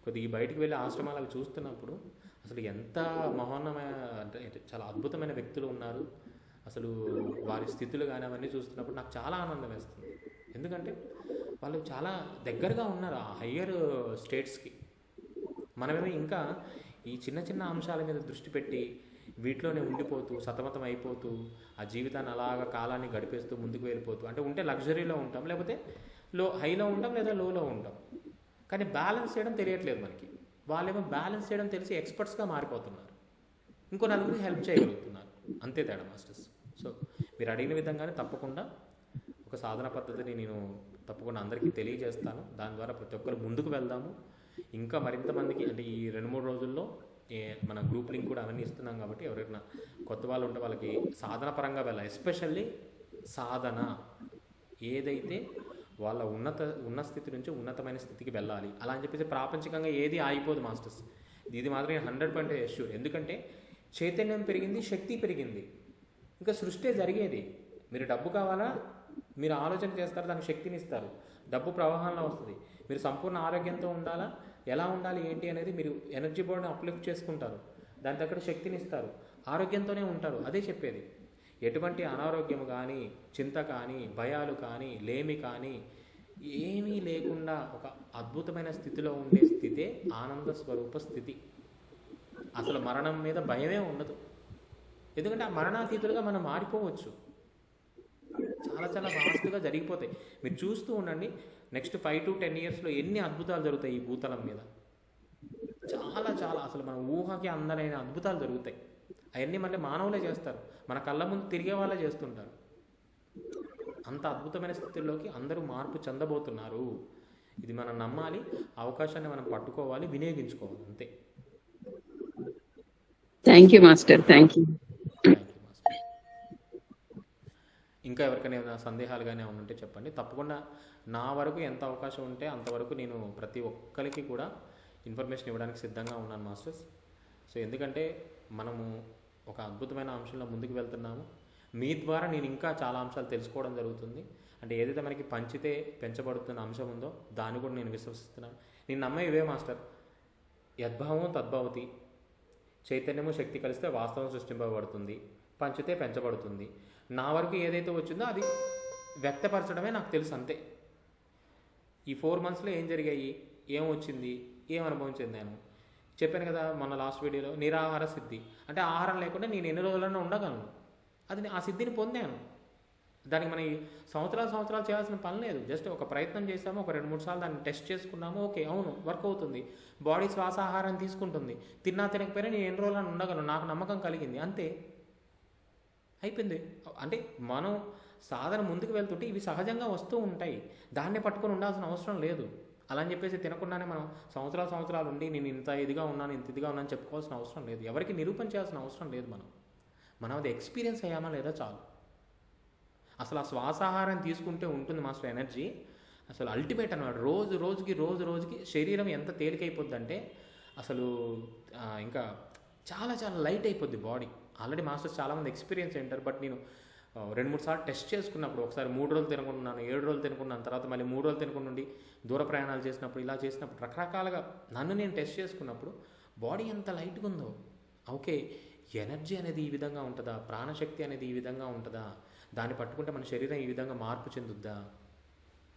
కొద్దిగా బయటకు వెళ్ళి ఆశ్రమాలకు చూస్తున్నప్పుడు అసలు ఎంత మహోన్నమైన అంటే చాలా అద్భుతమైన వ్యక్తులు ఉన్నారు. అసలు వారి స్థితులు కానీ అవన్నీ చూస్తున్నప్పుడు నాకు చాలా ఆనందం వేస్తుంది. ఎందుకంటే వాళ్ళు చాలా దగ్గరగా ఉన్నారు ఆ హయ్యర్ స్టేట్స్కి. మనమేమో ఇంకా ఈ చిన్న చిన్న అంశాల మీద దృష్టి పెట్టి వీటిలోనే ఉండిపోతూ సతమతం అయిపోతూ ఆ జీవితాన్ని అలాగా కాలాన్ని గడిపేస్తూ ముందుకు వెళ్ళిపోతూ, అంటే ఉంటే లగ్జరీలో ఉంటాం, లేకపోతే హైలో ఉంటాం లేదా లోలో ఉంటాం. కానీ బ్యాలెన్స్ చేయడం తెలియట్లేదు మనకి. వాళ్ళేమో బ్యాలెన్స్ చేయడం తెలిసి ఎక్స్పర్ట్స్గా మారిపోతున్నారు, ఇంకో నలుగురికి హెల్ప్ చేయగలుగుతున్నారు. అంతే తేడా మాస్టర్స్. సో మీరు అడిగిన విధంగానే తప్పకుండా ఒక సాధన పద్ధతిని నేను తప్పకుండా అందరికీ తెలియజేస్తాను. దాని ద్వారా ప్రతి ఒక్కరు ముందుకు వెళ్దాము. ఇంకా మరింత మందికి అంటే ఈ 2-3 రోజుల్లో మన గ్రూప్ లింక్ కూడా అవన్నీ ఇస్తున్నాం కాబట్టి ఎవరైనా కొత్త వాళ్ళు ఉంటే వాళ్ళకి సాధన పరంగా వెళ్ళాలి. ఎస్పెషల్లీ సాధన ఏదైతే వాళ్ళ ఉన్న స్థితి నుంచి ఉన్నతమైన స్థితికి వెళ్ళాలి. అలా అని చెప్పేసి ప్రాపంచికంగా ఏది ఆగిపోదు మాస్టర్స్. ఇది మాత్రం 100% ఎష్యూర్. ఎందుకంటే చైతన్యం పెరిగింది, శక్తి పెరిగింది, ఇంకా సృష్టి జరిగేది. మీరు డబ్బు కావాలా, మీరు ఆలోచన చేస్తారు, దానికి శక్తిని ఇస్తారు, డబ్బు ప్రవాహంలో వస్తుంది. మీరు సంపూర్ణ ఆరోగ్యంతో ఉండాలా, ఎలా ఉండాలి ఏంటి అనేది మీరు ఎనర్జీ బోర్డ్ని అప్లిఫ్ట్ చేసుకుంటారు, దాని దగ్గర శక్తిని ఇస్తారు, ఆరోగ్యంతోనే ఉంటారు. అదే చెప్పేది. ఎటువంటి అనారోగ్యం కానీ, చింత కానీ, భయాలు కానీ, లేమి కానీ ఏమీ లేకుండా ఒక అద్భుతమైన స్థితిలో ఉండే స్థితే ఆనంద స్వరూప స్థితి. అసలు మరణం మీద భయమే ఉండదు. ఎందుకంటే ఆ మరణాతీతులుగా మనం మారిపోవచ్చు. చాలా చాలా వాస్తుగా జరిగిపోతాయి. మీరు చూస్తూ ఉండండి, నెక్స్ట్ 5 to 10 yearsలో ఎన్ని అద్భుతాలు జరుగుతాయి ఈ భూతలం మీద. చాలా చాలా అసలు మన ఊహకి అందరైన అద్భుతాలు జరుగుతాయి. అవన్నీ మళ్ళీ మానవులే చేస్తారు, మన కళ్ళ ముందు తిరిగే వాళ్ళే చేస్తుంటారు. అంత అద్భుతమైన స్థితిలోకి అందరూ మార్పు చెందబోతున్నారు. ఇది మనం నమ్మాలి, అవకాశాన్ని మనం పట్టుకోవాలి, వినియోగించుకోవాలి, అంతే. Thank you master. Thank you. Thank you master. ఇంకా ఎవరికైనా ఏమైనా సందేహాలు కానీ ఏమైనా ఉంటే చెప్పండి. తప్పకుండా నా వరకు ఎంత అవకాశం ఉంటే అంతవరకు నేను ప్రతి ఒక్కరికి కూడా ఇన్ఫర్మేషన్ ఇవ్వడానికి సిద్ధంగా ఉన్నాను మాస్టర్స్. సో ఎందుకంటే మనము ఒక అద్భుతమైన అంశంలో ముందుకు వెళ్తున్నాము. మీ ద్వారా నేను ఇంకా చాలా అంశాలు తెలుసుకోవడం జరుగుతుంది. అంటే ఏదైతే మనకి పంచితే పెంచబడుతున్న అంశం ఉందో దాన్ని కూడా నేను విశ్వసిస్తున్నాను. నేను నమ్మే ఇవే మాస్టర్. యద్భావం తద్భవతి. చైతన్యము శక్తి కలిస్తే వాస్తవం సృష్టింపబడుతుంది, పంచితే పెంచబడుతుంది. నా వరకు ఏదైతే వచ్చిందో అది వ్యక్తపరచడమే నాకు తెలుసు, అంతే. ఈ 4 monthsలో ఏం జరిగాయి, ఏం వచ్చింది, ఏం అనుభవం చెందాను చెప్పాను కదా మొన్న లాస్ట్ వీడియోలో. నిరాహార సిద్ధి అంటే ఆహారం లేకుండా నేను ఎన్ని రోజులైనా ఉండగలను. అది ఆ సిద్ధిని పొందాను. దానికి మనం సంవత్సరాలు చేయాల్సిన పని లేదు. జస్ట్ ఒక ప్రయత్నం చేసాము, ఒక 2-3 సార్లు దాన్ని టెస్ట్ చేసుకున్నాము. ఓకే, అవును వర్క్ అవుతుంది, బాడీ శ్వాసాహారం తీసుకుంటుంది, తిన్నా తినకపోయినా నేను ఎన్ని రోజులను ఉండగలను, నాకు నమ్మకం కలిగింది, అంతే, అయిపోయింది. అంటే మనం సాధన ముందుకు వెళ్తుంటే ఇవి సహజంగా వస్తూ ఉంటాయి. దాన్నే పట్టుకొని ఉండాల్సిన అవసరం లేదు. అలా అని చెప్పేసి తినకుండానే మనం సంవత్సరాలు ఉండి నేను ఇంత ఇదిగా ఉన్నాను, ఇంత ఇదిగా ఉన్నాను చెప్పుకోవాల్సిన అవసరం లేదు. ఎవరికి నిరూపణ చేయాల్సిన అవసరం లేదు. మనం అది ఎక్స్పీరియన్స్ అయ్యామా లేదా చాలు. అసలు ఆ శ్వాసాహారం తీసుకుంటే ఉంటుంది మాస్టర్ ఎనర్జీ అసలు అల్టిమేట్ అన్నమాట. రోజుకి శరీరం ఎంత తేలికైపోద్ది అంటే అసలు ఇంకా చాలా లైట్ అయిపోద్ది బాడీ. ఆల్రెడీ మాస్టర్స్ చాలామంది ఎక్స్పీరియన్స్ అయ్యారు. బట్ నేను 2-3 సార్లు టెస్ట్ చేసుకున్నప్పుడు, ఒకసారి 3 రోజులు తినకుంటున్నాను, 7 రోజులు తినకున్నాను, తర్వాత మళ్ళీ 3 రోజులు తినకుండా ఉండి దూర ప్రయాణాలు చేసినప్పుడు, ఇలా చేసినప్పుడు రకరకాలుగా నన్ను నేను టెస్ట్ చేసుకున్నప్పుడు బాడీ ఎంత లైట్గా ఉందో. ఓకే, ఎనర్జీ అనేది ఈ విధంగా ఉంటుందా, ప్రాణశక్తి అనేది ఈ విధంగా ఉంటుందా, దాన్ని పట్టుకుంటే మన శరీరం ఈ విధంగా మార్పు చెందుద్దా,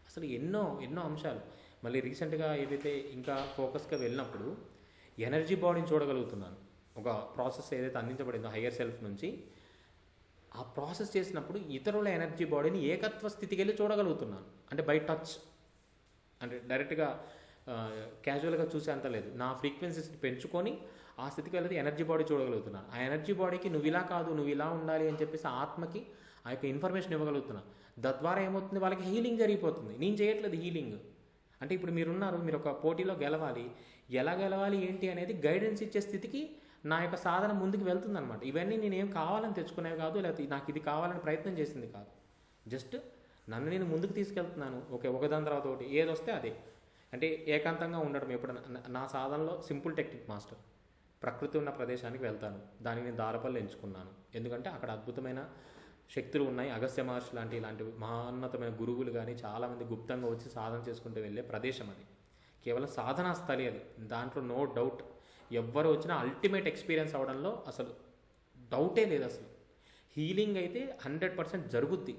అసలు ఎన్నో అంశాలు. మళ్ళీ రీసెంట్గా ఏదైతే ఇంకా ఫోకస్గా వెళ్ళినప్పుడు ఎనర్జీ బాడీని చూడగలుగుతున్నాను. ఒక ప్రాసెస్ ఏదైతే అందించబడిందో హయ్యర్ సెల్ఫ్ నుంచి, ఆ ప్రాసెస్ చేసినప్పుడు ఇతరుల ఎనర్జీ బాడీని ఏకత్వ స్థితికి వెళ్ళి చూడగలుగుతున్నాను. అంటే బై టచ్, అంటే డైరెక్ట్గా క్యాజువల్గా చూసే అంత లేదు. నా ఫ్రీక్వెన్సీస్ని పెంచుకొని ఆ స్థితికి వెళ్ళి ఎనర్జీ బాడీ చూడగలుగుతున్నాను. ఆ ఎనర్జీ బాడీకి నువ్వు ఇలా కాదు, నువ్వు ఇలా ఉండాలి అని చెప్పేసి ఆత్మకి ఆ యొక్క ఇన్ఫర్మేషన్ ఇవ్వగలుగుతున్నాను. తద్వారా ఏమవుతుంది, వాళ్ళకి హీలింగ్ జరిగిపోతుంది. నేను చేయట్లేదు హీలింగ్. అంటే ఇప్పుడు మీరున్నారు, మీరు ఒక పోటీలో గెలవాలి, ఎలా గెలవాలి ఏంటి అనేది గైడెన్స్ ఇచ్చే స్థితికి నా యొక్క సాధన ముందుకు వెళ్తుందనమాట. ఇవన్నీ నేనేం కావాలని తెచ్చుకునేవి కాదు, లేకపోతే నాకు ఇది కావాలని ప్రయత్నం చేసింది కాదు. జస్ట్ నన్ను నేను ముందుకు తీసుకెళ్తున్నాను. ఓకే, ఒకదాని తర్వాత ఒకటి ఏదొస్తే అదే. అంటే ఏకాంతంగా ఉండడం ఎప్పుడైనా నా సాధనలో సింపుల్ టెక్నిక్ మాస్టర్. ప్రకృతి ఉన్న ప్రదేశానికి వెళ్తాను, దానికి నేను దారపల్లి ఎంచుకున్నాను. ఎందుకంటే అక్కడ అద్భుతమైన శక్తులు ఉన్నాయి. అగస్త్య మహర్షి ఇలాంటి మహోన్నతమైన గురువులు కానీ చాలామంది గుప్తంగా వచ్చి సాధన చేసుకుంటూ వెళ్ళే ప్రదేశం అది. కేవలం సాధనా స్థలి అది, దాంట్లో నో డౌట్. ఎవ్వరు వచ్చినా అల్టిమేట్ ఎక్స్పీరియన్స్ అవ్వడంలో అసలు డౌటే లేదు. అసలు హీలింగ్ అయితే 100% జరుగుద్ది.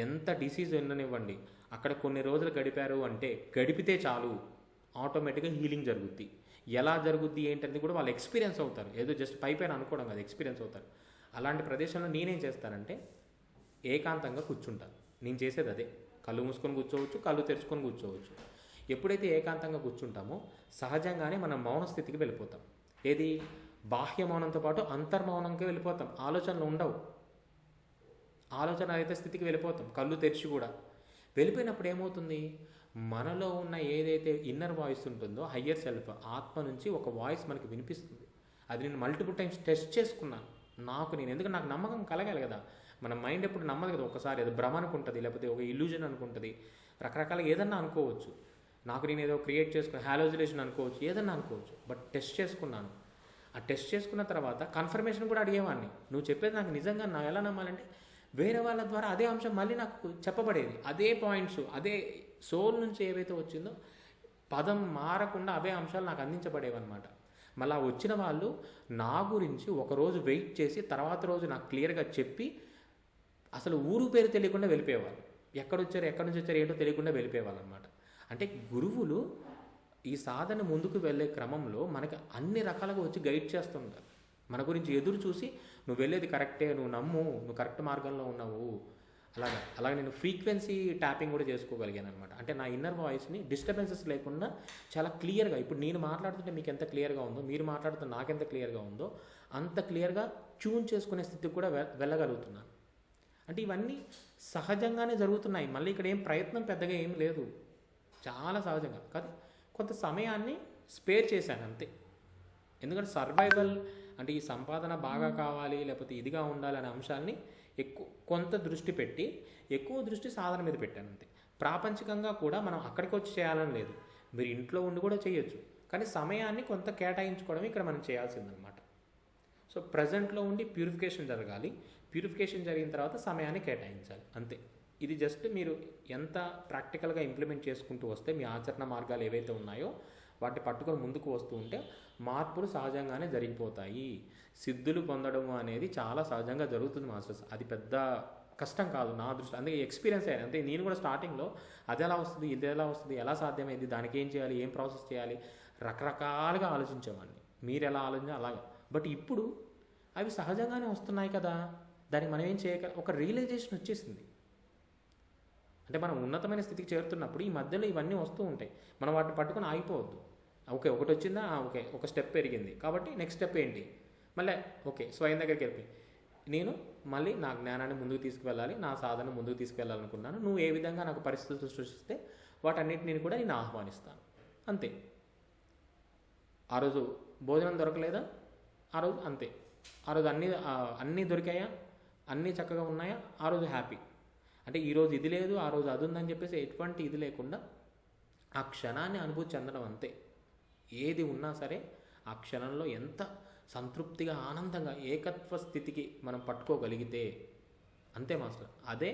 ఎంత డిసీజ్ ఉండనివ్వండి, అక్కడ కొన్ని రోజులు గడిపారు అంటే గడిపితే చాలు ఆటోమేటిక్గా హీలింగ్ జరుగుద్ది. ఎలా జరుగుద్ది ఏంటనేది కూడా వాళ్ళు ఎక్స్పీరియన్స్ అవుతారు. ఏదో జస్ట్ పైపైన అనుకోవడం కాదు, ఎక్స్పీరియన్స్ అవుతారు. అలాంటి ప్రదేశంలో నేనేం చేస్తానంటే ఏకాంతంగా కూర్చుంటాను. నేను చేసేది అదే. కళ్ళు మూసుకొని కూర్చోవచ్చు, కళ్ళు తెరుచుకొని కూర్చోవచ్చు. ఎప్పుడైతే ఏకాంతంగా కూర్చుంటామో సహజంగానే మనం మౌన స్థితికి వెళ్ళిపోతాం. ఏది, బాహ్య మౌనంతో పాటు అంతర్మౌనంకి వెళ్ళిపోతాం. ఆలోచనలు ఉండవు, ఆలోచన అయితే స్థితికి వెళ్ళిపోతాం. కళ్ళు తెరిచి కూడా వెళ్ళిపోయినప్పుడు ఏమవుతుంది, మనలో ఉన్న ఏదైతే ఇన్నర్ వాయిస్ ఉంటుందో హయ్యర్ సెల్ఫ్ ఆత్మ నుంచి ఒక వాయిస్ మనకి వినిపిస్తుంది. అది నేను మల్టిపుల్ టైమ్స్ టెస్ట్ చేసుకున్నాను. ఎందుకంటే నాకు నమ్మకం కలగాలి కదా. మన మైండ్ ఎప్పుడు నమ్మదు కదా. ఒకసారి అది భ్రమ అనుకుంటుంది, లేకపోతే ఒక ఇల్యూజన్ అనుకుంటుంది, రకరకాలుగా ఏదన్నా అనుకోవచ్చు. నేను ఏదో క్రియేట్ చేసుకున్న హాలోజినేషన్ అనుకోవచ్చు, ఏదన్నా అనుకోవచ్చు. బట్ టెస్ట్ చేసుకున్నాను. ఆ టెస్ట్ చేసుకున్న తర్వాత కన్ఫర్మేషన్ కూడా అడిగేవాడిని. నువ్వు చెప్పేది నాకు నిజంగా నా ఎలా నమ్మాలంటే వేరే వాళ్ళ ద్వారా అదే అంశం మళ్ళీ నాకు చెప్పబడేది. అదే పాయింట్స్, అదే సోల్ నుంచి ఏవైతే వచ్చిందో పదం మారకుండా అవే అంశాలు నాకు అందించబడేవన్నమాట. మళ్ళీ వచ్చిన వాళ్ళు నా గురించి ఒకరోజు వెయిట్ చేసి తర్వాత రోజు నాకు క్లియర్గా చెప్పి అసలు ఊరు పేరు తెలియకుండా వెళ్ళిపోయేవాళ్ళు. ఎక్కడి నుంచి వచ్చారు ఏంటో తెలియకుండా వెళ్ళిపోయేవాళ్ళు అనమాట. అంటే గురువులు ఈ సాధన ముందుకు వెళ్ళే క్రమంలో మనకి అన్ని రకాలుగా వచ్చి గైడ్ చేస్తుంటారు. మన గురించి ఎదురు చూసి నువ్వు వెళ్ళేది కరెక్టే, నువ్వు నమ్ము, నువ్వు కరెక్ట్ మార్గంలో ఉన్నావు. అలాగే నేను ఫ్రీక్వెన్సీ ట్యాపింగ్ కూడా చేసుకోగలిగాను అనమాట. అంటే నా ఇన్నర్ వాయిస్ని డిస్టర్బెన్సెస్ లేకుండా చాలా క్లియర్గా, ఇప్పుడు నేను మాట్లాడుతుంటే మీకు ఎంత క్లియర్గా ఉందో, మీరు మాట్లాడుతుంటే నాకెంత క్లియర్గా ఉందో అంత క్లియర్గా ట్యూన్ చేసుకునే స్థితికి కూడా వెళ్ళగలుగుతున్నాను. అంటే ఇవన్నీ సహజంగానే జరుగుతున్నాయి. మళ్ళీ ఇక్కడ ఏం ప్రయత్నం పెద్దగా ఏం లేదు, చాలా సహజంగా. కాదు, కొంత సమయాన్ని స్పేర్ చేశాను అంతే. ఎందుకంటే సర్వైవల్ అంటే ఈ సంపాదన బాగా కావాలి లేకపోతే ఇదిగా ఉండాలి అనే అంశాలని కొంత దృష్టి పెట్టి ఎక్కువ దృష్టి సాధన మీద పెట్టాను అంతే. ప్రాపంచికంగా కూడా మనం అక్కడికి వచ్చి చేయాలని లేదు, మీరు ఇంట్లో ఉండి కూడా చేయొచ్చు, కానీ సమయాన్ని కొంత కేటాయించుకోవడం ఇక్కడ మనం చేయాల్సిందనమాట. సో ప్రజెంట్లో ఉండి ప్యూరిఫికేషన్ జరగాలి, ప్యూరిఫికేషన్ జరిగిన తర్వాత సమయాన్ని కేటాయించాలి అంతే. ఇది జస్ట్ మీరు ఎంత ప్రాక్టికల్గా ఇంప్లిమెంట్ చేసుకుంటూ వస్తే మీ ఆచరణ మార్గాలు ఏవైతే ఉన్నాయో వాటిని పట్టుకొని ముందుకు వస్తూ ఉంటే మార్పులు సహజంగానే జరిగిపోతాయి. సిద్ధులు పొందడం అనేది చాలా సహజంగా జరుగుతుంది మాస్టర్స్, అది పెద్ద కష్టం కాదు నా దృష్టి. అందుకే ఎక్స్పీరియన్స్ అయ్యాను అంతే. నేను కూడా స్టార్టింగ్లో అది ఎలా వస్తుంది, ఇది ఎలా వస్తుంది, ఎలా సాధ్యమైంది, దానికి ఏం చేయాలి, ఏం ప్రాసెస్ చేయాలి, రకరకాలుగా ఆలోచించేవాడిని. మీరు ఎలా ఆలోచించాలి అలాగా. బట్ ఇప్పుడు అవి సహజంగానే వస్తున్నాయి కదా, దానికి మనం ఏం చేయక ఒక రియలైజేషన్ వచ్చేసింది. అంటే మనం ఉన్నతమైన స్థితికి చేరుతున్నప్పుడు ఈ మధ్యలో ఇవన్నీ వస్తూ ఉంటాయి, మనం వాటిని పట్టుకొని ఆగిపోవద్దు. ఓకే ఒకటి వచ్చిందా, ఓకే ఒక స్టెప్ పెరిగింది కాబట్టి నెక్స్ట్ స్టెప్ ఏంటి, మళ్ళీ ఓకే స్వయం దగ్గరికి వెళ్ళి నేను మళ్ళీ నా జ్ఞానాన్ని ముందుకు తీసుకువెళ్ళాలి, నా సాధన ముందుకు తీసుకువెళ్ళాలనుకున్నాను, నువ్వు ఏ విధంగా నాకు పరిస్థితులు సృష్టిస్తే వాటన్నిటిని కూడా నేను ఆహ్వానిస్తాను అంతే. ఆ రోజు భోజనం దొరకలేదా, ఆ రోజు అంతే. ఆ రోజు అన్నీ దొరికాయా, అన్నీ చక్కగా ఉన్నాయా, ఆ రోజు హ్యాపీ. అంటే ఈరోజు ఇది లేదు ఆ రోజు అది ఉందని చెప్పేసి ఎటువంటి ఇది లేకుండా ఆ క్షణాన్ని అనుభూతి చెందడం అంతే. ఏది ఉన్నా సరే ఆ క్షణంలో ఎంత సంతృప్తిగా ఆనందంగా ఏకత్వ స్థితికి మనం పట్టుకోగలిగితే అంతే మాస్టర్, అదే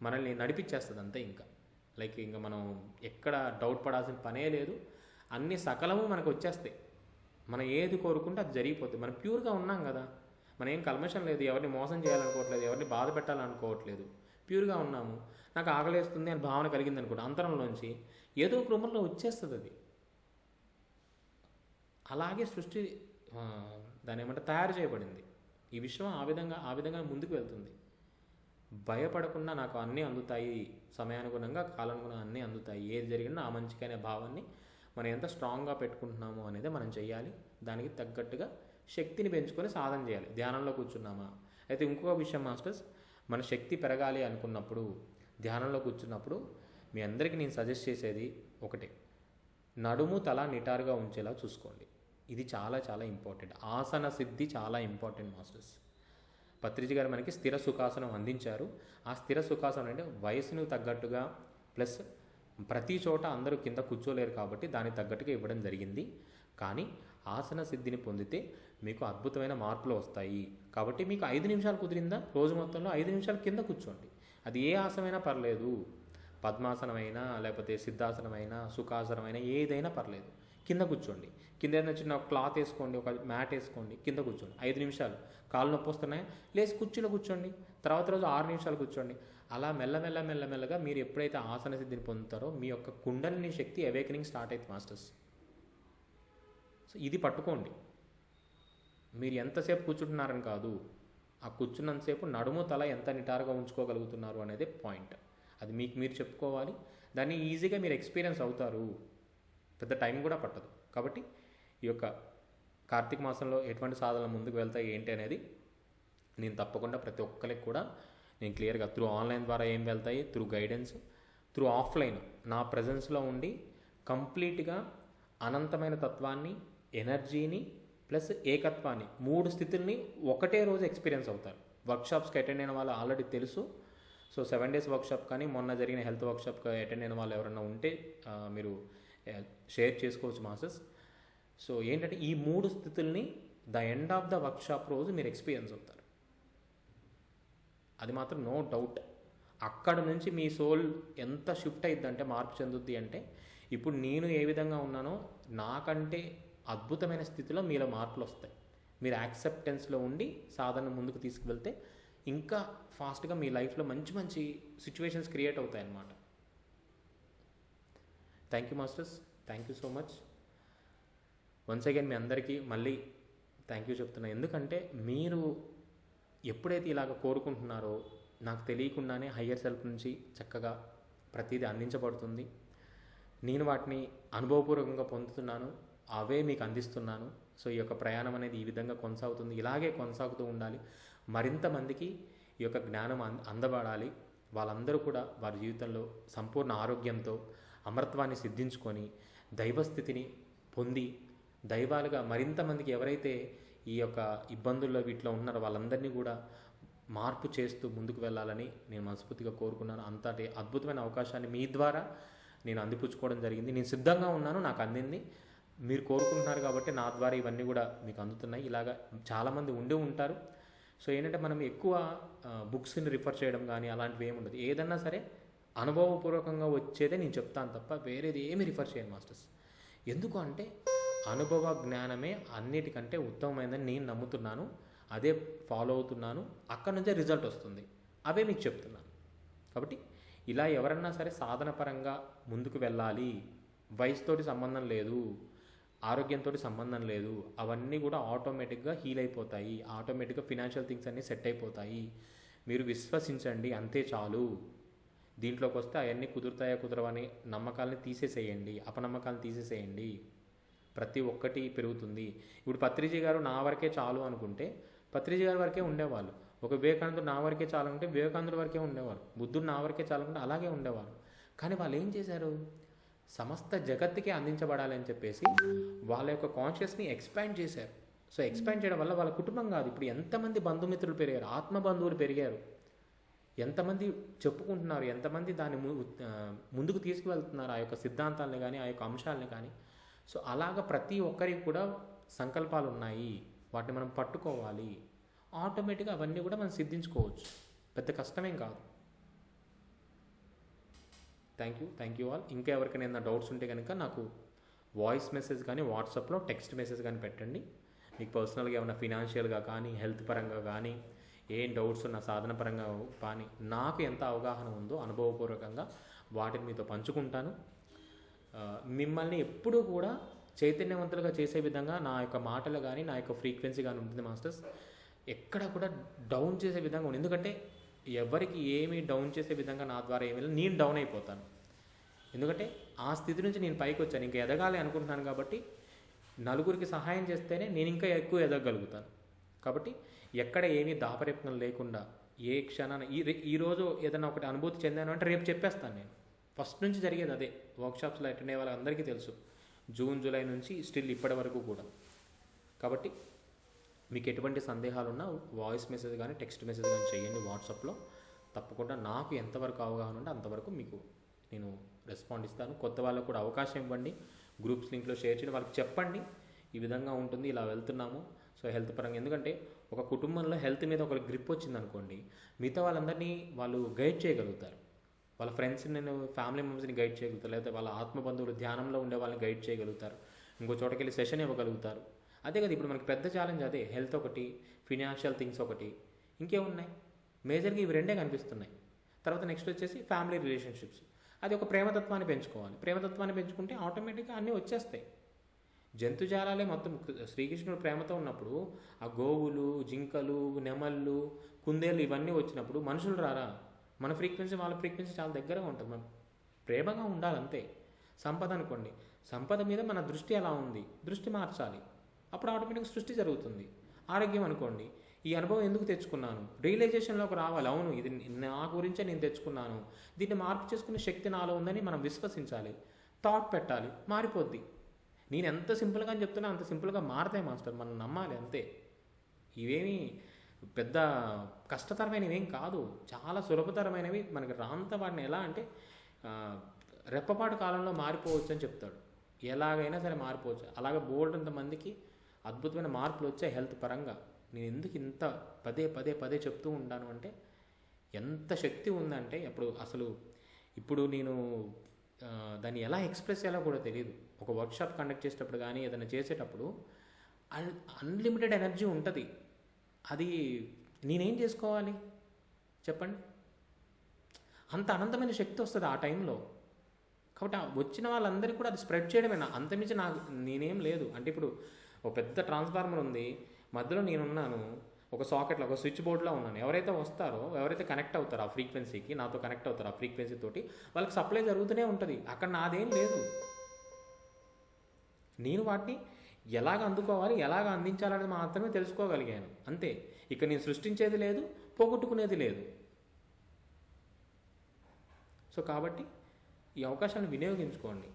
మనల్ని నడిపించేస్తుంది అంతే. ఇంకా మనం ఎక్కడ డౌట్ పడాల్సిన పనే లేదు, అన్ని సకలము మనకు వచ్చేస్తాయి. మనం ఏది కోరుకుంటే అది జరిగిపోతుంది. మనం ప్యూర్గా ఉన్నాం కదా, మనం ఏం కల్మషం లేదు, ఎవరిని మోసం చేయాలనుకోవట్లేదు, ఎవరిని బాధ పెట్టాలనుకోవట్లేదు, ప్యూర్గా ఉన్నాము. నాకు ఆకలేస్తుంది అని భావన కలిగింది అనుకోండి, అంతరంలోంచి ఏదో ఒక రూపంలో వచ్చేస్తుంది అది. అలాగే సృష్టి దాని ఏమంటే తయారు చేయబడింది. ఈ విశ్వం ఆ విధంగా ముందుకు వెళ్తుంది. భయపడకుండా నాకు అన్నీ అందుతాయి, సమయానుగుణంగా కాలానుగుణంగా అన్నీ అందుతాయి, ఏది జరిగినా ఆ మంచికి అనే భావాన్ని మనం ఎంత స్ట్రాంగ్గా పెట్టుకుంటున్నామో అనేది మనం చేయాలి. దానికి తగ్గట్టుగా శక్తిని పెంచుకొని సాధన చేయాలి. ధ్యానంలో కూర్చున్నామా. అయితే ఇంకొక విషయం మాస్టర్స్, మన శక్తి పెరగాలి అనుకున్నప్పుడు ధ్యానంలో కూర్చున్నప్పుడు మీ అందరికీ నేను సజెస్ట్ చేసేది ఒకటే, నడుము తల నిటారుగా ఉంచేలా చూసుకోండి. ఇది చాలా చాలా ఇంపార్టెంట్. ఆసన సిద్ధి చాలా ఇంపార్టెంట్ మాస్టర్స్. పత్రిజీ గారు మనకి స్థిర సుఖాసనం అందించారు. ఆ స్థిర సుఖాసనం అంటే వయసును తగ్గట్టుగా ప్లస్ ప్రతి చోట అందరూ కింద కూర్చోలేరు కాబట్టి దానికి తగ్గట్టుగా ఇవ్వడం జరిగింది. కానీ ఆసన సిద్ధిని పొందితే మీకు అద్భుతమైన మార్పులు వస్తాయి. కాబట్టి మీకు 5 నిమిషాలు కుదిరిందా, రోజు మొత్తంలో 5 నిమిషాలు కింద కూర్చోండి. అది ఏ ఆసనమైనా పర్లేదు, పద్మాసనమైనా లేకపోతే సిద్ధాసనమైనా సుఖాసనమైనా ఏదైనా పర్లేదు, కింద కూర్చోండి. కింద ఏదైనా చిన్న క్లాత్ వేసుకోండి, ఒక మ్యాట్ వేసుకోండి, కింద కూర్చోండి 5 నిమిషాలు. కాళ్ళు నొప్పి వస్తున్నాయా, లేచి కుర్చీలో కూర్చోండి. తర్వాత రోజు 6 నిమిషాలు కూర్చోండి. అలా మెల్లమెల్లగా మీరు ఎప్పుడైతే ఆసన సిద్ధిని పొందుతారో మీ యొక్క కుండలిని శక్తి అవేకనింగ్ స్టార్ట్ అవుతుంది మాస్టర్స్. సో ఇది పట్టుకోండి. మీరు ఎంతసేపు కూర్చుంటున్నారని కాదు, ఆ కూర్చున్నంతసేపు నడుము తల ఎంత నిటారుగా ఉంచుకోగలుగుతున్నారు అనేది పాయింట్. అది మీకు మీరు చెప్పుకోవాలి. దాన్ని ఈజీగా మీరు ఎక్స్పీరియన్స్ అవుతారు, పెద్ద టైం కూడా పట్టదు. కాబట్టి ఈ యొక్క కార్తీక మాసంలో ఎటువంటి సాధనలు ముందుకు వెళ్తాయి ఏంటి అనేది నేను తప్పకుండా ప్రతి ఒక్కరికి కూడా నేను క్లియర్గా త్రూ ఆన్లైన్ ద్వారా ఏం వెళ్తాయి, త్రూ గైడెన్స్, త్రూ ఆఫ్లైన్ నా ప్రజెన్స్లో ఉండి కంప్లీట్గా అనంతమైన తత్వాన్ని, ఎనర్జీని ప్లస్ ఏకత్వాన్ని 3 స్థితుల్ని ఒకటే రోజు ఎక్స్పీరియన్స్ అవుతారు. వర్క్షాప్స్కి అటెండ్ అయిన వాళ్ళు ఆల్రెడీ తెలుసు. సో 7 days వర్క్షాప్ కానీ మొన్న జరిగిన హెల్త్ వర్క్షాప్కి అటెండ్ అయిన వాళ్ళు ఎవరైనా ఉంటే మీరు షేర్ చేసుకోవచ్చు మాస్టర్స్. సో ఏంటంటే ఈ 3 స్థితుల్ని the end of the workshop రోజు మీరు ఎక్స్పీరియన్స్ అవుతారు. అది మాత్రం నో డౌట్. అక్కడ నుంచి మీ సోల్ ఎంత షిఫ్ట్ అయిద్దంటే, మార్పు చెందుద్ది అంటే, ఇప్పుడు నేను ఏ విధంగా ఉన్నానో నాకంటే అద్భుతమైన స్థితిలో మీలో మార్పులు వస్తాయి. మీరు యాక్సెప్టెన్స్లో ఉండి సాధన ముందుకు తీసుకువెళ్తే ఇంకా ఫాస్ట్గా మీ లైఫ్లో మంచి మంచి సిచ్యువేషన్స్ క్రియేట్ అవుతాయి అన్నమాట. Thank you masters, thank you so much. Once again మీ అందరికీ మళ్ళీ థ్యాంక్ యూ చెప్తున్నా. ఎందుకంటే మీరు ఎప్పుడైతే ఇలాగ కోరుకుంటున్నారో నాకు తెలియకుండానే హయ్యర్ సెల్ఫ్ నుంచి చక్కగా ప్రతిదీ అందించబడుతుంది. నేను వాటిని అనుభవపూర్వకంగా పొందుతున్నాను, అవే మీకు అందిస్తున్నాను. సో ఈ యొక్క ప్రయాణం అనేది ఈ విధంగా కొనసాగుతుంది, ఇలాగే కొనసాగుతూ ఉండాలి. మరింత మందికి ఈ యొక్క జ్ఞానం అందబడాలి. వాళ్ళందరూ కూడా వారి జీవితంలో సంపూర్ణ ఆరోగ్యంతో అమరత్వాన్ని సిద్ధించుకొని దైవస్థితిని పొంది దైవాలుగా మరింత మందికి ఎవరైతే ఈ యొక్క ఇబ్బందుల్లో వీటిలో ఉన్నారో వాళ్ళందరినీ కూడా మార్పు చేస్తూ ముందుకు వెళ్ళాలని నేను మనస్ఫూర్తిగా కోరుకున్నాను. అంతటి అద్భుతమైన అవకాశాన్ని మీ ద్వారా నేను అందిపుచ్చుకోవడం జరిగింది. నేను సిద్ధంగా ఉన్నాను, నాకు అందింది. మీరు కోరుకుంటున్నారు కాబట్టి నా ద్వారా ఇవన్నీ కూడా మీకు అందుతున్నాయి. ఇలాగా చాలామంది ఉండి ఉంటారు. సో ఏంటంటే మనం ఎక్కువ బుక్స్ని రిఫర్ చేయడం కానీ అలాంటివి ఏమి ఉండదు. ఏదన్నా సరే అనుభవపూర్వకంగా వచ్చేదే నేను చెప్తాను తప్ప వేరేది ఏమి రిఫర్ చేయను మాస్టర్స్. ఎందుకు అంటే అనుభవ జ్ఞానమే అన్నిటికంటే ఉత్తమమైనదని నేను నమ్ముతున్నాను, అదే ఫాలో అవుతున్నాను, అక్కడ నుంచే రిజల్ట్ వస్తుంది, అవే మీకు చెప్తున్నాను. కాబట్టి ఇలా ఎవరన్నా సరే సాధన పరంగా ముందుకు వెళ్ళాలి, వయసుతోటి సంబంధం లేదు, ఆరోగ్యంతో సంబంధం లేదు, అవన్నీ కూడా ఆటోమేటిక్గా హీల్ అయిపోతాయి, ఆటోమేటిక్గా ఫినాన్షియల్ థింగ్స్ అన్నీ సెట్ అయిపోతాయి. మీరు విశ్వసించండి, అంతే చాలు. దీంట్లోకి వస్తే అవన్నీ కుదురుతాయా కుదరవని నమ్మకాలని తీసేసేయండి, అపనమ్మకాలను తీసేసేయండి, ప్రతి ఒక్కటి పెరుగుతుంది. ఇప్పుడు పత్రిజీ గారు నా వరకే చాలు అనుకుంటే పత్రిజీ గారి వరకే ఉండేవాళ్ళు. ఒక వివేకానందుడు నా వరకే చాలు అంటే వివేకానందుడి వరకే ఉండేవారు. బుద్ధుడు నా వరకే చాలు అంటే అలాగే ఉండేవారు. కానీ వాళ్ళు ఏం చేశారు? సమస్త జగత్తుకే అందించబడాలని చెప్పేసి వాళ్ళ యొక్క కాన్షియస్ని ఎక్స్పాండ్ చేశారు. సో ఎక్స్పాండ్ చేయడం వల్ల వాళ్ళ కుటుంబం కాదు, ఇప్పుడు ఎంతమంది బంధుమిత్రులు పెరిగారు, ఆత్మ బంధువులు పెరిగారు, ఎంతమంది చెప్పుకుంటున్నారు, ఎంతమంది దాన్ని ముందుకు తీసుకువెళ్తున్నారు, ఆ యొక్క సిద్ధాంతాలని కానీ ఆ యొక్క అంశాలని కానీ. సో అలాగ ప్రతి ఒక్కరికి కూడా సంకల్పాలు ఉన్నాయి, వాటిని మనం పట్టుకోవాలి. ఆటోమేటిక్గా అవన్నీ కూడా మనం సిద్ధించుకోవచ్చు, పెద్ద కష్టమేం కాదు. Thank you all. ఇంకా ఎవరికైనా ఏదైనా డౌట్స్ ఉంటే కనుక నాకు వాయిస్ మెసేజ్ కానీ వాట్సాప్లో టెక్స్ట్ మెసేజ్ కానీ పెట్టండి. మీకు పర్సనల్గా ఏమైనా ఫినాన్షియల్గా కానీ హెల్త్ పరంగా కానీ ఏం డౌట్స్ ఉన్న సాధన పరంగా కానీ నాకు ఎంత అవగాహన ఉందో అనుభవపూర్వకంగా వాటిని మీతో పంచుకుంటాను. మిమ్మల్ని ఎప్పుడూ కూడా చైతన్యవంతులుగా చేసే విధంగా నా యొక్క మాటలు కానీ నా యొక్క ఫ్రీక్వెన్సీ కానీ ఉంటుంది మాస్టర్స్. ఎక్కడ కూడా డౌన్ చేసే విధంగా ఉంది. ఎందుకంటే ఎవరికి ఏమి డౌన్ చేసే విధంగా నా ద్వారా ఏమి లేదు, నేను డౌన్ అయిపోతాను. ఎందుకంటే ఆ స్థితి నుంచి నేను పైకి వచ్చాను, ఇంకా ఎదగాలి అనుకుంటున్నాను. కాబట్టి నలుగురికి సహాయం చేస్తేనే నేను ఇంకా ఎక్కువ ఎదగలుగుతాను. కాబట్టి ఎక్కడ ఏమీ దాపరిపం లేకుండా ఏ క్షణాన ఈరోజు ఏదైనా ఒకటి అనుభూతి చెందాను అంటే రేపు చెప్పేస్తాను. నేను ఫస్ట్ నుంచి జరిగేది అదే. వర్క్షాప్స్లో అటెండ్ అయ్యే వాళ్ళందరికీ తెలుసు, జూన్ జూలై నుంచి స్టిల్ ఇప్పటి వరకు కూడా. కాబట్టి మీకు ఎటువంటి సందేహాలు ఉన్నా వాయిస్ మెసేజ్ కానీ టెక్స్ట్ మెసేజ్ కానీ చేయండి వాట్సాప్లో. తప్పకుండా నాకు ఎంతవరకు అవగాహన ఉంటే అంతవరకు మీకు నేను రెస్పాండ్ ఇస్తాను. కొత్త వాళ్ళకు కూడా అవకాశం ఇవ్వండి, గ్రూప్స్ లింక్లో షేర్ చేయండి, వాళ్ళకి చెప్పండి ఈ విధంగా ఉంటుంది, ఇలా వెళ్తున్నాము. సో హెల్త్ పరంగా, ఎందుకంటే ఒక కుటుంబంలో హెల్త్ మీద ఒక గ్రిప్ వచ్చిందనుకోండి, మిగతా వాళ్ళందరినీ వాళ్ళు గైడ్ చేయగలుగుతారు. వాళ్ళ ఫ్రెండ్స్ని, నేను ఫ్యామిలీ మెంబర్స్ని గైడ్ చేయగలుగుతారు, లేకపోతే వాళ్ళ ఆత్మబంధువులు ధ్యానంలో ఉండే వాళ్ళని గైడ్ చేయగలుగుతారు, ఇంకో చోటకి వెళ్ళి సెషన్ ఇవ్వగలుగుతారు. అదే కదా ఇప్పుడు మనకి పెద్ద ఛాలెంజ్ అదే. హెల్త్ ఒకటి, ఫినాన్షియల్ థింగ్స్ ఒకటి, ఇంకేమున్నాయి? మేజర్గా ఇవి రెండే కనిపిస్తున్నాయి. తర్వాత నెక్స్ట్ వచ్చేసి ఫ్యామిలీ రిలేషన్షిప్స్. అది ఒక ప్రేమతత్వాన్ని పెంచుకోవాలి. ప్రేమతత్వాన్ని పెంచుకుంటే ఆటోమేటిక్గా అన్నీ వచ్చేస్తాయి. జంతుజాలాలే మొత్తం. శ్రీకృష్ణుడు ప్రేమతో ఉన్నప్పుడు ఆ గోవులు, జింకలు, నెమళ్ళు, కుందేళ్ళు ఇవన్నీ వచ్చినప్పుడు మనుషులు రారా? మన ఫ్రీక్వెన్సీ వాళ్ళ ఫ్రీక్వెన్సీ చాలా దగ్గరగా ఉంటుంది. మనం ప్రేమగా ఉండాలంతే. సంపద అనుకోండి, సంపద మీద మన దృష్టి ఎలా ఉంది, దృష్టి మార్చాలి, అప్పుడు ఆటోమేటిక్గా సృష్టి జరుగుతుంది. ఆరోగ్యం అనుకోండి, ఈ అనుభవం ఎందుకు తెచ్చుకున్నాను, రియలైజేషన్లోకి రావాలి. అవును, ఇది నా గురించే నేను తెచ్చుకున్నాను, దీన్ని మార్పు చేసుకునే శక్తి నాలో ఉందని మనం విశ్వసించాలి, థాట్ పెట్టాలి, మారిపోద్ది. నేను ఎంత సింపుల్గా అని చెప్తున్నా అంత సింపుల్గా మారతాయి మాస్టర్, మనం నమ్మాలి అంతే. ఇవేమీ పెద్ద కష్టతరమైనవి ఏం కాదు, చాలా సులభతరమైనవి. మనకి రాంత వాటిని ఎలా అంటే రెప్పపాటు కాలంలో మారిపోవచ్చు అని చెప్తాడు. ఎలాగైనా సరే మారిపోవచ్చు. అలాగే బోల్డ్ మందికి అద్భుతమైన మార్పులు వచ్చాయి హెల్త్ పరంగా. నేను ఎందుకు ఇంత పదే చెప్తూ ఉంటాను అంటే, ఎంత శక్తి ఉందంటే ఇప్పుడు నేను దాన్ని ఎలా ఎక్స్ప్రెస్ చేయాలో కూడా తెలియదు. ఒక వర్క్షాప్ కండక్ట్ చేసేటప్పుడు కానీ ఏదైనా చేసేటప్పుడు అన్లిమిటెడ్ ఎనర్జీ ఉంటుంది. అది నేనేం చేసుకోవాలి చెప్పండి? అంత అనంతమైన శక్తి వస్తుంది ఆ టైంలో. కాబట్టి వచ్చిన వాళ్ళందరికీ కూడా అది స్ప్రెడ్ చేయడమే. అంతమించి నేనేం లేదు. అంటే ఇప్పుడు ఒక పెద్ద ట్రాన్స్ఫార్మర్ ఉంది, మధ్యలో నేనున్నాను, ఒక సాకెట్లో ఒక స్విచ్ బోర్డ్లో ఉన్నాను. ఎవరైతే వస్తారో, ఎవరైతే కనెక్ట్ అవుతారో ఆ ఫ్రీక్వెన్సీకి, నాతో కనెక్ట్ అవుతారో ఆ ఫ్రీక్వెన్సీ తోటి, వాళ్ళకి సప్లై జరుగుతూనే ఉంటుంది. అక్కడ నాదేం లేదు. నేను వాటిని ఎలాగ అందుకోవాలి, ఎలాగ అందించాలనేది మాత్రమే తెలుసుకోగలిగాను అంతే. ఇక నేను సృష్టించేది లేదు, పోగొట్టుకునేది లేదు. సో కాబట్టి ఈ అవకాశాన్ని వినియోగించుకోండి.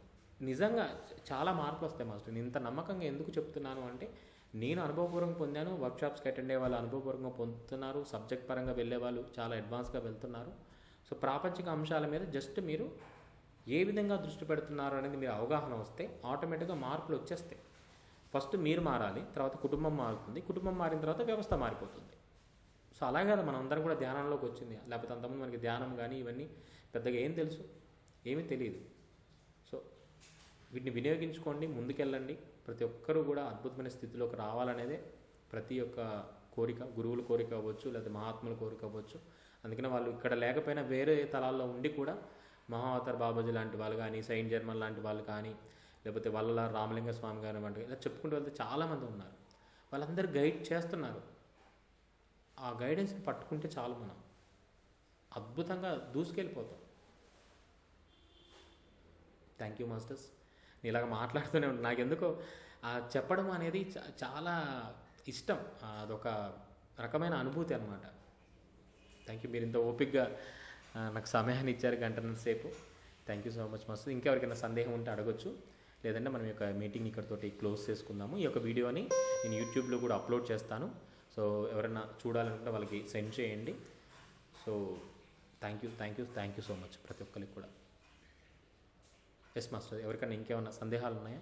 నిజంగా చాలా మార్పులు వస్తాయి మాస్టర్. నేను ఇంత నమ్మకంగా ఎందుకు చెప్తున్నాను అంటే, నేను అనుభవపూర్వకంగా పొందాను. వర్క్షాప్స్కి అటెండ్ అయ్యే వాళ్ళు అనుభవపూర్వకంగా పొందుతున్నారు. సబ్జెక్ట్ పరంగా వెళ్ళే వాళ్ళు చాలా అడ్వాన్స్గా వెళ్తున్నారు. సో ప్రాపంచిక అంశాల మీద జస్ట్ మీరు ఏ విధంగా దృష్టి పెడుతున్నారు అనేది మీరు అవగాహన వస్తే ఆటోమేటిక్గా మార్పులు వచ్చేస్తాయి. ఫస్ట్ మీరు మారాలి, తర్వాత కుటుంబం మారుతుంది, కుటుంబం మారిన తర్వాత వ్యవస్థ మారిపోతుంది. సో అలాగే కదా మనం అందరం కూడా ధ్యానంలోకి వచ్చింది. లేకపోతే అంతకుముందు మనకి ధ్యానం కానీ ఇవన్నీ పెద్దగా ఏం తెలుసు, ఏమీ తెలియదు. సో వీటిని వినియోగించుకోండి, ముందుకెళ్ళండి. ప్రతి ఒక్కరూ కూడా అద్భుతమైన స్థితిలోకి రావాలనేదే ప్రతి ఒక్క కోరిక. గురువుల కోరిక అవ్వచ్చు, లేదా మహాత్ముల కోరిక అవ్వచ్చు. అందుకనే వాళ్ళు ఇక్కడ లేకపోయినా వేరే తలాల్లో ఉండి కూడా మహావతార్ బాబాజీ లాంటి వాళ్ళు కానీ, సెయింట్ జర్మన్ లాంటి వాళ్ళు కానీ, లేకపోతే వాళ్ళ రామలింగ స్వామి గారు వంటి ఇలా చెప్పుకుంటూ వెళ్తే చాలామంది ఉన్నారు. వాళ్ళందరూ గైడ్ చేస్తున్నారు. ఆ గైడెన్స్ని పట్టుకుంటే చాలు, మనం అద్భుతంగా దూసుకెళ్ళిపోతాం. Thank you masters. నేను ఇలాగ మాట్లాడుతూనే ఉంటాను. నాకెందుకో చెప్పడం అనేది చాలా ఇష్టం. అదొక రకమైన అనుభూతి అనమాట. Thank you. మీరు ఇంత ఓపిక్గా నాకు సమయాన్ని ఇచ్చారు, గంటన్నర సేపు. Thank you so much master. ఇంకెవరికైనా సందేహం ఉంటే అడగొచ్చు, లేదంటే మనం యొక్క మీటింగ్ ఇక్కడితోటి క్లోజ్ చేసుకుందాము. ఈ యొక్క వీడియోని నేను యూట్యూబ్లో కూడా అప్లోడ్ చేస్తాను. సో ఎవరైనా చూడాలనుకుంటే వాళ్ళకి సెండ్ చేయండి. So thank you so much ప్రతి ఒక్కరికి కూడా. ఎస్ మాస్టర్, ఎవరికైనా ఇంకేమైనా సందేహాలు ఉన్నాయా?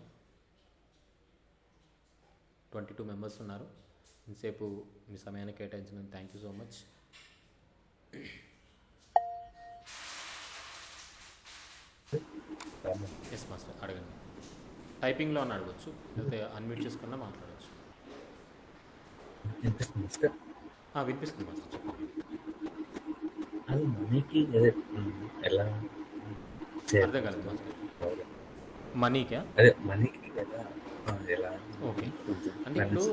22 మెంబర్స్ ఉన్నారు. ఇంతసేపు మీ సమయాన్ని కేటాయించినందుకు thank you so much. Yes master, అడగండి. టైపింగ్లో అని అడగచ్చు, లేకపోతే అన్మ్యూట్ చేసుకున్నా మాట్లాడవచ్చు. వినిపిస్తుంది మాస్టర్. వినిపిస్తుంది మాస్టర్, చెప్పండి. అది మనీకి ఎలా అర్థం కాలేదు మాస్టర్. మనీకా? అదే మనీకి ఎలా ఓకే, అంటే ఇప్పుడు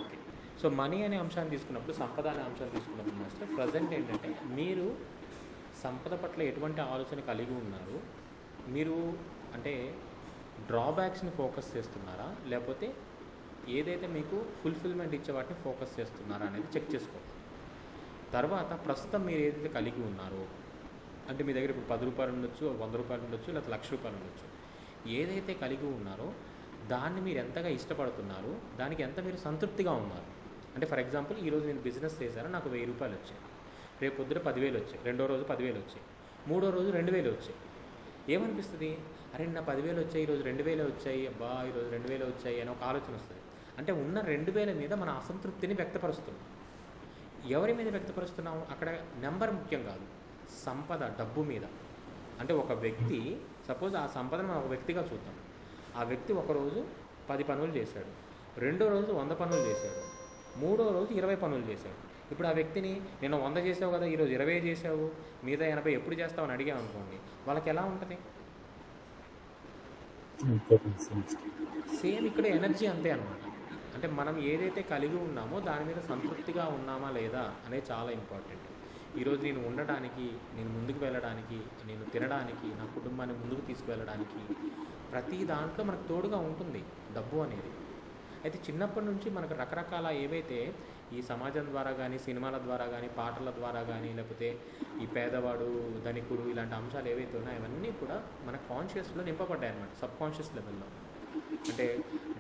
ఓకే. సో మనీ అనే అంశాన్ని తీసుకున్నప్పుడు, సంపద అనే అంశాన్ని తీసుకున్నప్పుడు మాస్టర్, ప్రజెంట్ ఏంటంటే మీరు సంపద పట్ల ఎటువంటి ఆలోచన కలిగి ఉన్నారు? మీరు అంటే డ్రాబ్యాక్స్ని ఫోకస్ చేస్తున్నారా, లేకపోతే ఏదైతే మీకు ఫుల్ఫిల్మెంట్ ఇచ్చే వాటిని ఫోకస్ చేస్తున్నారా అనేది చెక్ చేసుకోవాలి. తర్వాత ప్రస్తుతం మీరు ఏదైతే కలిగి ఉన్నారో, అంటే మీ దగ్గర ఇప్పుడు 10 రూపాయలు ఉండొచ్చు, 100 రూపాయలు ఉండొచ్చు, లేదా 1,00,000 రూపాయలు ఉండొచ్చు. ఏదైతే కలిగి ఉన్నారో దాన్ని మీరు ఎంతగా ఇష్టపడుతున్నారు, దానికి ఎంత మీరు సంతృప్తిగా ఉన్నారు. అంటే ఫర్ ఎగ్జాంపుల్, ఈరోజు నేను బిజినెస్ చేశాను, నాకు 1000 రూపాయలు వచ్చాయి. రేపు పొద్దున 10,000 వచ్చాయి. రెండో రోజు 10,000 వచ్చాయి. మూడో రోజు 2,000 వచ్చాయి. ఏమనిపిస్తుంది? అరే నా 10,000 వచ్చాయి, ఈరోజు 2,000 వచ్చాయి, అబ్బా ఈరోజు 2,000 వచ్చాయి అని ఒక ఆలోచన వస్తుంది. అంటే ఉన్న 2,000 మీద మన అసంతృప్తిని వ్యక్తపరుస్తున్నాం. ఎవరి మీద వ్యక్తపరుస్తున్నాము? అక్కడ నెంబర్ ముఖ్యం కాదు, సంపద, డబ్బు మీద. అంటే ఒక వ్యక్తి, సపోజ్ ఆ సంపదను మనం ఒక వ్యక్తిగా చూద్దాం. ఆ వ్యక్తి ఒకరోజు 10 పనులు చేశాడు, రెండో రోజు 100 పనులు చేశాడు, మూడో రోజు 20 పనులు చేశాడు. ఇప్పుడు ఆ వ్యక్తిని నేను 100 చేసావు కదా, ఈరోజు 20 చేసావు, మిగతా 80 ఎప్పుడు చేస్తావు అని అడిగాం అనుకోండి, వాళ్ళకి ఎలా ఉంటుంది? సేమ్ ఇక్కడ ఎనర్జీ అంతే అనమాట. అంటే మనం ఏదైతే కలిగి ఉన్నామో దాని మీద సంతృప్తిగా ఉన్నామా లేదా అనేది చాలా ఇంపార్టెంట్. ఈరోజు నేను ఉండడానికి, నేను ముందుకు వెళ్ళడానికి, నేను తినడానికి, నా కుటుంబాన్ని ముందుకు తీసుకువెళ్ళడానికి ప్రతి దాంట్లో మనకు తోడుగా ఉంటుంది డబ్బు అనేది. అయితే చిన్నప్పటి నుంచి మనకు రకరకాల ఏవైతే ఈ సమాజం ద్వారా కానీ, సినిమాల ద్వారా కానీ, పాటల ద్వారా కానీ, లేకపోతే ఈ పేదవాడు ధనికుడు ఇలాంటి అంశాలు ఏవైతే ఉన్నాయో అవన్నీ కూడా మన కాన్షియస్లో నింపబడ్డాయి అన్నమాట, సబ్ కాన్షియస్ లెవెల్లో. అంటే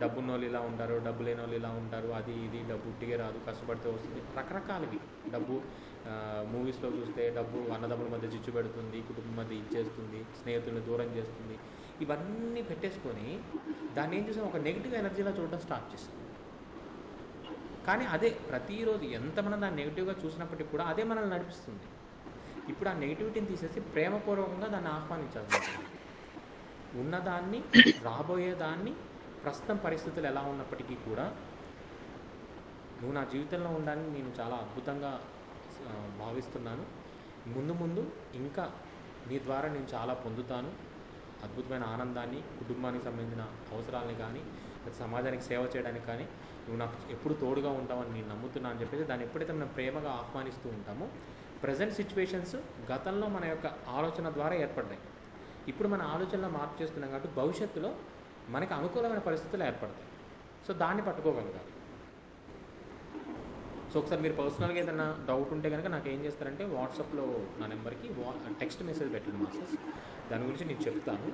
డబ్బున్న వాళ్ళు ఇలా ఉంటారు, డబ్బు లేని వాళ్ళు ఇలా ఉంటారు, అది ఇది డబ్బు ఉట్టిగా రాదు, కష్టపడితే వస్తుంది, రకరకాలవి. డబ్బు మూవీస్లో చూస్తే డబ్బు అన్నదమ్ముల మధ్య చిచ్చు పెడుతుంది, కుటుంబం మధ్య ఇచ్చేస్తుంది, స్నేహితులను దూరం చేస్తుంది. ఇవన్నీ పెట్టేసుకొని దాన్ని ఏం చేసాం, ఒక నెగిటివ్ ఎనర్జీలో చూడడం స్టార్ట్ చేస్తాం. కానీ అదే ప్రతిరోజు ఎంతమంది దాన్ని నెగిటివ్గా చూసినప్పటికీ కూడా అదే మనల్ని నడిపిస్తుంది. ఇప్పుడు ఆ నెగిటివిటీని తీసేసి ప్రేమపూర్వకంగా దాన్ని ఆహ్వానించాలి. ఉన్నదాన్ని, రాబోయేదాన్ని, ప్రస్తుతం పరిస్థితులు ఎలా ఉన్నప్పటికీ కూడా నువ్వు నా జీవితంలో ఉండాలని నేను చాలా అద్భుతంగా భావిస్తున్నాను. ముందు ముందు ఇంకా నీ ద్వారా నేను చాలా పొందుతాను. అద్భుతమైన ఆనందాన్ని, కుటుంబానికి సంబంధించిన అవసరాలని కానీ, సమాజానికి సేవ చేయడానికి కానీ నువ్వు నాకు ఎప్పుడు తోడుగా ఉంటావని నేను నమ్ముతున్నాను అని చెప్పేసి దాన్ని ఎప్పుడైతే మనం ప్రేమగా ఆహ్వానిస్తూ ఉంటామో, ప్రజెంట్ సిచ్యువేషన్స్ గతంలో మన యొక్క ఆలోచన ద్వారా ఏర్పడ్డాయి. ఇప్పుడు మన ఆలోచనలో మార్పు చేస్తున్నాం కాబట్టి భవిష్యత్తులో మనకి అనుకూలమైన పరిస్థితులు ఏర్పడతాయి. సో దాన్ని పట్టుకోగలగాలి. సో ఒకసారి మీరు పర్సనల్గా ఏదైనా డౌట్ ఉంటే కనుక నాకు ఏం చేస్తారంటే వాట్సాప్లో నా నెంబర్కి టెక్స్ట్ మెసేజ్ పెట్టండి మాస్టర్స్. దాని గురించి నేను చెప్తాను,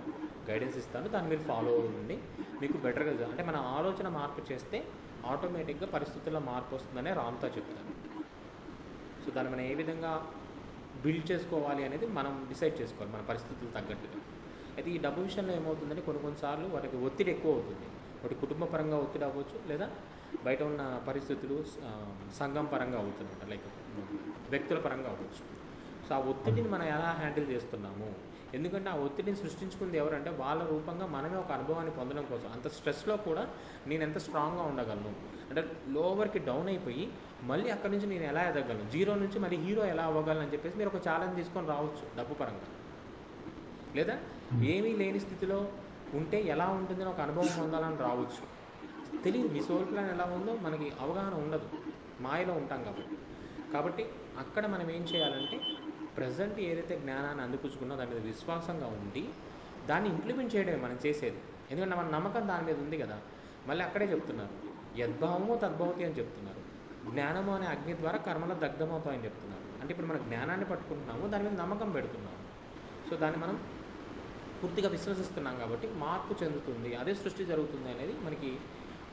గైడెన్స్ ఇస్తాను, దాన్ని మీరు ఫాలో అవ్వండి. మీకు బెటర్గా అంటే మన ఆలోచన మార్పు చేస్తే ఆటోమేటిక్గా పరిస్థితుల్లో మార్పు వస్తుందనే రామ్తో చెప్తాను. సో దాన్ని మనం ఏ విధంగా బిల్డ్ చేసుకోవాలి అనేది మనం డిసైడ్ చేసుకోవాలి మన పరిస్థితులు తగ్గట్టుగా. అయితే ఈ డబ్బు విషయంలో ఏమవుతుందంటే కొన్నిసార్లు వాటికి ఒత్తిడి ఎక్కువ అవుతుంది. ఒకటి కుటుంబ పరంగా ఒత్తిడి అవ్వచ్చు, లేదా బయట ఉన్న పరిస్థితులు సంఘం పరంగా అవుతుందంట, లైక్ వ్యక్తుల పరంగా అవ్వచ్చు. సో ఆ ఒత్తిడిని మనం ఎలా హ్యాండిల్ చేస్తున్నాము, ఎందుకంటే ఆ ఒత్తిడిని సృష్టించుకుంది ఎవరంటే వాళ్ళ రూపంగా మనమే ఒక అనుభవాన్ని పొందడం కోసం. అంత స్ట్రెస్లో కూడా నేను ఎంత స్ట్రాంగ్గా ఉండగలను, అంటే లోవర్కి డౌన్ అయిపోయి మళ్ళీ అక్కడి నుంచి నేను ఎలా ఎదగలను, జీరో నుంచి మళ్ళీ హీరో ఎలా అవ్వగలను అని చెప్పేసి మీరు ఒక ఛాలెంజ్ తీసుకొని రావచ్చు డబ్బు పరంగా. లేదా ఏమీ లేని స్థితిలో ఉంటే ఎలా ఉంటుందని ఒక అనుభవం పొందాలని రావచ్చు. తెలియదు మీ సోల్ ప్లాన్ ఎలా ఉందో మనకి అవగాహన ఉండదు, మాయలో ఉంటాం కాబట్టి అక్కడ మనం ఏం చేయాలంటే ప్రజెంట్ ఏదైతే జ్ఞానాన్ని అందిపుచ్చుకున్నో దాని మీద విశ్వాసంగా ఉండి దాన్ని ఇంప్లిమెంట్ చేయడమే మనం చేసేది. ఎందుకంటే మన నమ్మకం దాని మీద ఉంది కదా. మళ్ళీ అక్కడే చెప్తున్నారు, యద్భావమో తద్భవతి అని చెప్తున్నారు. జ్ఞానము అనే అగ్ని ద్వారా కర్మలో దగ్ధమవుతాయని చెప్తున్నారు. అంటే ఇప్పుడు మన జ్ఞానాన్ని పట్టుకుంటున్నాము, దాని మీద నమ్మకం పెడుతున్నాము. సో దాన్ని మనం పూర్తిగా విశ్వసిస్తున్నాం కాబట్టి మార్పు చెందుతుంది, అదే సృష్టి జరుగుతుంది అనేది మనకి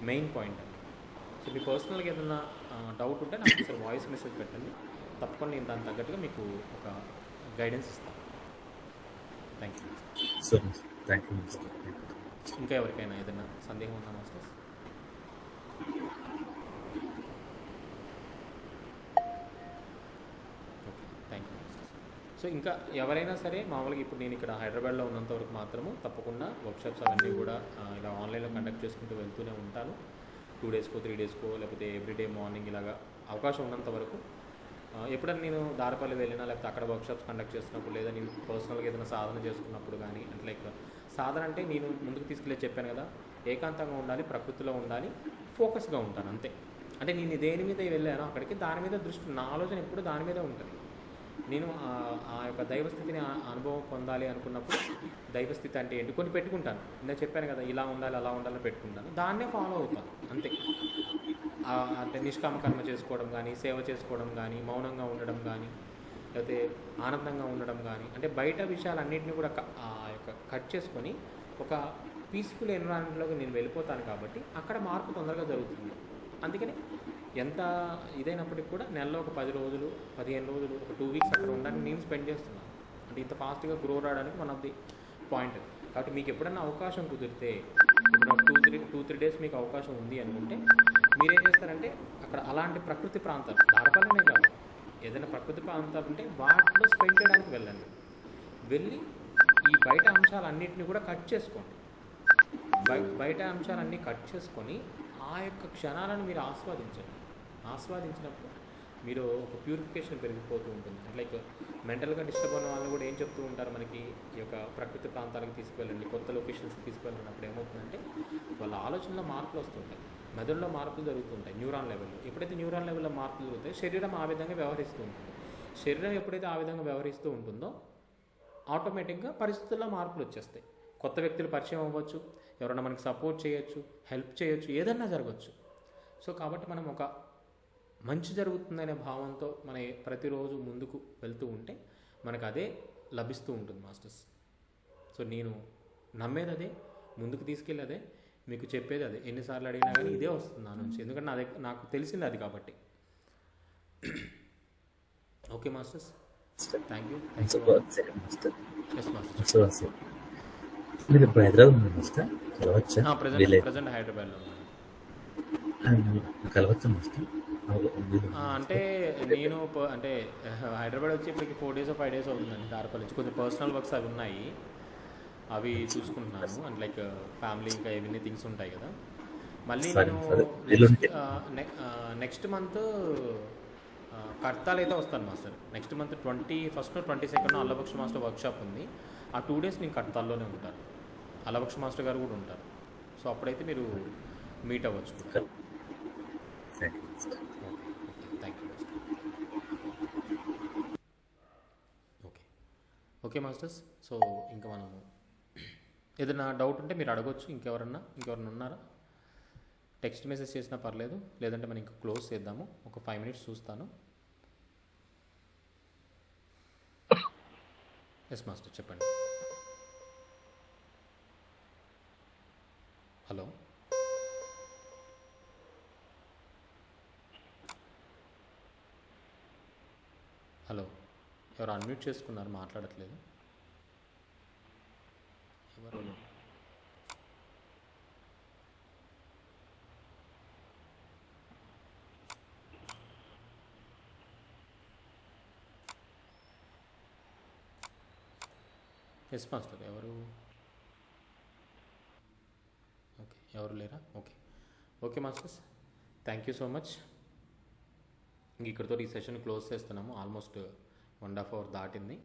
మెయిన్ పాయింట్. సో మీ పర్సనల్గా ఏదైనా డౌట్ ఉంటే నాకు ఒకసారి వాయిస్ మెసేజ్ పెట్టండి, తప్పకుండా నేను దానికి తగ్గట్టుగా మీకు ఒక గైడెన్స్ ఇస్తాను. Thank you. So thank you master. ఇంకా ఎవరికైనా ఏదైనా సందేహం ఉందా masters? Okay, thank you masters. So ఇంకా ఎవరైనా సరే మామూలుగా ఇప్పుడు నేను ఇక్కడ హైదరాబాద్లో ఉన్నంత వరకు మాత్రము తప్పకుండా వర్క్షాప్స్ అవన్నీ కూడా ఇలా ఆన్లైన్లో కండక్ట్ చేసుకుంటూ వెళ్తూనే ఉంటాను. 2 డేస్కో 3 డేస్కో లేకపోతే ఎవ్రీడే మార్నింగ్ ఇలాగా అవకాశం ఉన్నంత వరకు. ఎప్పుడైనా నేను దారపల్లి వెళ్ళినా లేకపోతే అక్కడ వర్క్షాప్స్ కండక్ట్ చేస్తున్నప్పుడు, లేదా నేను పర్సనల్గా ఏదైనా సాధన చేసుకున్నప్పుడు కానీ, అంటే లైక్ సాధన అంటే నేను ముందుకు తీసుకెళ్ళి చెప్పాను కదా, ఏకాంతంగా ఉండాలి, ప్రకృతిలో ఉండాలి, ఫోకస్గా ఉంటాను అంతే. అంటే నేను దేని మీద వెళ్ళానో అక్కడికి దాని మీద దృష్టి, నా ఆలోచన ఎప్పుడు దాని మీదే ఉంటుంది. నేను ఆ యొక్క దైవస్థితిని అనుభవం పొందాలి అనుకున్నప్పుడు దైవస్థితి అంటే ఏంటి కొన్ని పెట్టుకుంటాను. నేను చెప్పాను కదా, ఇలా ఉండాలి అలా ఉండాలని పెట్టుకుంటాను, దాన్నే ఫాలో అవుతాను అంతే. అంటే నిష్కామ కర్మ చేసుకోవడం కానీ, సేవ చేసుకోవడం కానీ, మౌనంగా ఉండడం కానీ, లేకపోతే ఆనందంగా ఉండడం కానీ, అంటే బయట విషయాలన్నింటినీ కూడా ఆ యొక్క కట్ చేసుకొని ఒక పీస్ఫుల్ ఎన్విరాన్మెంట్లోకి నేను వెళ్ళిపోతాను కాబట్టి అక్కడ మార్పు తొందరగా జరుగుతుంది. అందుకని ఎంత ఇదైనప్పటికి కూడా నెలలో ఒక 10 రోజులు 15 రోజులు ఒక 2 వీక్స్ అక్కడ ఉండడానికి నేను స్పెండ్ చేస్తున్నాను. అంటే ఇంత ఫాస్ట్గా గ్రో రావడానికి వన్ ఆఫ్ ది పాయింట్. కాబట్టి మీకు ఎప్పుడన్నా అవకాశం కుదిరితే, ఇప్పుడు 2-3 డేస్ మీకు అవకాశం ఉంది అనుకుంటే మీరేం చేస్తారంటే అక్కడ అలాంటి ప్రకృతి ప్రాంతాలు, దారపల్లనే కాదు, ఏదైనా ప్రకృతి ప్రాంతాలు ఉంటే వాటిలో స్పెండ్ చేయడానికి వెళ్ళండి. వెళ్ళి ఈ బయట అంశాలన్నింటినీ కూడా కట్ చేసుకోండి. బయట అంశాలన్నీ కట్ చేసుకొని ఆ యొక్క క్షణాలను మీరు ఆస్వాదించండి. ఆస్వాదించినప్పుడు మీరు ఒక ప్యూరిఫికేషన్ పెరిగిపోతూ ఉంటుంది. అంటే లైక్ మెంటల్గా డిస్టర్బ్ అయిన వాళ్ళు కూడా ఏం చెప్తూ ఉంటారు మనకి, ఈ యొక్క ప్రకృతి ప్రాంతాలకు తీసుకువెళ్ళండి, కొత్త లొకేషన్స్కి తీసుకువెళ్ళినప్పుడు ఏమవుతుందంటే వాళ్ళ ఆలోచనలో మార్పులు వస్తుంటాయి, మెదడులో మార్పులు జరుగుతుంటాయి న్యూరాన్ లెవెల్లో. ఎప్పుడైతే న్యూరాన్ లెవెల్లో మార్పులు జరుగుతాయి శరీరం ఆ విధంగా వ్యవహరిస్తూ ఉంటుంది. శరీరం ఎప్పుడైతే ఆ విధంగా వ్యవహరిస్తూ ఉంటుందో ఆటోమేటిక్గా పరిస్థితుల్లో మార్పులు వచ్చేస్తాయి. కొత్త వ్యక్తులు పరిచయం అవ్వచ్చు, ఎవరైనా మనకి సపోర్ట్ చేయొచ్చు, హెల్ప్ చేయొచ్చు, ఏదన్నా జరగచ్చు. సో కాబట్టి మనం ఒక మంచి జరుగుతుందనే భావంతో మన ప్రతిరోజు ముందుకు వెళ్తూ ఉంటే మనకు అదే లభిస్తూ ఉంటుంది మాస్టర్స్. సో నేను నమ్మేది అదే, ముందుకు తీసుకెళ్ళి అదే, మీకు చెప్పేది అదే. ఎన్నిసార్లు అడిగినా కానీ ఇదే వస్తుంది నా నుంచి, ఎందుకంటే నాకు తెలిసింది అది కాబట్టి. Okay masters, thank you. Yes master. మీరు ఇప్పుడు హైదరాబాద్ ఉన్నారు మాస్టర్, కలవచ్చా? ప్రజెంట్ హైదరాబాద్లో ఉన్నాను. కలవచ్చా మాస్టర్? అంటే నేను అంటే హైదరాబాద్ వచ్చి ఇప్పటికి 4 days or 5 days అవుతుందండి. దారపల్లి నుంచి కొంచెం పర్సనల్ వర్క్స్ అవి ఉన్నాయి, అవి చూసుకుంటున్నాను. అండ్ లైక్ ఫ్యామిలీ ఇంకా ఏవన్నీ థింగ్స్ ఉంటాయి కదా. మళ్ళీ నేను నెక్స్ట్ మంత్ కర్తాలు అయితే వస్తాను master. Next month 21st, 22nd Allabaksha master workshop ఉంది. ఆ 2 days నేను కర్తాల్లోనే ఉంటాను. అల్లబక్ష మాస్టర్ గారు కూడా ఉంటారు. సో అప్పుడైతే మీరు మీట్ అవ్వచ్చు. Thank you. Okay masters. So ఇంకా మనము ఏదైనా డౌట్ ఉంటే మీరు అడగవచ్చు. ఇంకెవరన్నా ఉన్నారా? టెక్స్ట్ మెసేజ్ చేసినా పర్లేదు, లేదంటే మనం ఇంకా క్లోజ్ చేద్దాము. ఒక 5 minutes చూస్తాను. ఎస్ మాస్టర్ చెప్పండి. హలో హలో ఎవరు అన్మ్యూట్ చేసుకున్నారు, మాట్లాడట్లేదు ఎవరు? ఎస్ మాస్టర్ ఎవరు? ఓకే, ఎవరు లేరా? Okay okay masters, thank you so much. ఇంక ఇక్కడితో ఈ సెషన్ క్లోజ్ చేస్తున్నాము. ఆల్మోస్ట్ 1.5 hour దాటింది.